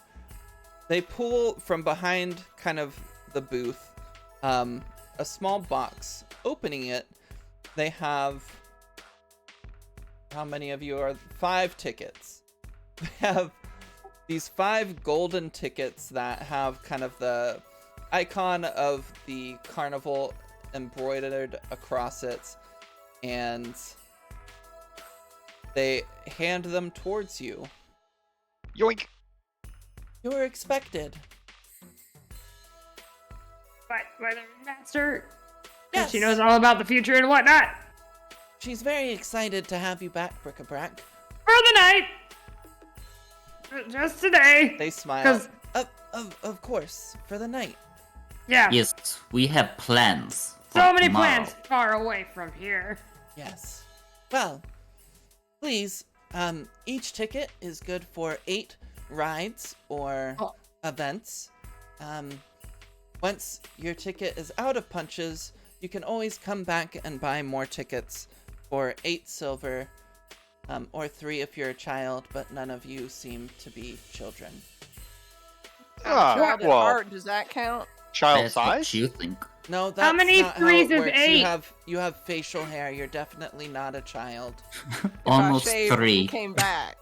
they pull from behind kind of the booth a small box opening it, they have, how many of you are 5 tickets? They have these 5 golden tickets that have kind of the icon of the carnival embroidered across it, and they hand them towards you. Yoink! You were expected. By the master? Yes. She knows all about the future and whatnot. She's very excited to have you back, Bric-a-Brac. For the night. Just today. They smile. 'Cause- Of course, for the night. Yeah. Yes, we have plans. So for many tomorrow. plans far away from here. Yes. Well, please, each ticket is good for 8 rides or events. Once your ticket is out of punches, you can always come back and buy more tickets for 8 silver, or 3 if you're a child, but none of you seem to be children. Child at well, heart, does that count? child That's size? what you think. No, that's many not threes how it is works. 8? You have facial hair. You're definitely not a child. Almost if I shaved and 3. came back.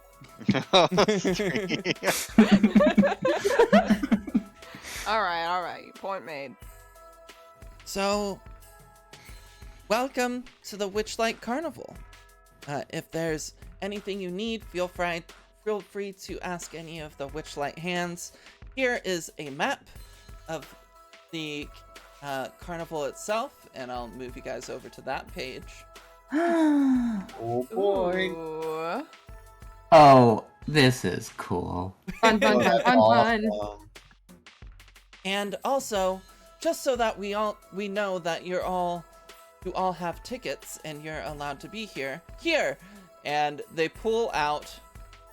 All right. Point made. So, welcome to the Witchlight Carnival. If there's anything you need, feel free to ask any of the Witchlight hands. Here is a map of the carnival itself, and I'll move you guys over to that page. Oh boy. Ooh. Oh, this is cool. Fun, fun, Oh, fun, that's fun, fun. awesome. And also, just so that we know that you all have tickets and you're allowed to be here. And they pull out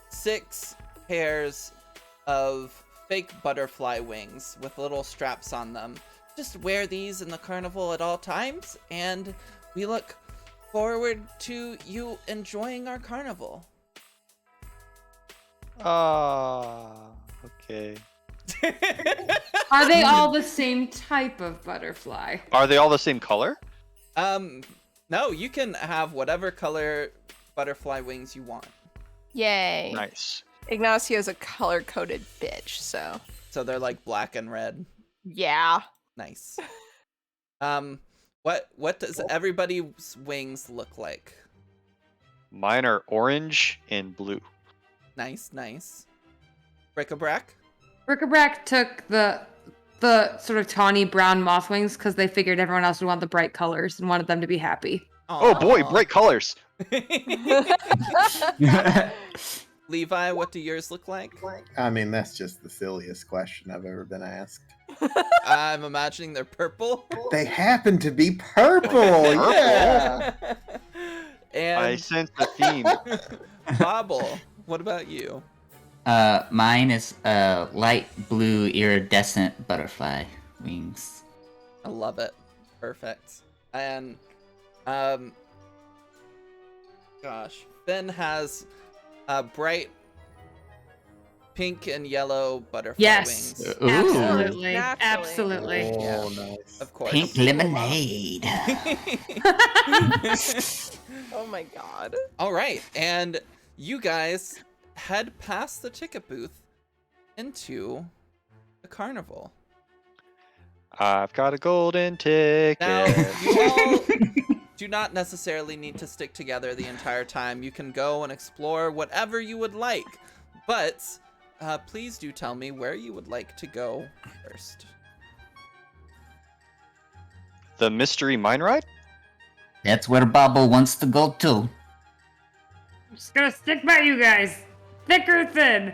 6 pairs of fake butterfly wings with little straps on them. Just wear these in the carnival at all times, and we look forward to you enjoying our carnival. Okay. Are they all the same type of butterfly? Are they all the same color? No, you can have whatever color butterfly wings you want. Yay. Nice. Ignacio's a color-coded bitch, so So they're like black and red. yeah. Nice. What does everybody's wings look like? Mine are orange and blue. Nice. Bric-a-brac? Bric-a-brac took the sort of tawny brown moth wings because they figured everyone else would want the bright colors and wanted them to be happy. Oh boy, Aw. bright colors. Levi, what do yours look like? I mean, that's just the silliest question I've ever been asked. I'm imagining they're purple. They happen to be purple. Yeah. I And sense the theme. Bobble, what about you? Mine is light blue iridescent butterfly wings. I love it. Perfect. And gosh, Finn has bright pink and yellow butterfly Yes. wings. Ooh. Absolutely. Naturally. Absolutely. Oh, Yeah. nice. Of course. Pink lemonade. Oh my god. All right, and you guys head past the ticket booth into the carnival. I've got a golden ticket. Now, you all do not necessarily need to stick together the entire time. You can go and explore whatever you would like, but please do tell me where you would like to go first. The mystery mine ride? That's where Bobble wants to go too. I'm just gonna stick by you guys. Thick or thin.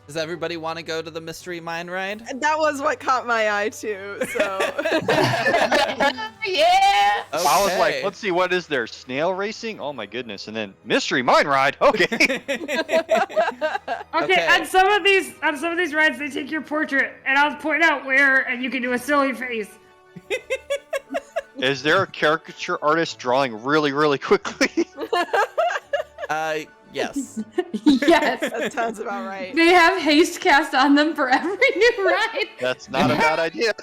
Does everybody want to go to the mystery mine ride? That was what caught my eye too, so Yeah. I was like, Okay. let's see, what is there? Snail racing? Oh my goodness. And then mystery mine ride. Okay. Okay, on some of these rides they take your portrait and I'll point out where and you can do a silly face. Is there a caricature artist drawing really, really quickly? Yes. Yes. that sounds about right. They have haste cast on them for every new ride. That's not a bad idea.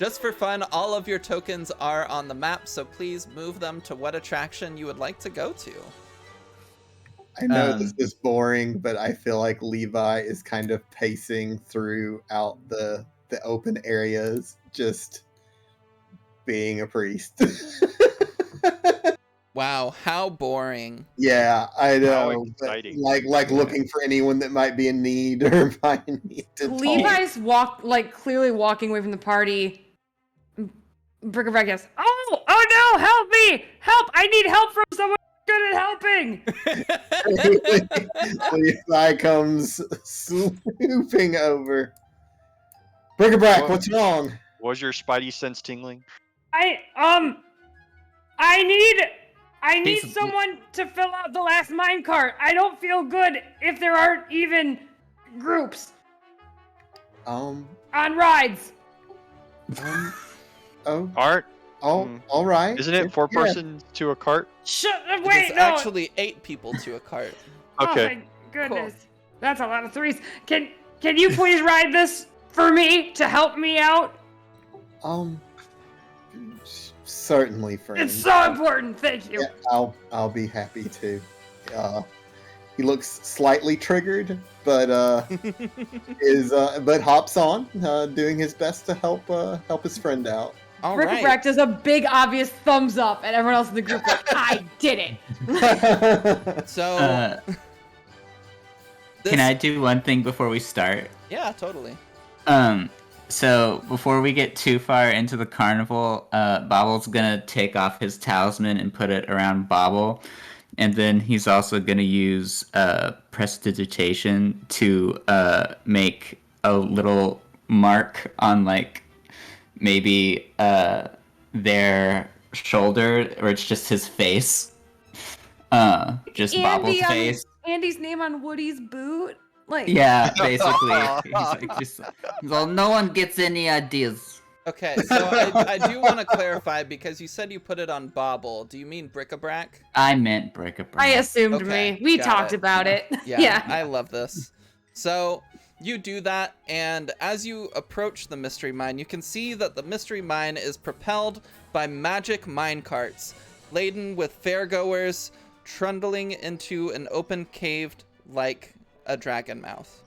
Just for fun, all of your tokens are on the map, so please move them to what attraction you would like to go to. I know this is boring, but I feel like Levi is kind of pacing throughout the open areas, just being a priest. Wow, how boring. Yeah, I How know. But exciting. like looking for anyone that might be in need or might need to talk. Levi's clearly walking away from the party. Brick-a-brack goes, oh no, help me! Help! I need help from someone good at helping! Levi comes swooping over. Brick-a-brack, what's wrong? Was your spidey sense tingling? I need He's- someone to fill out the last minecart. I don't feel good if there aren't even groups Um, on rides. oh, Aren't all right. isn't it 4 persons to a cart? Wait, It's no. actually 8 people to a cart. Okay. Oh my goodness. That's a lot of threes. Can you please ride this for me to help me out? Certainly, friend. It's so important. Thank you. Yeah, I'll be happy to. He looks slightly triggered, but but hops on, doing his best to help his friend out. All Brick-a-brack right. does a big obvious thumbs up and everyone else in the group like, I did it. So, Can I do one thing before we start? Yeah, totally. So before we get too far into the carnival, Bobble's gonna take off his talisman and put it around Bobble, and then he's also gonna use prestidigitation to make a little mark on maybe their shoulder, or it's just his face, just Bobble's face. Andy's name on Woody's boot. Yeah, basically. He's well, no one gets any ideas. Okay, so I do want to clarify, because you said you put it on Bobble. Do you mean Brick-a-brack? I meant bric-a-brac. I assumed Okay, me. We got talked it. about it. Yeah, I love this. So you do that, and as you approach the mystery mine, you can see that the mystery mine is propelled by magic mine carts, laden with fairgoers, trundling into an open cave like a dragon mouth.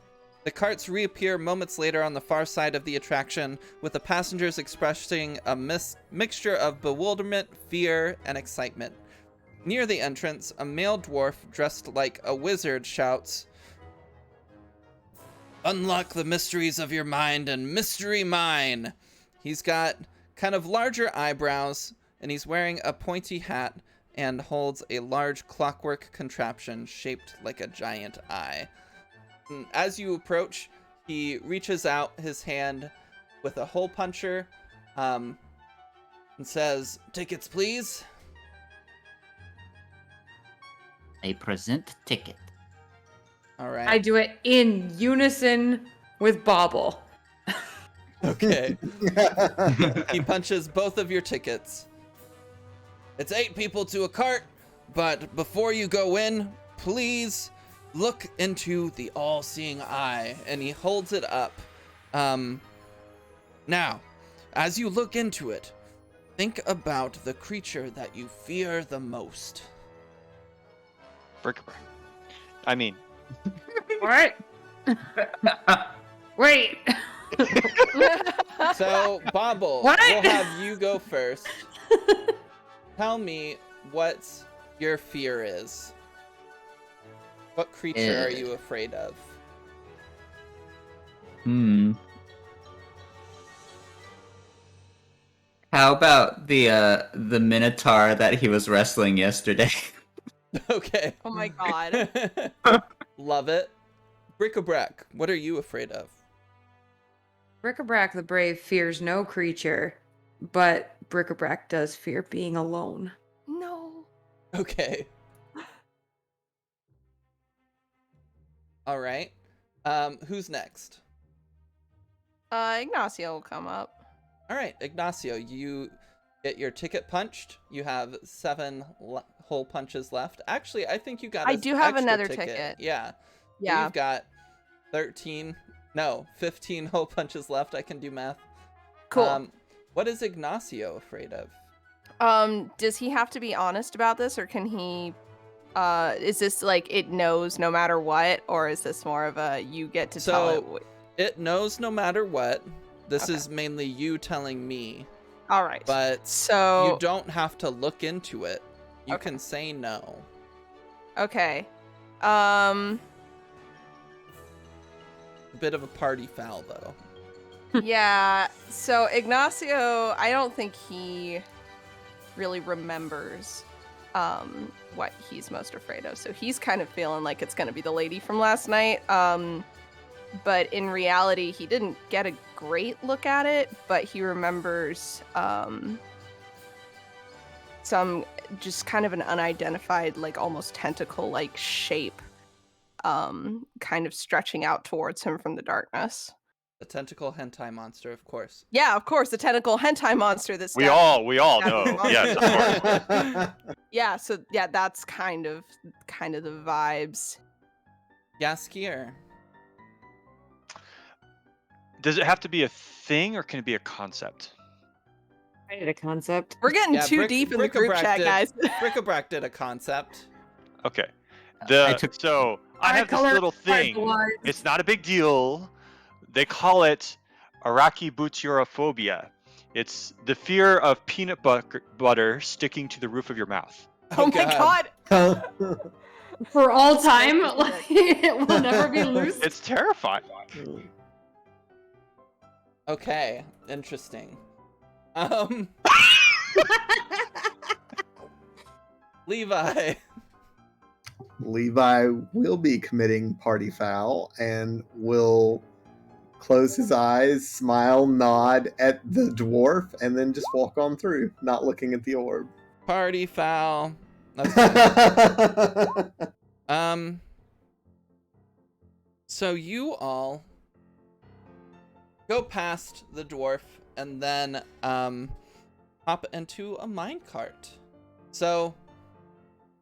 The carts reappear moments later on the far side of the attraction, with the passengers expressing a mixture of bewilderment, fear, and excitement. Near the entrance, a male dwarf dressed like a wizard shouts, "Unlock the mysteries of your mind and mystery mine!" He's got kind of larger eyebrows, and he's wearing a pointy hat and holds a large clockwork contraption shaped like a giant eye. And as you approach, he reaches out his hand with a hole puncher and says, "Tickets, please." A present ticket. All right. I do it in unison with Bobble. Okay. He punches both of your tickets. It's 8 people to a cart, but before you go in, please look into the all-seeing eye. And he holds it up. Now, as you look into it, think about the creature that you fear the most. Brick-a-brack. I mean, What? Wait. So, Bobble, What? we'll have you go first. Tell me what your fear is. What creature are you afraid of? How about the Minotaur that he was wrestling yesterday? Okay. Oh my god. Love it. Brick-a-brack, what are you afraid of? Brick-a-brack the Brave fears no creature, but Brick-a-brack does fear being alone. No. Okay. All right. Who's next? Ignacio will come up. All right, Ignacio, you get your ticket punched. You have 7 hole punches left. Actually, I think you got. I do have another ticket. Yeah. Yeah. You've got 15 hole punches left. I can do math. Cool. What is Ignacio afraid of? Does he have to be honest about this, or can he? Is this like it knows no matter what, or is this more of a you get to tell it? It knows no matter what. This Okay. is mainly you telling me, All right. but So you don't have to look into it. You Okay. can say no. Okay. A bit of a party foul, though. Yeah. So Ignacio, I don't think he really remembers what he's most afraid of. So he's kind of feeling like it's going to be the lady from last night. But in reality, he didn't get a great look at it, but he remembers some just kind of an unidentified, like almost tentacle-like shape kind of stretching out towards him from the darkness. A tentacle hentai monster, of course. Yeah, of course, the tentacle hentai monster that's We all know. Yes, of course. Yeah, so yeah, that's kind of the vibes. Yaskier. Does it have to be a thing or can it be a concept? I need a concept. We're getting too Brick- deep in the group Brick-a-brack chat, did- guys. Bric-a-brac did a concept. Okay. I took- So I have this Color little thing. was. It's not a big deal. They call it arachibutyrophobia. It's the fear of peanut butter sticking to the roof of your mouth. Oh my god. For all time, like, it will never be loose. It's terrifying. Okay, interesting. Levi. Levi will be committing party foul and will close his eyes, smile, nod at the dwarf, and then just walk on through, not looking at the orb. Party foul. Okay. So you all go past the dwarf and then hop into a minecart. So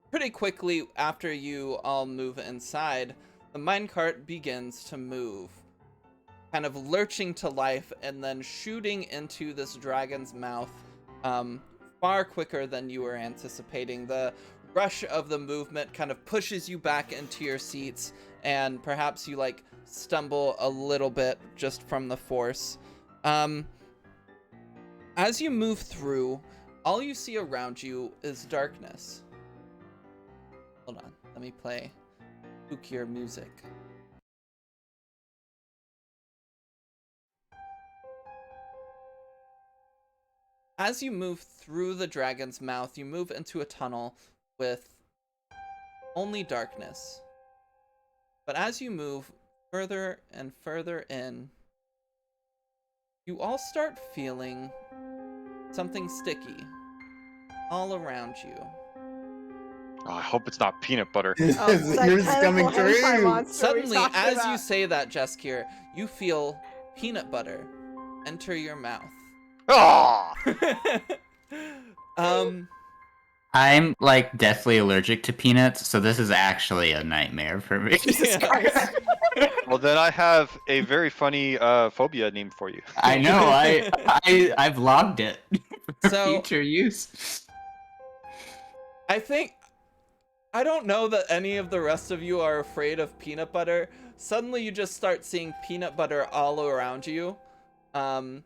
pretty quickly after you all move inside, the minecart begins to move, kind of lurching to life and then shooting into this dragon's mouth far quicker than you were anticipating. The rush of the movement kind of pushes you back into your seats, and perhaps you like stumble a little bit just from the force. As you move through, all you see around you is darkness. Hold on, let me play spookier music. As you move through the dragon's mouth, you move into a tunnel with only darkness. But as you move further and further in, you all start feeling something sticky all around you. Oh, I hope it's not peanut butter. Oh, it's like Yours is coming tentacle hentai true. monster we Suddenly, talked as you about. say that, Jeskier, you feel peanut butter enter your mouth. Oh! I'm like deathly allergic to peanuts, so this is actually a nightmare for me. Yeah. Well, then I have a very funny phobia name for you. I know. I've logged it for So- future use. I don't know that any of the rest of you are afraid of peanut butter. Suddenly you just start seeing peanut butter all around you. And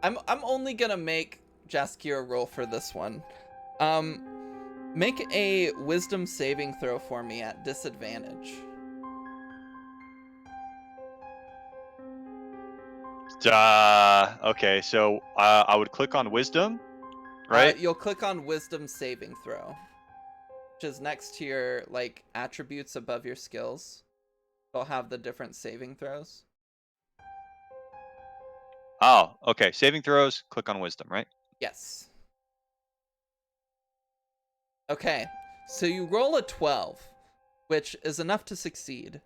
I'm only gonna make Jaskier roll for this one. Make a wisdom saving throw for me at disadvantage. Okay, so I would click on wisdom, right? You'll click on wisdom saving throw, which is next to your like attributes above your skills. They'll have the different saving throws. Oh, okay. Saving throws, click on wisdom, right? Yes. Okay, so you roll a 12, which is enough to succeed.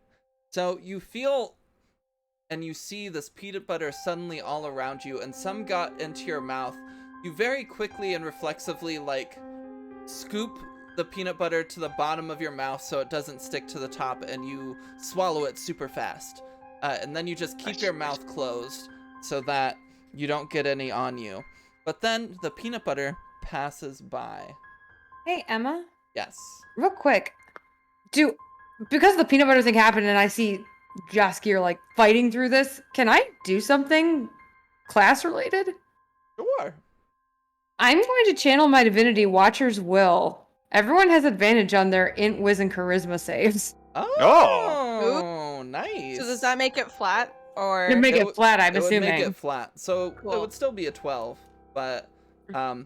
So you feel and you see this peanut butter suddenly all around you, and some got into your mouth. You very quickly and reflexively like scoop the peanut butter to the bottom of your mouth so it doesn't stick to the top, and you swallow it super fast. And then you just keep Nice. your mouth closed. so that you don't get any on you. But then the peanut butter passes by. Hey, Emma, Yes. real quick. Because the peanut butter thing happened and I see Jaskier like fighting through this, can I do something class related? Sure. I'm going to channel my divinity Watcher's Will. Everyone has advantage on their int, wiz, and charisma saves. Oh, nice. So does that make it flat, or To make it flat, I'm it would make assuming. it flat. So it Cool. would still be a 12, but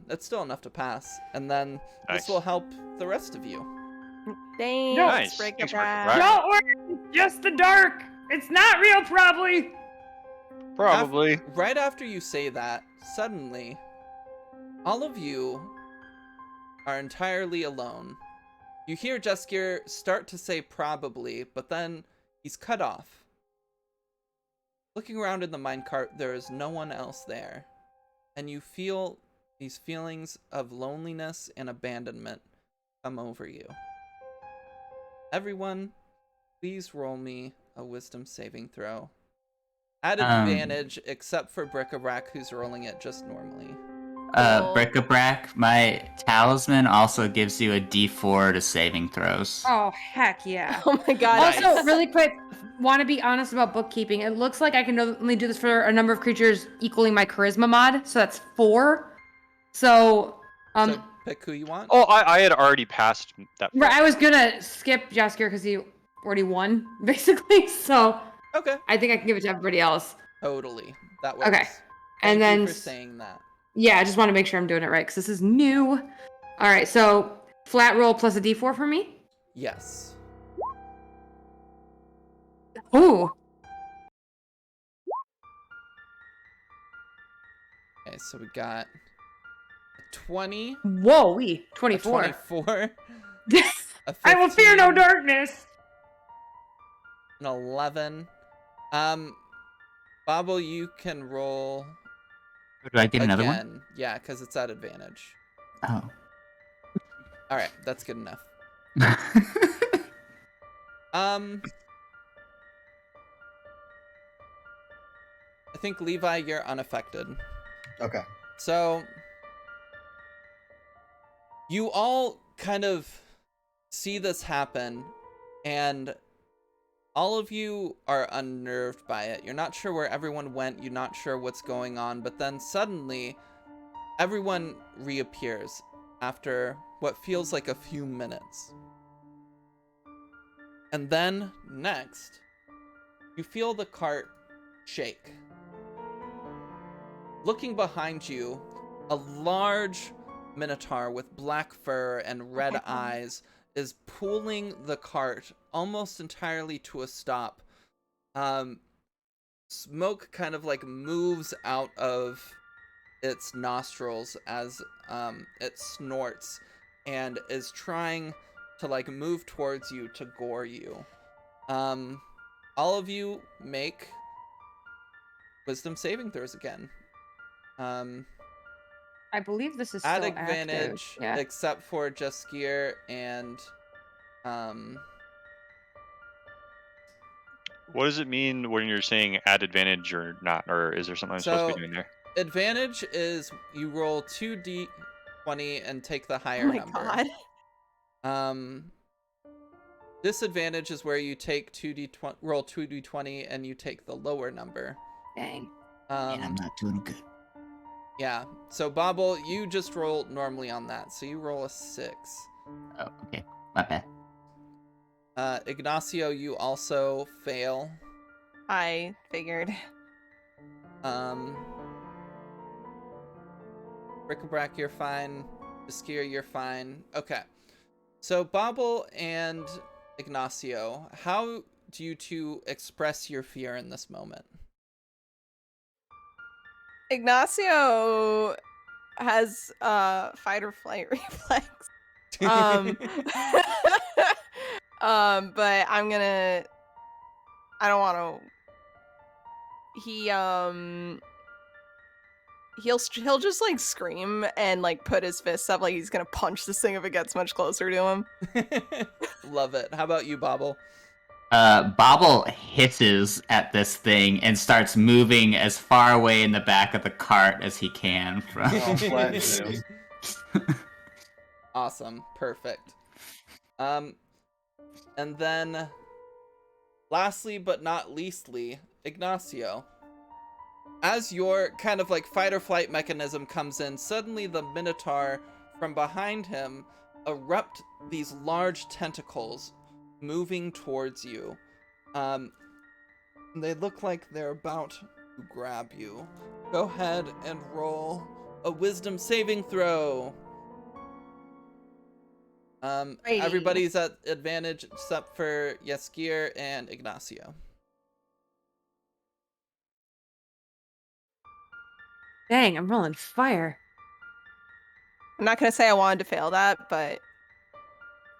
it's still enough to pass. And then Nice. this will help the rest of you. Thanks, Nice. break Thanks, it Break It back. Back. Don't worry, just the dark. It's not real, probably. Probably. Right after you say that, suddenly, all of you are entirely alone. You hear Jeskier start to say probably, but then he's cut off. Looking around in the minecart, there is no one else there. And you feel these feelings of loneliness and abandonment come over you. Everyone, please roll me a wisdom saving throw. At advantage, except for Bric-a-Brac, who's rolling it just normally. Bric-a-Brac, my talisman also gives you a D4 to saving throws. Oh, heck yeah. Oh my god. Nice. Also, really quick, want to be honest about bookkeeping. It looks like I can only do this for a number of creatures equaling my charisma mod, so that's 4. So, So pick who you want. Oh, I had already passed that. right, I was gonna skip Jaskier because he already won, basically. So Okay. I think I can give it to everybody else. Totally. That works. Okay. Thank And then you for saying that. yeah, I just want to make sure I'm doing it right because this is new. All right, so flat roll plus a D4 for me. Yes. Ooh. Okay, so we got a 20, Whoa, we a 24. 24, a I will fear no 15, darkness. an 11. Bobble, you can roll Do I get another again. Yeah, because it's at advantage. one? All right, that's good enough. Oh. I think Levi, you're unaffected. Okay. So you all kind of see this happen, and all of you are unnerved by it. You're not sure where everyone went, you're not sure what's going on, but then suddenly everyone reappears after what feels like a few minutes. And then next, you feel the cart shake. Looking behind you, a large minotaur with black fur and red eyes is pulling the cart almost entirely to a stop. Smoke kind of like moves out of its nostrils as it snorts and is trying to like move towards you to gore you. All of you make wisdom saving throws again. I believe this is At still advantage, active. Yeah. except for Jaskier and What does it mean when you're saying add advantage or not, or is there something I'm supposed to So- be doing there? advantage is you roll 2d20 and take the Oh higher my number. god. Disadvantage is where you take roll 2d20 and you take the lower number. Dang. Man, I'm not doing good. Yeah. So Bobble, you just roll normally on that. So you roll a 6. Oh, okay. My bad. Ignacio, you also fail. I figured. Bric-a-Brac, you're fine. Jaskier, you're fine. Okay. So Bobble and Ignacio, how do you two express your fear in this moment? Ignacio has fight or flight reflex. But I'm gonna. I don't want to. He'll just like scream and like put his fists up like he's gonna punch this thing if it gets much closer to him. Love it. How about you, Bobble? Bobble hisses at this thing and starts moving as far away in the back of the cart as he can from. Oh, bless him. Awesome. Perfect. And then, lastly but not leastly, Ignacio. As your kind of like fight or flight mechanism comes in, suddenly the Minotaur from behind him erupt these large tentacles moving towards you. They look like they're about to grab you. Go ahead and roll a wisdom saving throw. Righty. Everybody's at advantage except for Yaskir and Ignacio. Dang, I'm rolling fire. I'm not gonna say I wanted to fail that, but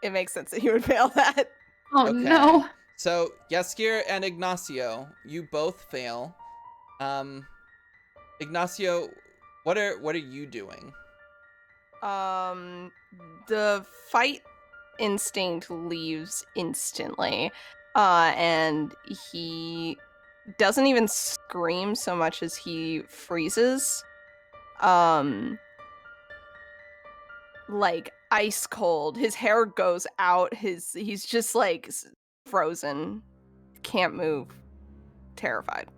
it makes sense that you would fail that. Oh Okay. no. So Yaskir and Ignacio, you both fail. Ignacio, what are you doing? The fight instinct leaves instantly, and he doesn't even scream so much as he freezes, like ice cold. His hair goes out. He's just like frozen, can't move, terrified.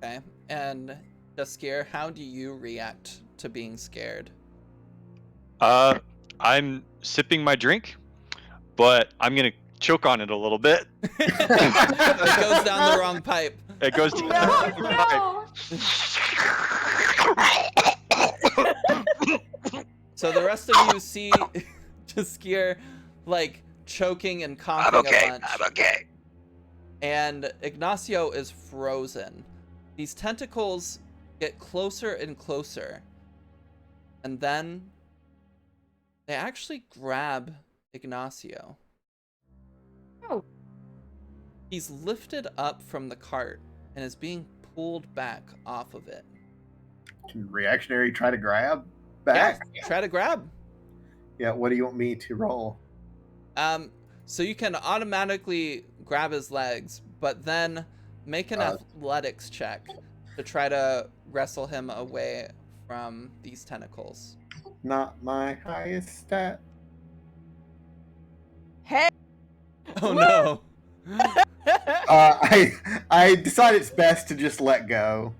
Okay. And Yaskir, how do you react to being scared? I'm sipping my drink, but I'm gonna choke on it a little bit. It goes down the wrong pipe. It goes down the pipe. So the rest of you see Jaskier like choking and coughing a bunch. I'm okay. And Ignacio is frozen. These tentacles get closer and closer. And then they actually grab Ignacio. Oh. He's lifted up from the cart and is being pulled back off of it. Can reactionary try to grab back? Yeah, try to grab. Yeah, what do you want me to roll? So you can automatically grab his legs, but then make an athletics check to try to wrestle him away from these tentacles. Not my highest stat. Hey. Oh no. I decide it's best to just let go.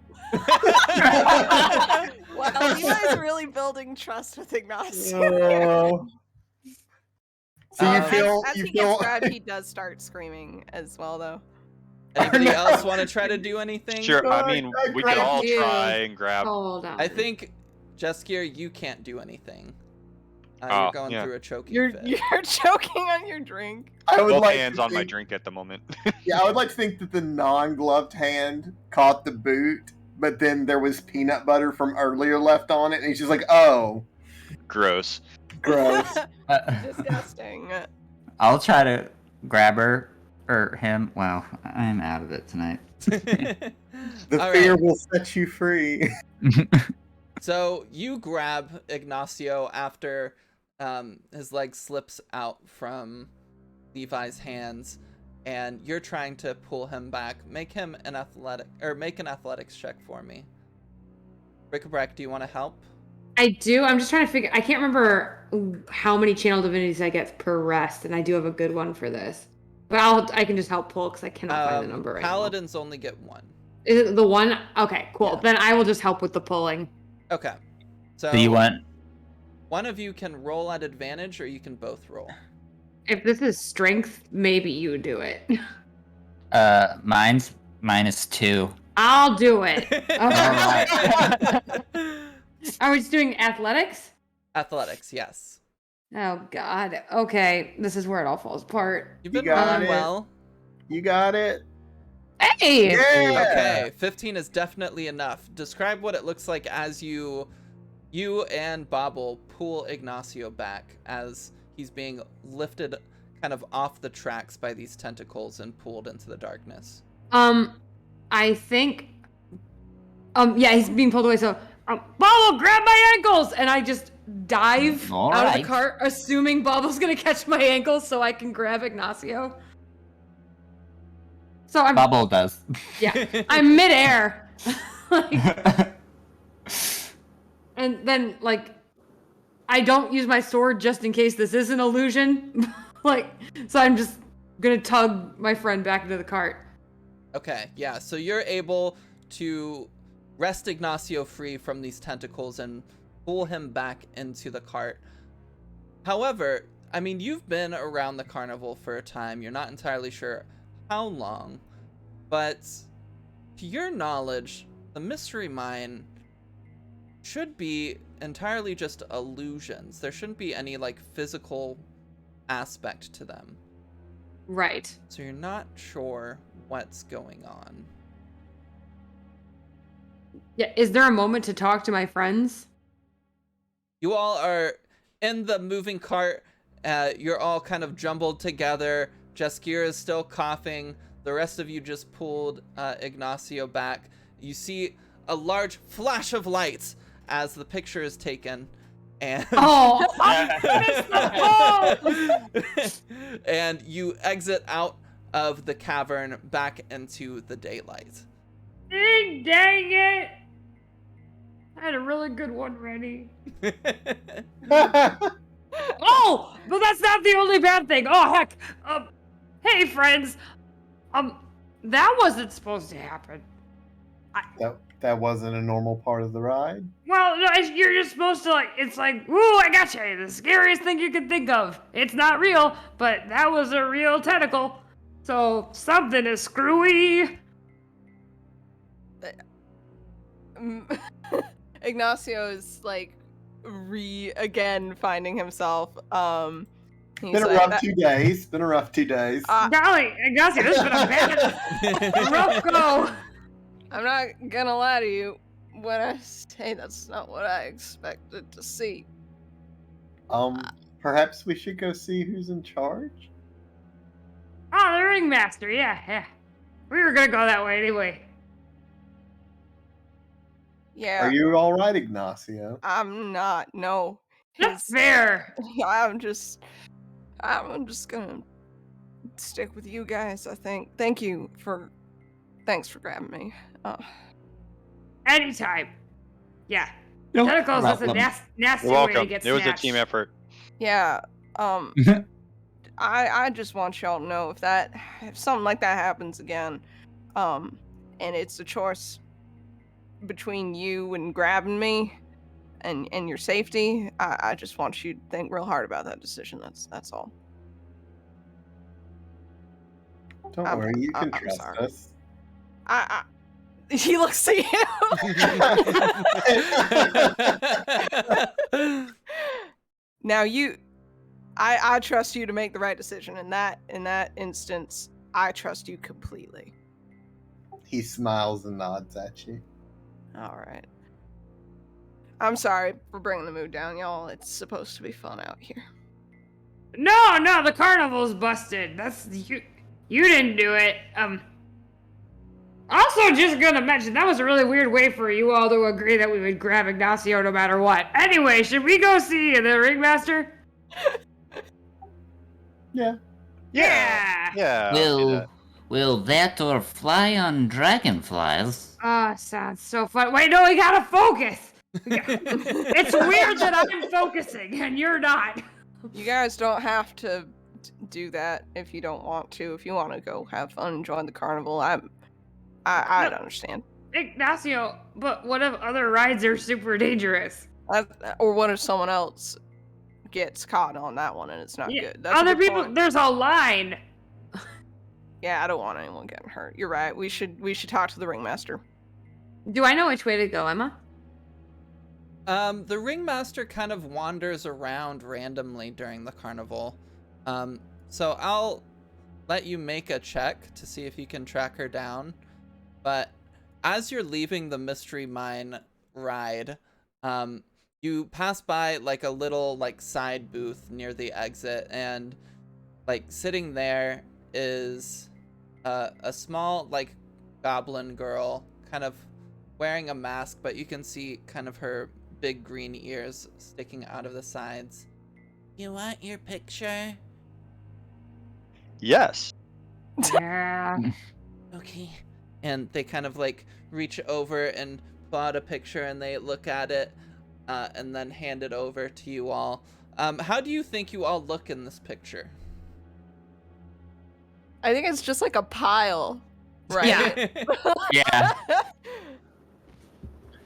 Wow, Eli's really building trust with Ignacio. So you feel as you he feel gets grabbed, he does start screaming as well, though. Anybody No. else want to try to do anything? Sure, I mean, we could all you. try and grab. Hold on. I think, Jaskier, you can't do anything. Oh, You're going yeah. through a choking You're fit. choking on your drink. I would Both like hands to on my think- drink at the moment. Yeah, I would like to think that the non-gloved hand caught the boot, but then there was peanut butter from earlier left on it, and he's just like, "Oh, Gross. gross." Disgusting. I'll try to grab her or him. Wow, I'm out of it tonight. The All fear right. will set you free. So you grab Ignacio after his leg slips out from Levi's hands, and you're trying to pull him back. Make an athletics check for me. Rickabrack, do you want to help? I do. I'm just trying to figure. I can't remember how many channel divinities I get per rest, and I do have a good one for this. But I can just help pull because I cannot find the number right Paladins only get one. now. Is it the one? Okay, cool. Yeah. Then I will just help with the pulling. Okay. So Do you want? one of you can roll at advantage, or you can both roll. If this is strength, maybe you do it. Mine's -2. I'll do it. Okay. Alright. Are we just doing athletics? Athletics, yes. Oh God. Okay, this is where it all falls apart. You've You been got rolling it. well. You got it. Hey. Yeah. Okay, 15 is definitely enough. Describe what it looks like as you and Bobble pull Ignacio back as he's being lifted kind of off the tracks by these tentacles and pulled into the darkness. I think. Yeah, he's being pulled away. So, Bobble, grab my ankles, and I just dive All out of right. the cart, assuming Bubble's gonna catch my ankle so I can grab Ignacio. So I'm Bubble does. I'm midair. Like, and then like I don't use my sword just in case this is an illusion. Like, so I'm just gonna tug my friend back into the cart. Okay, yeah, so you're able to wrest Ignacio free from these tentacles and pull him back into the cart. However, I mean, you've been around the carnival for a time. You're not entirely sure how long, but to your knowledge, the mystery mine should be entirely just illusions. There shouldn't be any, like, physical aspect to them. Right. So you're not sure what's going on. Yeah. Is there a moment to talk to my friends? You all are in the moving cart. You're all kind of jumbled together. Jaskier is still coughing. The rest of you just pulled Ignacio back. You see a large flash of light as the picture is taken. And Oh, I missed the boat! and you exit out of the cavern back into the daylight. Dang it! I had a really good one ready. Oh, but that's not the only bad thing. Oh heck. Hey friends. That wasn't supposed to happen. that wasn't a normal part of the ride. Well, no, you're just supposed to it's like, ooh, I got you. The scariest thing you could think of. It's not real, but that was a real tentacle. So something is screwy. Ignacio is like again finding himself. He's Been a like, rough 2 days. Been a rough 2 days. Golly, Ignacio, this has been a bad, rough go. I'm not gonna lie to you when I say that's not what I expected to see. Perhaps we should go see who's in charge. Oh, the ringmaster, yeah. We were gonna go that way anyway. Yeah, Are you all right, Ignacio? I'm not. No, That's fair. I'm just gonna stick with you guys. I think. Thanks for grabbing me. Anytime. Yeah. No Tentacles, that's a problem. nasty You're way to welcome. get It was a snatched. team effort. Yeah. I just want y'all to know if something like that happens again, and it's a choice between you and grabbing me and your safety, I just want you to think real hard about that decision. That's all. Don't I'm- worry, you can I'm trust sorry. us. He looks at you. Now I trust you to make the right decision. In that instance, I trust you completely. He smiles and nods at you. All right. I'm sorry for bringing the mood down, y'all. It's supposed to be fun out here. No, the carnival's busted. That's you didn't do it. Also, just gonna mention that was a really weird way for you all to agree that we would grab Ignacio no matter what. Anyway, should we go see the ringmaster? Yeah. Yeah. I'll see that. Will that or fly on dragonflies? Sounds so fun. Wait, no, we gotta focus. It's weird that I'm focusing and you're not. You guys don't have to do that if you don't want to. If you want to go have fun and join the carnival, I'd understand. Ignacio, but what if other rides are super dangerous? Or what if someone else gets caught on that one and it's not good? That's a Other good people, point. there's a line. Yeah, I don't want anyone getting hurt. You're right. We should talk to the ringmaster. Do I know which way to go, Emma? The ringmaster kind of wanders around randomly during the carnival. So I'll let you make a check to see if you can track her down. But as you're leaving the Mystery Mine ride, you pass by like a little like side booth near the exit, and like sitting there is a small like goblin girl kind of wearing a mask, but you can see kind of her big green ears sticking out of the sides. You want your picture? Yes. Yeah. Okay. And they kind of like reach over and pull out a picture and they look at it and then hand it over to you all. How do you think you all look in this picture? I think it's just like a pile, right? Yeah.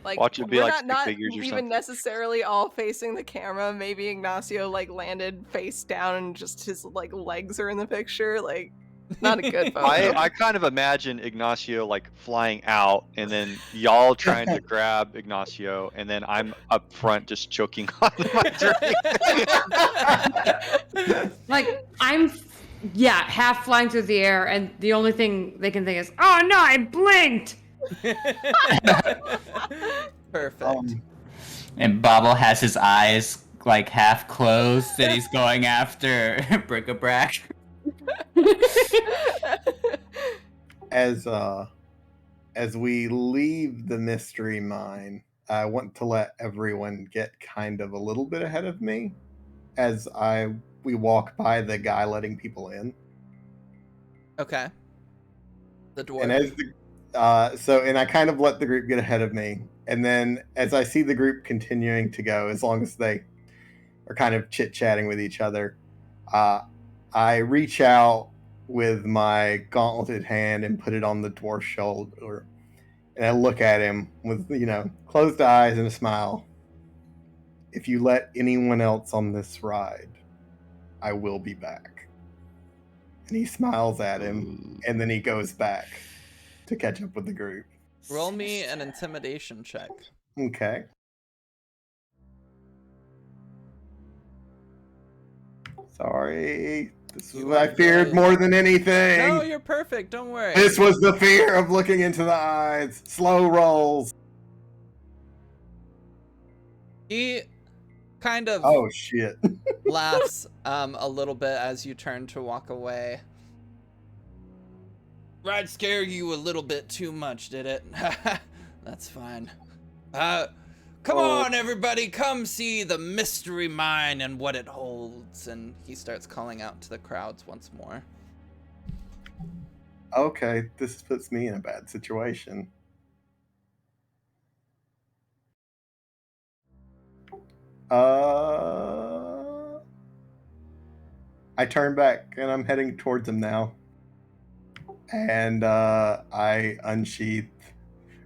Like, Watch it be we're like not, stick not figures or even something. necessarily all facing the camera. Maybe Ignacio like landed face down and just his like legs are in the picture. Like, not a good photo. I kind of imagine Ignacio like flying out, and then y'all trying to grab Ignacio, and then I'm up front just choking on my drink. Like, half flying through the air, and the only thing they can think is, oh no, I blinked! Perfect. And Bobble has his eyes like half closed and he's going after bric-a-brac. As we leave the mystery mine, I want to let everyone get kind of a little bit ahead of me as we walk by the guy letting people in. Okay. The dwarf. And and I kind of let the group get ahead of me. And then as I see the group continuing to go, as long as they are kind of chit-chatting with each other, I reach out with my gauntleted hand and put it on the dwarf's shoulder. And I look at him with, closed eyes and a smile. If you let anyone else on this ride, I will be back. And he smiles at him, and then he goes back to catch up with the group. Roll me an intimidation check. Okay. Sorry. This is You what I are feared very- more than anything. No, you're perfect. Don't worry. This was the fear of looking into the eyes. Slow rolls. He kind of Oh, shit. laughs a little bit as you turn to walk away. Ride scare you a little bit too much, did it? That's fine. Come on, everybody, come see the mystery mine and what it holds. And he starts calling out to the crowds once more. Okay, this puts me in a bad situation. I turn back and I'm heading towards him now. And I unsheath,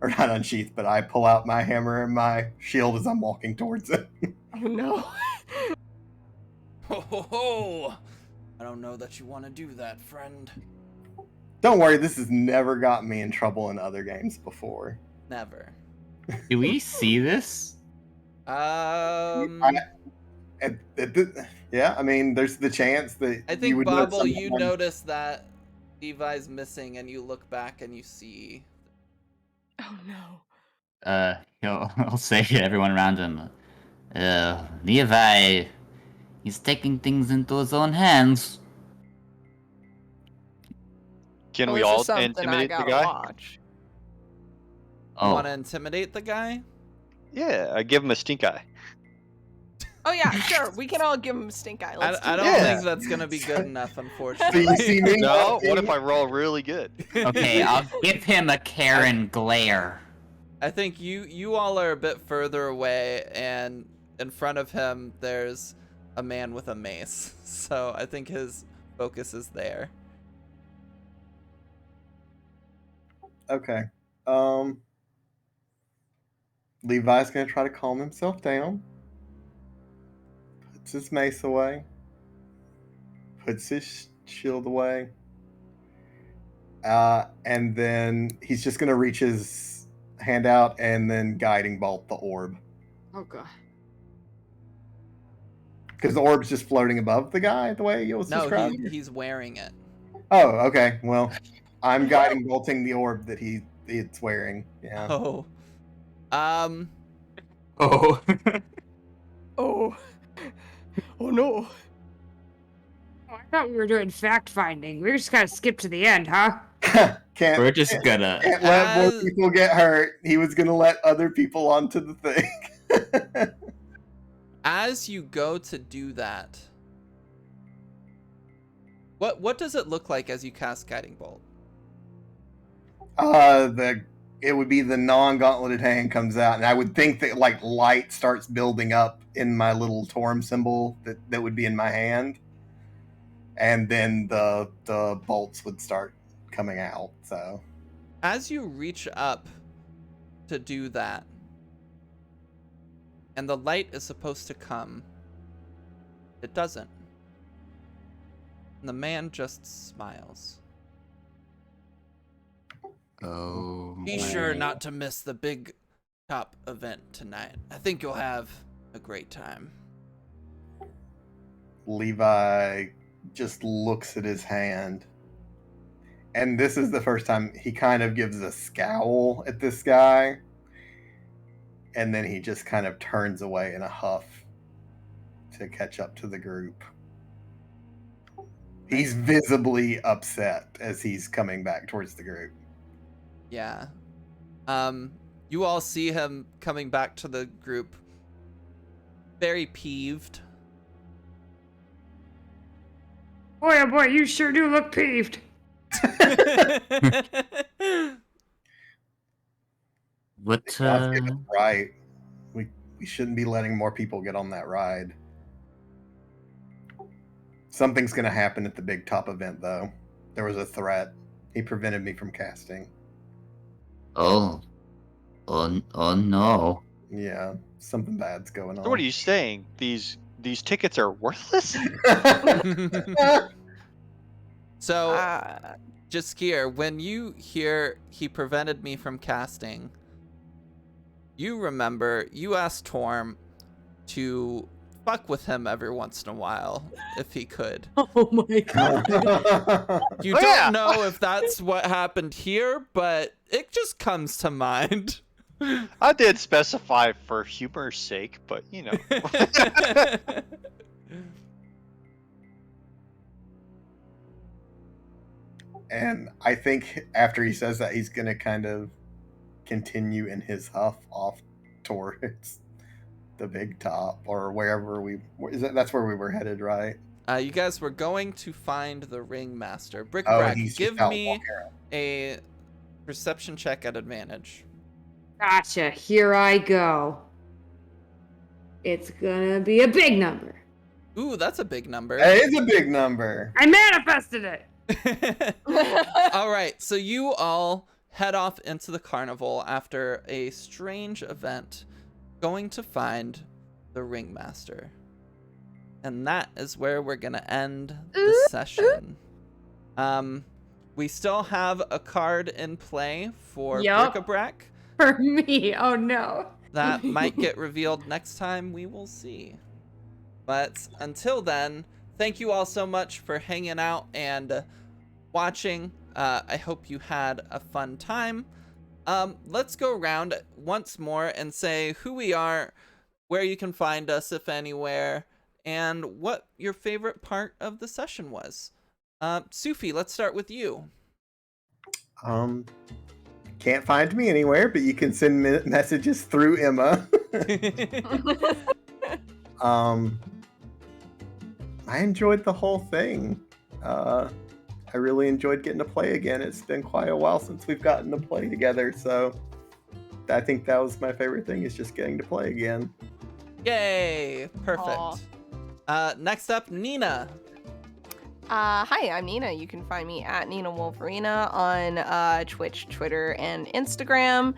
or not unsheath, but I pull out my hammer and my shield as I'm walking towards him. Oh no. Ho ho ho! I don't know that you want to do that, friend. Don't worry, this has never gotten me in trouble in other games before. Never. Do we see this? Yeah, I mean, there's the chance that I you think, would know Bobble, you someone- notice that Levi's missing and you look back and you see... Oh no. He'll say to everyone around him, Levi, he's taking things into his own hands. Can Well, we this all is something I intimidate the gotta guy? watch. You Oh, want to intimidate the guy? Yeah, I give him a stink eye. Oh yeah, sure. We can all give him a stink eye. Let's I do don't that. think that's going to be good enough, So unfortunately. you see me? No, what if I roll really good? okay, I'll give him a Karen glare. I think you all are a bit further away, and in front of him there's a man with a mace. So I think his focus is there. Okay. Levi's gonna try to calm himself down. Puts his mace away. Puts his shield away. And then he's just gonna reach his hand out and then guiding bolt the orb. Oh god. Because the orb's just floating above the guy, the way it was No, described. he's wearing it. Oh, okay. Well, I'm guiding bolting the orb that it's wearing. Yeah. Oh. Oh. Oh. Oh no. Oh, I thought we were doing fact finding. We just gotta skip to the end, huh? Can't We're just gonna. let more As- people get hurt. He was gonna let other people onto the thing. As you go to do that, what does it look like as you cast Guiding Bolt? It would be the non-gauntleted hand comes out, and I would think that like light starts building up in my little Torm symbol that would be in my hand, and then the bolts would start coming out. So As you reach up to do that, and the light is supposed to come, it doesn't. And the man just smiles. Oh. Be sure not to miss the big top event tonight. I think you'll have a great time. Levi just looks at his hand, and this is the first time he kind of gives a scowl at this guy, and then he just kind of turns away in a huff to catch up to the group. He's visibly upset as he's coming back towards the group. Yeah. You all see him coming back to the group, very peeved. Boy, oh boy, you sure do look peeved. What? God's given us right. We shouldn't be letting more people get on that ride. Something's going to happen at the big top event, though. There was a threat. He prevented me from casting. Oh no. Yeah, something bad's going on. So what are you saying? These tickets are worthless? So, Uh, Jaskier, when you hear he prevented me from casting, you remember you asked Torm to fuck with him every once in a while if he could. Oh my god. You Oh, don't yeah. know if that's what happened here, but it just comes to mind. I did specify for humor's sake, but you know. And I think after he says that, he's going to kind of continue in his huff off towards the big top or wherever that's where we were headed, right? You guys were going to find the ringmaster. Oh, Brick-a-brack, he's give out me walking around. a perception check at advantage. Gotcha. Here I go. It's gonna be a big number. Ooh, that's a big number. That is a big number. I manifested it. All right, so you all head off into the carnival after a strange event, going to find the ringmaster. And that is where we're gonna end the session. We still have a card in play for Yup. Bric-a-brac. For me. Oh no. That might get revealed next time. We will see. But until then, thank you all so much for hanging out and watching. I hope you had a fun time. Let's go around once more and say who we are, where you can find us, if anywhere, and what your favorite part of the session was. Sufi, let's start with you. Can't find me anywhere, but you can send messages through Emma. I enjoyed the whole thing. I really enjoyed getting to play again. It's been quite a while since we've gotten to play together, so I think that was my favorite thing, is just getting to play again. Yay! Perfect. Aw. Next up, Nina. Hi, I'm Nina. You can find me at Nina Wolverina on Twitch, Twitter, and Instagram.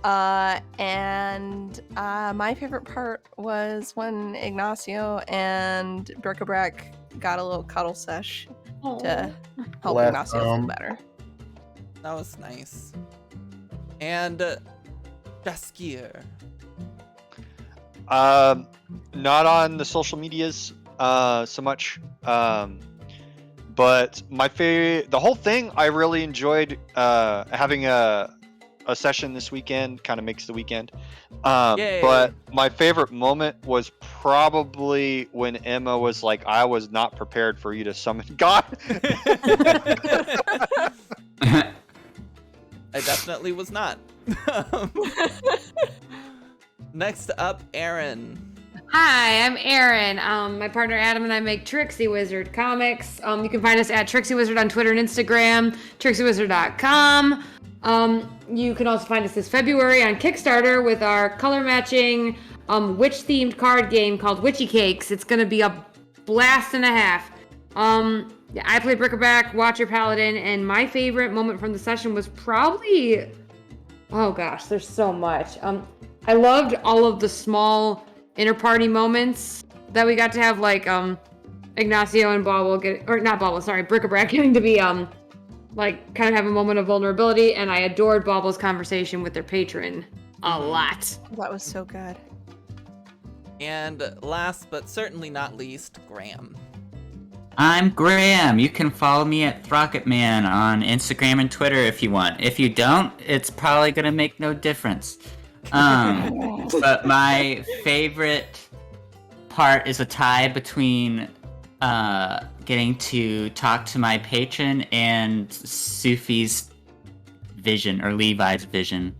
And my favorite part was when Ignacio and Bric-a-brac got a little cuddle sesh to help Bless Ignacio feel them. better. That was nice. And Jaskier. Not on the social medias so much. But the whole thing, I really enjoyed having a session this weekend. Kind of makes the weekend. Yay. But my favorite moment was probably when Emma was like, "I was not prepared for you to summon God." I definitely was not. Next up, Aaron. Hi, I'm Erin. My partner Adam and I make Trixie Wizard comics. You can find us at Trixie Wizard on Twitter and Instagram, TrixieWizard.com. You can also find us this February on Kickstarter with our color matching witch-themed card game called Witchy Cakes. It's going to be a blast and a half. Yeah, I play Brick-a-Brack, Watcher Paladin, and my favorite moment from the session was probably... Oh gosh, there's so much. I loved all of the small inter-party moments that we got to have, like Ignacio and Bauble Brick-a-Brack getting to be like kind of have a moment of vulnerability, and I adored Bauble's conversation with their patron a lot. That was so good. And last but certainly not least, Graham. I'm Graham. You can follow me at Throcketman on Instagram and Twitter if you want. If you don't, it's probably gonna make no difference. But my favorite part is a tie between getting to talk to my patron and Sufi's vision, or Levi's vision.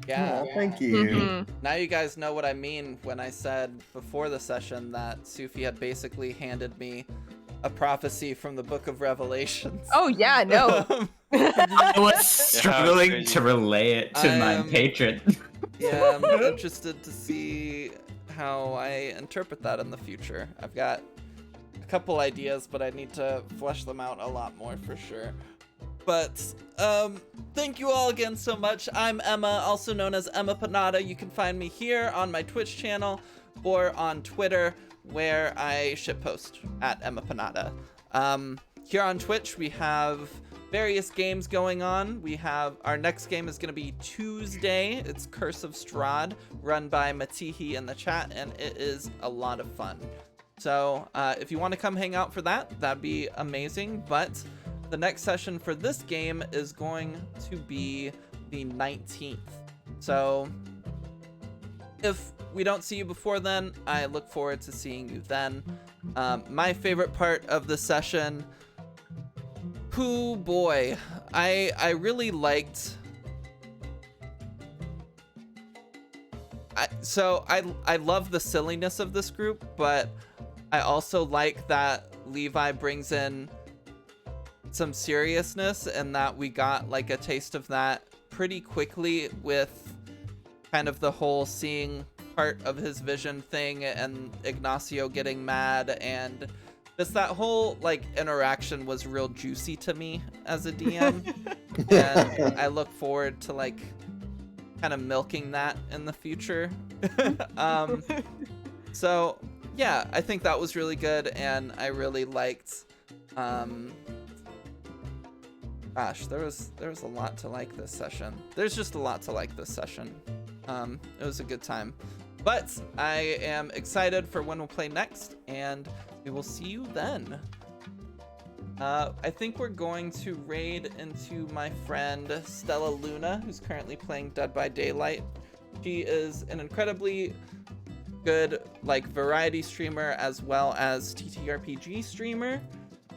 Yeah. Oh, thank you. Mhm. Now you guys know what I mean when I said before the session that Sufi had basically handed me a prophecy from the Book of Revelations. Oh yeah, no. I was struggling crazy. to relay it to my am- patron. Yeah, I'm interested to see how I interpret that in the future. I've got a couple ideas, but I need to flesh them out a lot more for sure. But thank you all again so much. I'm Emma, also known as Emma Panada. You can find me here on my Twitch channel or on Twitter, where I shitpost at Emma Panada. Here on Twitch, we have various games going on. We have our next game is going to be Tuesday. It's Curse of Strahd, run by Matihi in the chat, and it is a lot of fun. So if you want to come hang out for that, that'd be amazing. But the next session for this game is going to be the 19th. So if we don't see you before then, I look forward to seeing you then. My favorite part of the session, oh boy, I really liked. I love the silliness of this group, but I also like that Levi brings in some seriousness, and that we got like a taste of that pretty quickly with kind of the whole seeing part of his vision thing and Ignacio getting mad, and just that whole like interaction was real juicy to me as a DM. And I look forward to like kind of milking that in the future. So yeah, I think that was really good, and I really liked gosh, there was a lot to like this session. There's just a lot to like this session. It was a good time. But I am excited for when we'll play next, and we will see you then. I think we're going to raid into my friend Stella Luna, who's currently playing Dead by Daylight. She is an incredibly good like variety streamer as well as TTRPG streamer.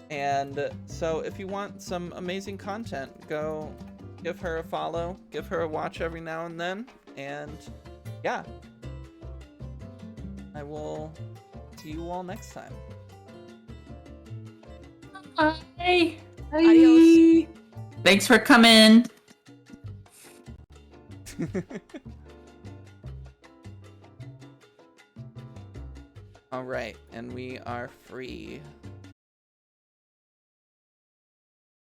And so if you want some amazing content, go give her a follow, give her a watch every now and then, and yeah. I will see you all next time. Bye. Adios. Thanks for coming. All right, and we are free.